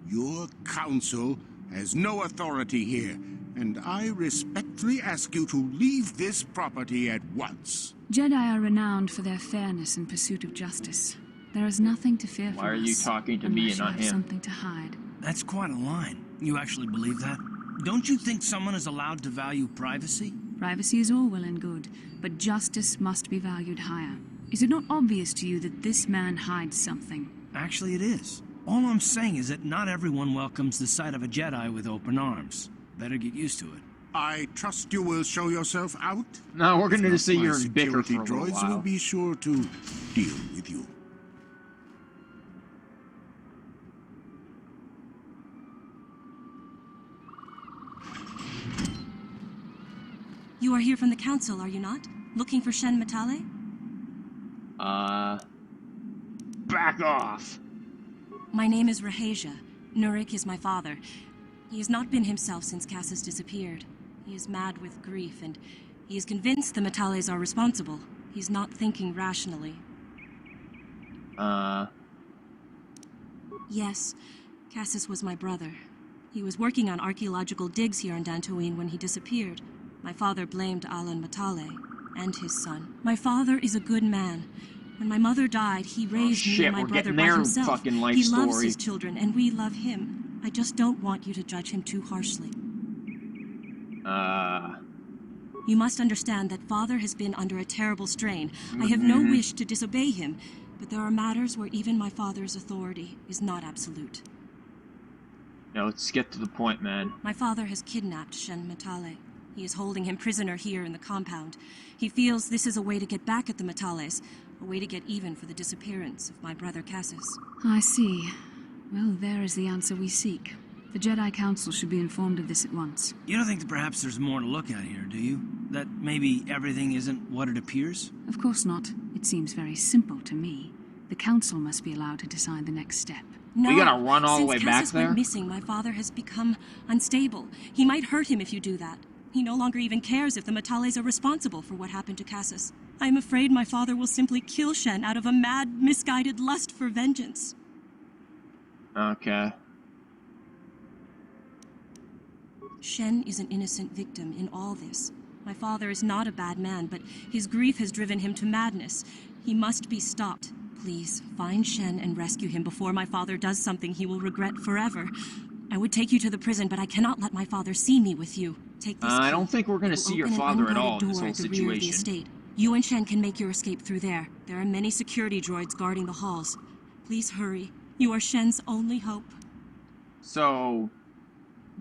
Your council has no authority here, and I respectfully ask you to leave this property at once. Jedi are renowned for their fairness and pursuit of justice. There is nothing to fear from us. Why are you talking to me and not him? Something to hide. That's quite a line. You actually believe that? Don't you think someone is allowed to value privacy? Privacy is all well and good, but justice must be valued higher. Is it not obvious to you that this man hides something? Actually, it is. All I'm saying is that not everyone welcomes the sight of a Jedi with open arms. Better get used to it. I trust you will show yourself out. No, we're going to sit here My and bicker security for a little droids while. will be sure to deal with you. You are here from the Council, are you not? Looking for Shen Matale? Back off! My name is Rahasia. Nurek is my father. He has not been himself since Cass has disappeared. He is mad with grief, and he is convinced the Matales are responsible. He's not thinking rationally. Yes, Cassis was my brother. He was working on archaeological digs here in Dantooine when he disappeared. My father blamed Alan Matale and his son. My father is a good man. When my mother died, he raised me and my brother by himself. Fucking life he story. loves his children, and we love him. I just don't want you to judge him too harshly. You must understand that father has been under a terrible strain. I have no wish to disobey him, but there are matters where even my father's authority is not absolute. Now let's get to the point, man. My father has kidnapped Shen Matale. He is holding him prisoner here in the compound. He feels this is a way to get back at the Matales, a way to get even for the disappearance of my brother Cassis. I see. Well, there is the answer we seek. The Jedi Council should be informed of this at once. You don't think that perhaps there's more to look at here, do you? That maybe everything isn't what it appears? Of course not. It seems very simple to me. The Council must be allowed to decide the next step. No, we gotta run all the way back there? Since Cassis went missing, my father has become unstable. He might hurt him if you do that. He no longer even cares if the Matales are responsible for what happened to Cassis. I am afraid my father will simply kill Shen out of a mad, misguided lust for vengeance. Okay. Shen is an innocent victim in all this. My father is not a bad man, but his grief has driven him to madness. He must be stopped. Please, find Shen and rescue him before my father does something he will regret forever. I would take you to the prison, but I cannot let my father see me with you. Take this I key. don't think we're gonna see your father at all in this whole situation. You and Shen can make your escape through there. There are many security droids guarding the halls. Please hurry. You are Shen's only hope. So,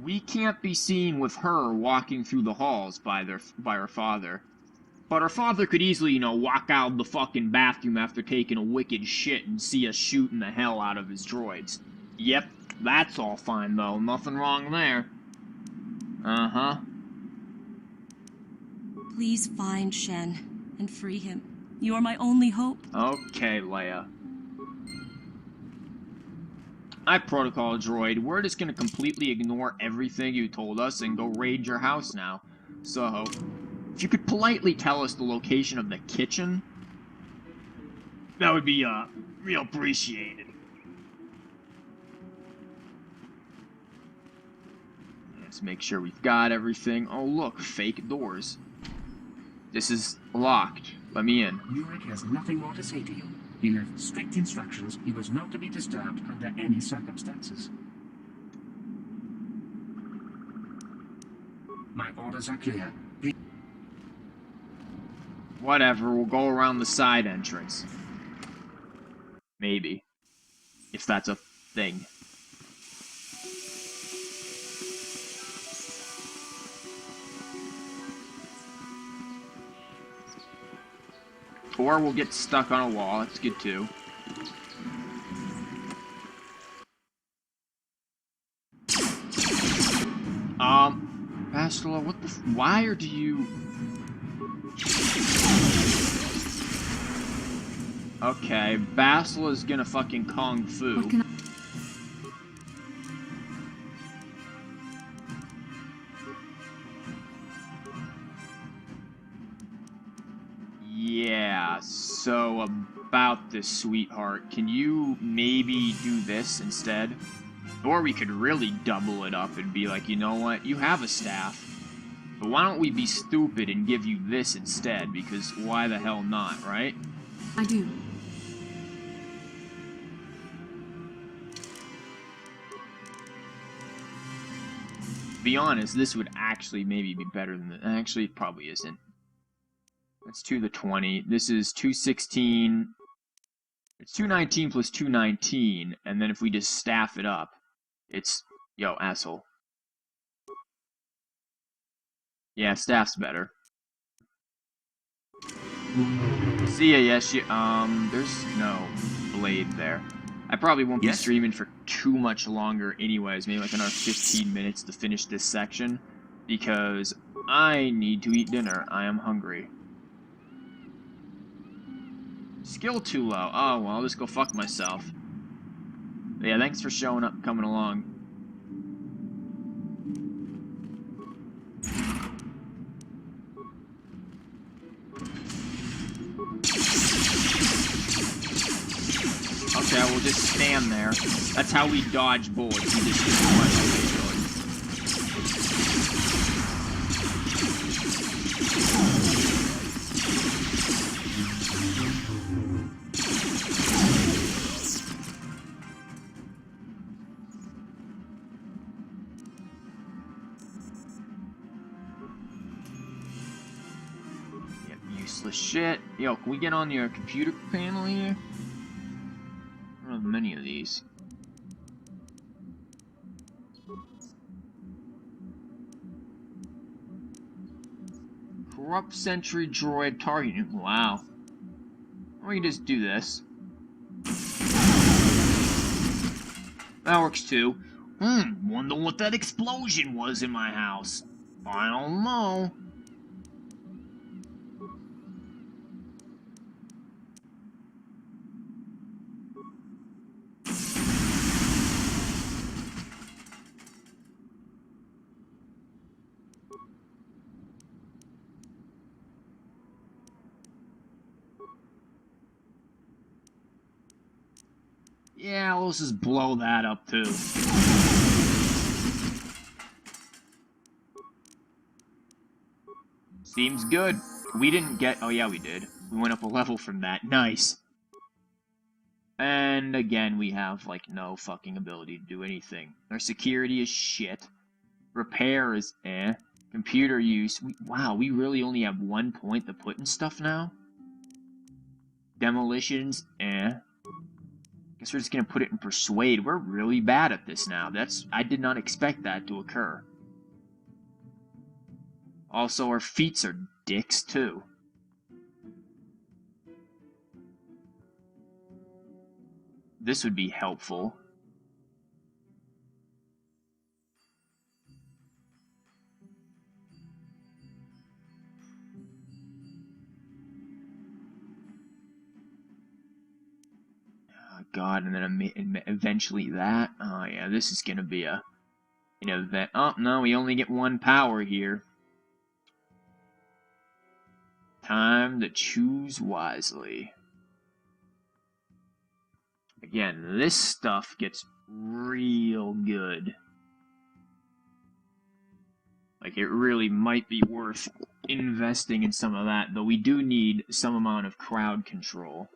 we can't be seen with her walking through the halls by her father. But her father could easily, you know, walk out of the fucking bathroom after taking a wicked shit and see us shooting the hell out of his droids. Yep, that's all fine though. Nothing wrong there. Uh-huh. Please find Shen and free him. You are my only hope. Okay, Leia. I protocol droid. We're just gonna completely ignore everything you told us and go raid your house now. So, if you could politely tell us the location of the kitchen, that would be, real appreciated. Let's make sure we've got everything. Oh, look, fake doors. This is locked. Let me in. Urich has nothing more to say to you. He left strict instructions he was not to be disturbed under any circumstances. My orders are clear. Whatever, we'll go around the side entrance. Maybe. If that's a thing. Or we'll get stuck on a wall, that's good too. Bastila, what the why or do you... Okay, Basila's gonna fucking kung fu. What can I... Yeah, so about this, sweetheart. Can you maybe do this instead? Or we could really double it up and be like, you know what, you have a staff. But why don't we be stupid and give you this instead? Because why the hell not, right? I do. To be honest, this would actually maybe be better than the... Actually, it probably isn't. That's 2 to the 20. This is 216. It's 219 plus 219. And then if we just staff it up, it's... Yo, asshole. Yeah, staff's better. See ya, yes, there's no blade there. I probably won't be streaming for too much longer anyways, maybe like another 15 minutes to finish this section, because I need to eat dinner. I am hungry. Skill too low. Oh, well, I'll just go fuck myself. But yeah, thanks for showing up, coming along. Okay, we'll just stand there. That's how we dodge bullets. We just get the Useless shit. Yo, can we get on your computer panel here? I don't have many of these. Corrupt sentry droid targeting. Wow. We can just do this. That works too. Wonder what that explosion was in my house. I don't know. Yeah, let's just blow that up too. Seems good. We didn't get... Oh yeah, we did. We went up a level from that. Nice. And again, we have, like, no fucking ability to do anything. Our security is shit. Repair is eh. Computer use... Wow, we really only have 1 point to put in stuff now? Demolitions, eh. Guess we're just gonna put it in Persuade. We're really bad at this now. I did not expect that to occur. Also, our feats are dicks, too. This would be helpful. Oh, God, and then eventually that. Oh, yeah, this is gonna be an event. Oh, no, we only get 1 power here. Time to choose wisely. Again, this stuff gets real good. Like, it really might be worth investing in some of that, though we do need some amount of crowd control.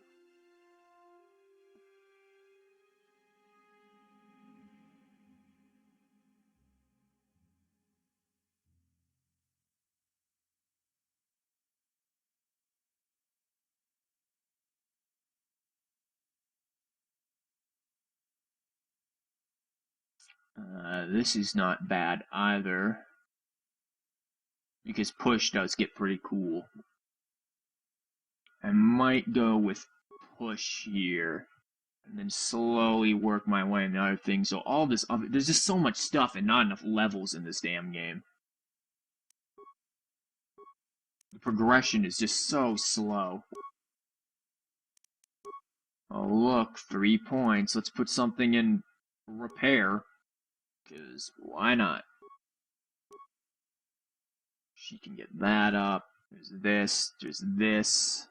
This is not bad either, because push does get pretty cool. I might go with push here, and then slowly work my way into other things. So all this, there's just so much stuff and not enough levels in this damn game. The progression is just so slow. Oh look, 3 points. Let's put something in repair, because why not? She can get that up. There's this. There's this.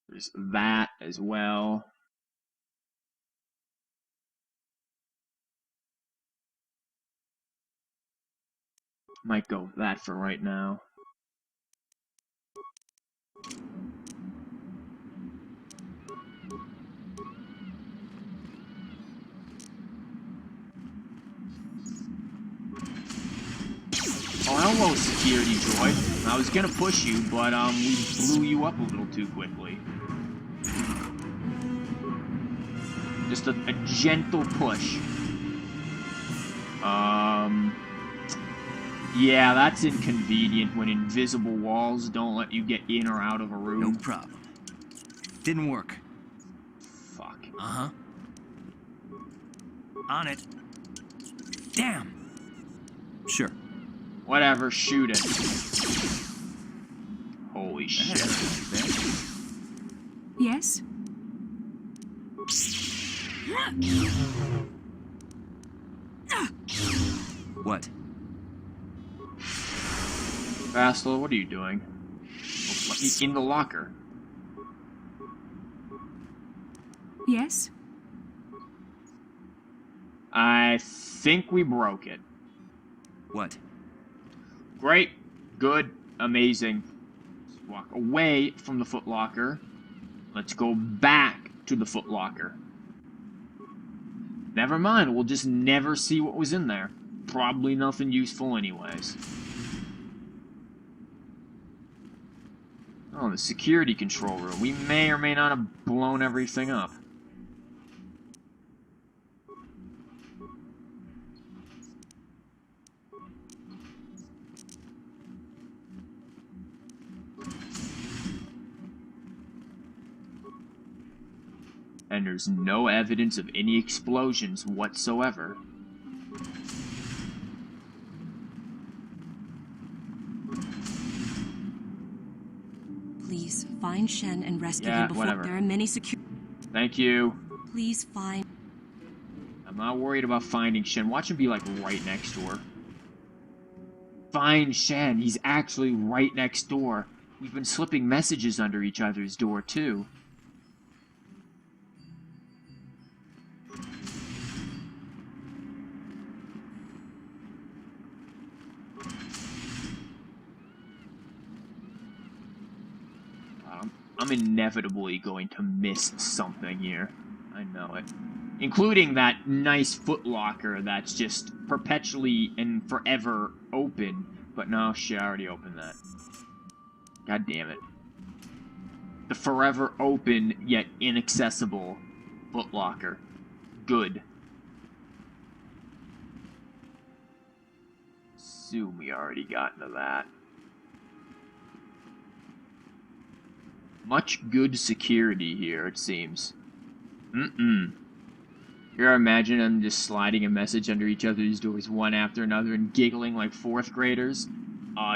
There's that as well. Might go with that for right now. Oh, hello, security droid. I was gonna push you, but, we blew you up a little too quickly. Just a gentle push. Yeah, that's inconvenient when invisible walls don't let you get in or out of a room. No problem. Didn't work. Fuck. Uh-huh. On it. Damn. Sure. Whatever, shoot it. Holy shit. Yes? What? Vassal, what are you doing? Oh, let me in the locker. Yes? I think we broke it. What? Great, good, amazing. Let's walk away from the footlocker. Let's go back to the footlocker. Never mind, we'll just never see what was in there. Probably nothing useful anyways. Oh, the security control room. We may or may not have blown everything up. And there's no evidence of any explosions whatsoever. Please, find Shen and rescue Yeah, him before whatever. there are many secure... Thank you. Please find... I'm not worried about finding Shen. Watch him be, like, right next door. Find Shen. He's actually right next door. We've been slipping messages under each other's door, too. I'm inevitably going to miss something here. I know it. Including that nice footlocker that's just perpetually and forever open. But no, shit, I already opened that. God damn it. The forever open, yet inaccessible footlocker. Good. Assume we already got into that. Much good security here, it seems. Here, imagine them just sliding a message under each other's doors one after another and giggling like 4th graders.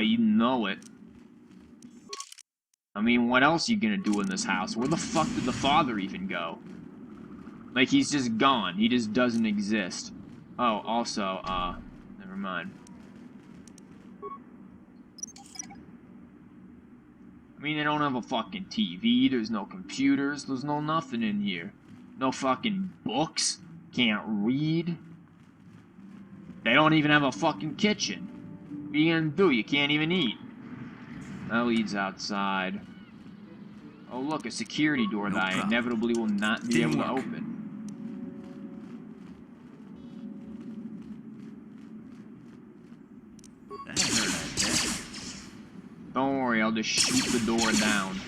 You know it. I mean, what else are you gonna do in this house? Where the fuck did the father even go? Like, he's just gone. He just doesn't exist. Oh, also, never mind. I mean, they don't have a fucking TV, there's no computers, there's no nothing in here. No fucking books, can't read. They don't even have a fucking kitchen. What are you gonna do? You can't even eat. That leads outside. Oh look, a security door that I inevitably will not be able to open. That hurt, I bet. Don't worry, I'll just shoot the door down.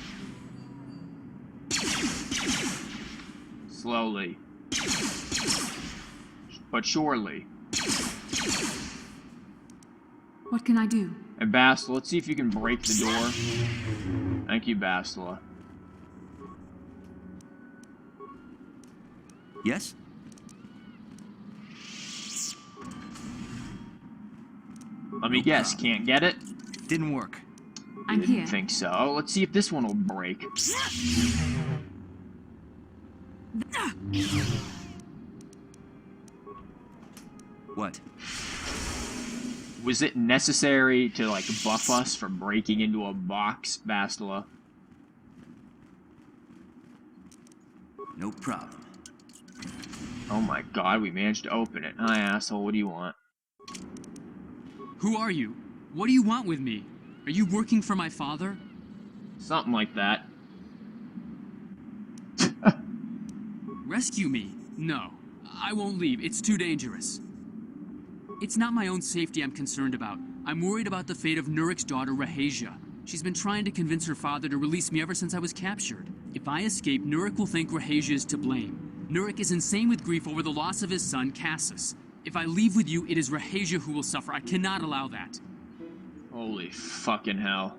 Slowly. But surely. What can I do? And Bastila, let's see if you can break the door. Thank you, Bastila. Yes? Let me guess, can't get it? Didn't work. I'm Didn't here. think so. Let's see if this one will break. What? Was it necessary to, like, buff us for breaking into a box, Bastila? No problem. Oh my god, we managed to open it. Hi, asshole, what do you want? Who are you? What do you want with me? Are you working for my father? Something like that. Rescue me? No. I won't leave. It's too dangerous. It's not my own safety I'm concerned about. I'm worried about the fate of Nurik's daughter, Rahasia. She's been trying to convince her father to release me ever since I was captured. If I escape, Nurik will think Rahasia is to blame. Nurik is insane with grief over the loss of his son, Cassus. If I leave with you, it is Rahasia who will suffer. I cannot allow that. Holy fucking hell.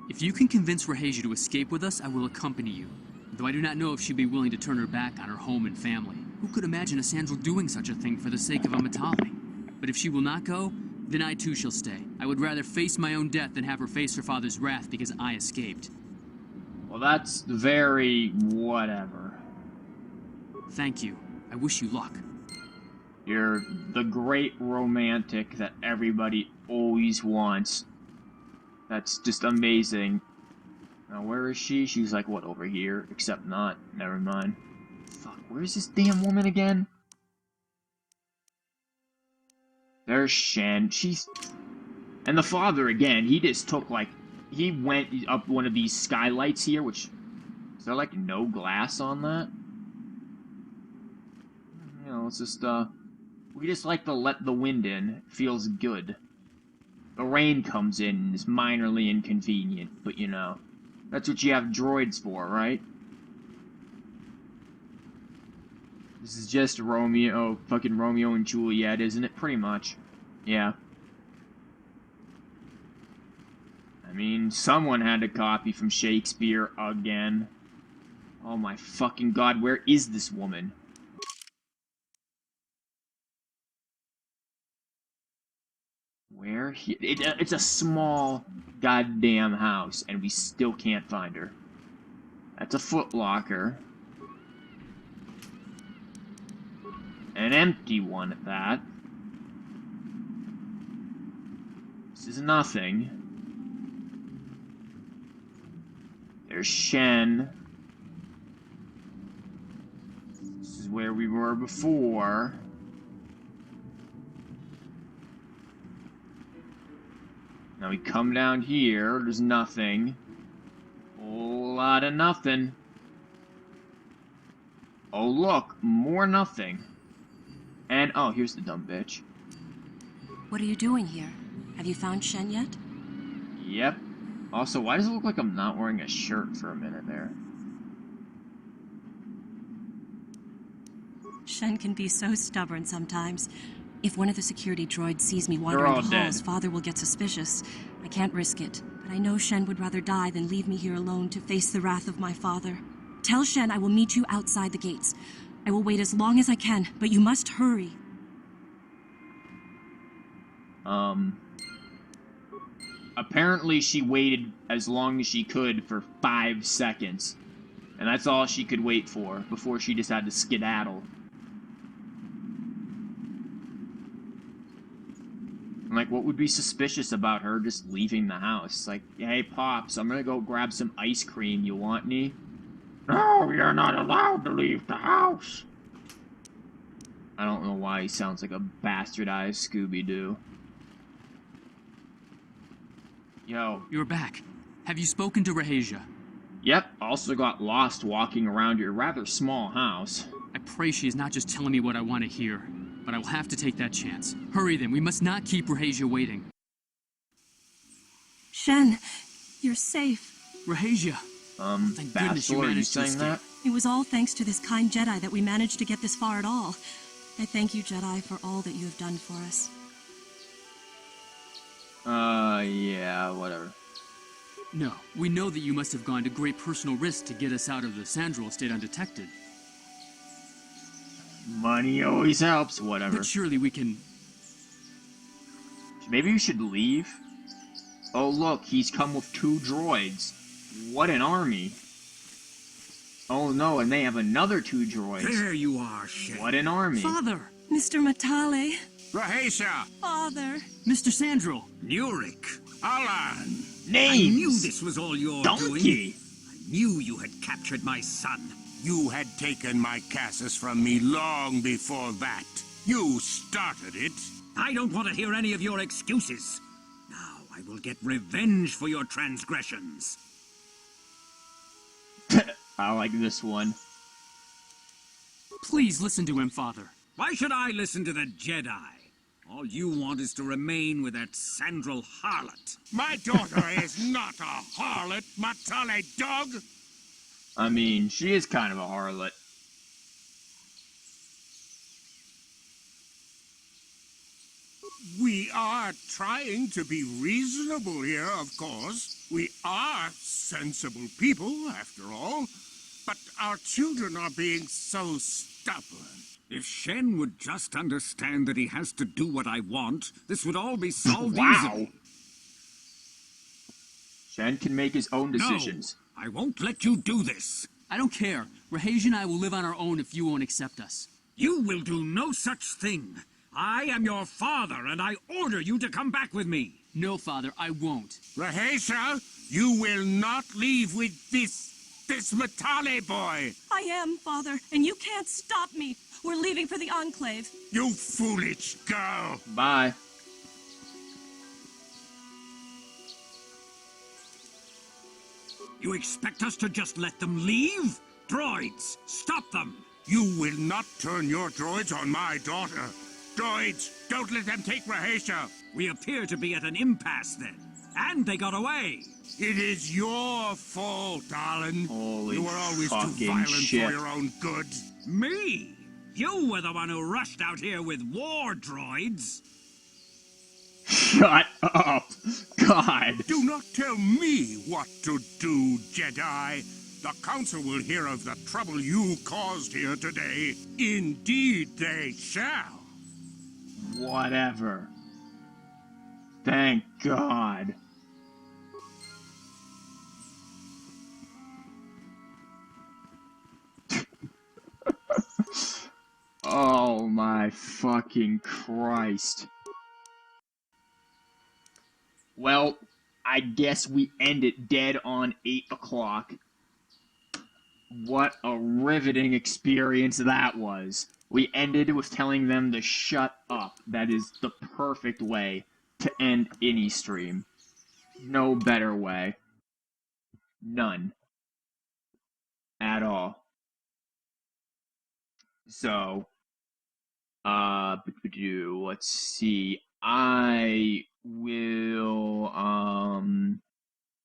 If you can convince Rahasia to escape with us, I will accompany you. Though I do not know if she'd be willing to turn her back on her home and family. Who could imagine a Sandral doing such a thing for the sake of a Matali? But if she will not go, then I too shall stay. I would rather face my own death than have her face her father's wrath because I escaped. Well, that's very whatever. Thank you. I wish you luck. You're the great romantic that everybody always wants. That's just amazing. Now, where is she? She's like, what, over here? Except not. Never mind. Fuck, where's this damn woman again? There's Shen. She's... And the father, again, he just took, like... He went up one of these skylights here, which... Is there, like, no glass on that? You know, it's just, We just like to let the wind in. It feels good. The rain comes in and is minorly inconvenient, but you know, that's what you have droids for, right? This is just fucking Romeo and Juliet, isn't it? Pretty much. Yeah. I mean, someone had to copy from Shakespeare again. Oh my fucking god, where is this woman? Where? It's a small goddamn house, and we still can't find her. That's a Foot Locker. An empty one at that. This is nothing. There's Shen. This is where we were before. Now we come down here, there's nothing. Whole lot of nothing. Oh look, more nothing. And, oh, here's the dumb bitch. What are you doing here? Have you found Shen yet? Yep. Also, why does it look like I'm not wearing a shirt for a minute there? Shen can be so stubborn sometimes. If one of the security droids sees me They're wandering all the halls, dead. Father will get suspicious. I can't risk it, but I know Shen would rather die than leave me here alone to face the wrath of my father. Tell Shen I will meet you outside the gates. I will wait as long as I can, but you must hurry. Apparently she waited as long as she could for 5 seconds. And that's all she could wait for before she just had to skedaddle. I'm like, what would be suspicious about her just leaving the house? Like, hey, Pops, I'm gonna go grab some ice cream. You want any? No, you're not allowed to leave the house. I don't know why he sounds like a bastardized Scooby-Doo. Yo. You're back. Have you spoken to Rahasia? Yep, also got lost walking around your rather small house. I pray she is not just telling me what I want to hear, but I will have to take that chance. Hurry then, we must not keep Rahasia waiting. Shen, you're safe. Rahasia! Thank goodness you Bastila, are you managed to saying escape. that? It was all thanks to this kind Jedi that we managed to get this far at all. I thank you, Jedi, for all that you have done for us. Yeah, whatever. No, we know that you must have gone to great personal risk to get us out of the Sandral estate undetected. Money always helps, whatever. But surely we can... Maybe we should leave? Oh look, he's come with 2 droids. What an army. Oh no, and they have another 2 droids. There you are, Shen. What an army. Father! Mr. Matale! Rahasia! Father! Mr. Sandral! Nurik! Alan! Names! I knew this was all your Donkey! doing. I knew you had captured my son. You had taken my Cassus from me long before that. You started it. I don't want to hear any of your excuses. Now I will get revenge for your transgressions. I like this one. Please listen to him, Father. Why should I listen to the Jedi? All you want is to remain with that Sandral harlot. My daughter is not a harlot, Matale dog. I mean, she is kind of a harlot. We are trying to be reasonable here, of course. We are sensible people, after all. But our children are being so stubborn. If Shen would just understand that he has to do what I want, this would all be solved Wow. easily. Shen can make his own decisions. No, I won't let you do this. I don't care. Rahasia and I will live on our own if you won't accept us. You will do no such thing. I am your father, and I order you to come back with me. No, Father, I won't. Rahasia, you will not leave with this Matale boy. I am, Father, and you can't stop me. We're leaving for the Enclave. You foolish girl. Bye. You expect us to just let them leave? Droids, stop them! You will not turn your droids on my daughter. Droids, don't let them take Rahasia. We appear to be at an impasse then. And they got away. It is your fault, darling. Holy you were always too fucking violent shit. for your own good. Me? You were the one who rushed out here with war droids. Shut up. God. Do not tell me what to do, Jedi. The Council will hear of the trouble you caused here today. Indeed they shall. Whatever. Thank God. Oh my fucking Christ. Well, I guess we end it dead on 8 o'clock. What a riveting experience that was. We ended with telling them to shut up. That is the perfect way to end any stream. No better way. None. At all. So, let's see. I will,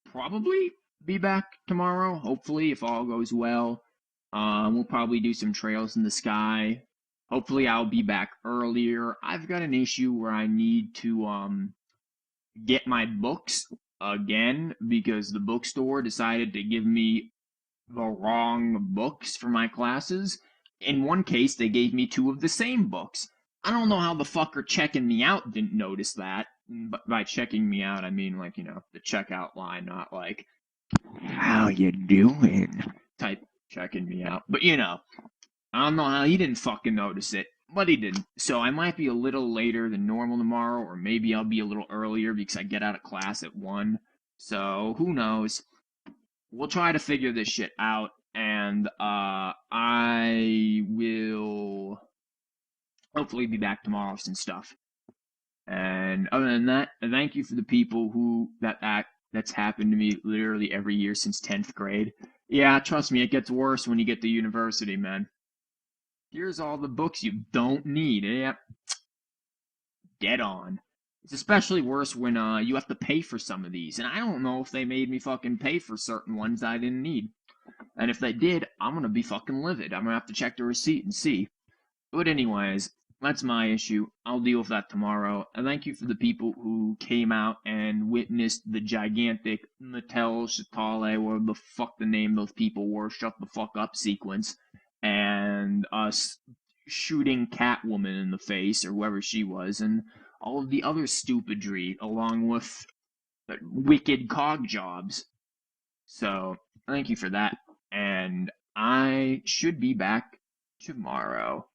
probably be back tomorrow, hopefully, if all goes well. We'll probably do some trails in the sky. Hopefully I'll be back earlier. I've got an issue where I need to, get my books again because the bookstore decided to give me the wrong books for my classes. In one case, they gave me 2 of the same books. I don't know how the fucker checking me out didn't notice that. But by checking me out, I mean, like, the checkout line, not like, how you doing? Type checking me out. But, I don't know how he didn't fucking notice it. But he didn't. So I might be a little later than normal tomorrow, or maybe I'll be a little earlier because I get out of class at 1. So, who knows? We'll try to figure this shit out, and I will hopefully be back tomorrow with some stuff. And other than that, thank you for the people who that's happened to me literally every year since 10th grade. Yeah, trust me, it gets worse when you get to university, man. Here's all the books you don't need. Yep. Dead on. It's especially worse when you have to pay for some of these, and I don't know if they made me fucking pay for certain ones that I didn't need. And if they did, I'm gonna be fucking livid. I'm gonna have to check the receipt and see. But anyways, that's my issue. I'll deal with that tomorrow. And thank you for the people who came out and witnessed the gigantic Mattel, Shatale, whatever the fuck the name those people were, shut the fuck up sequence, and us shooting Catwoman in the face, or whoever she was, and all of the other stupidry, along with wicked cog jobs. So, thank you for that. And I should be back tomorrow.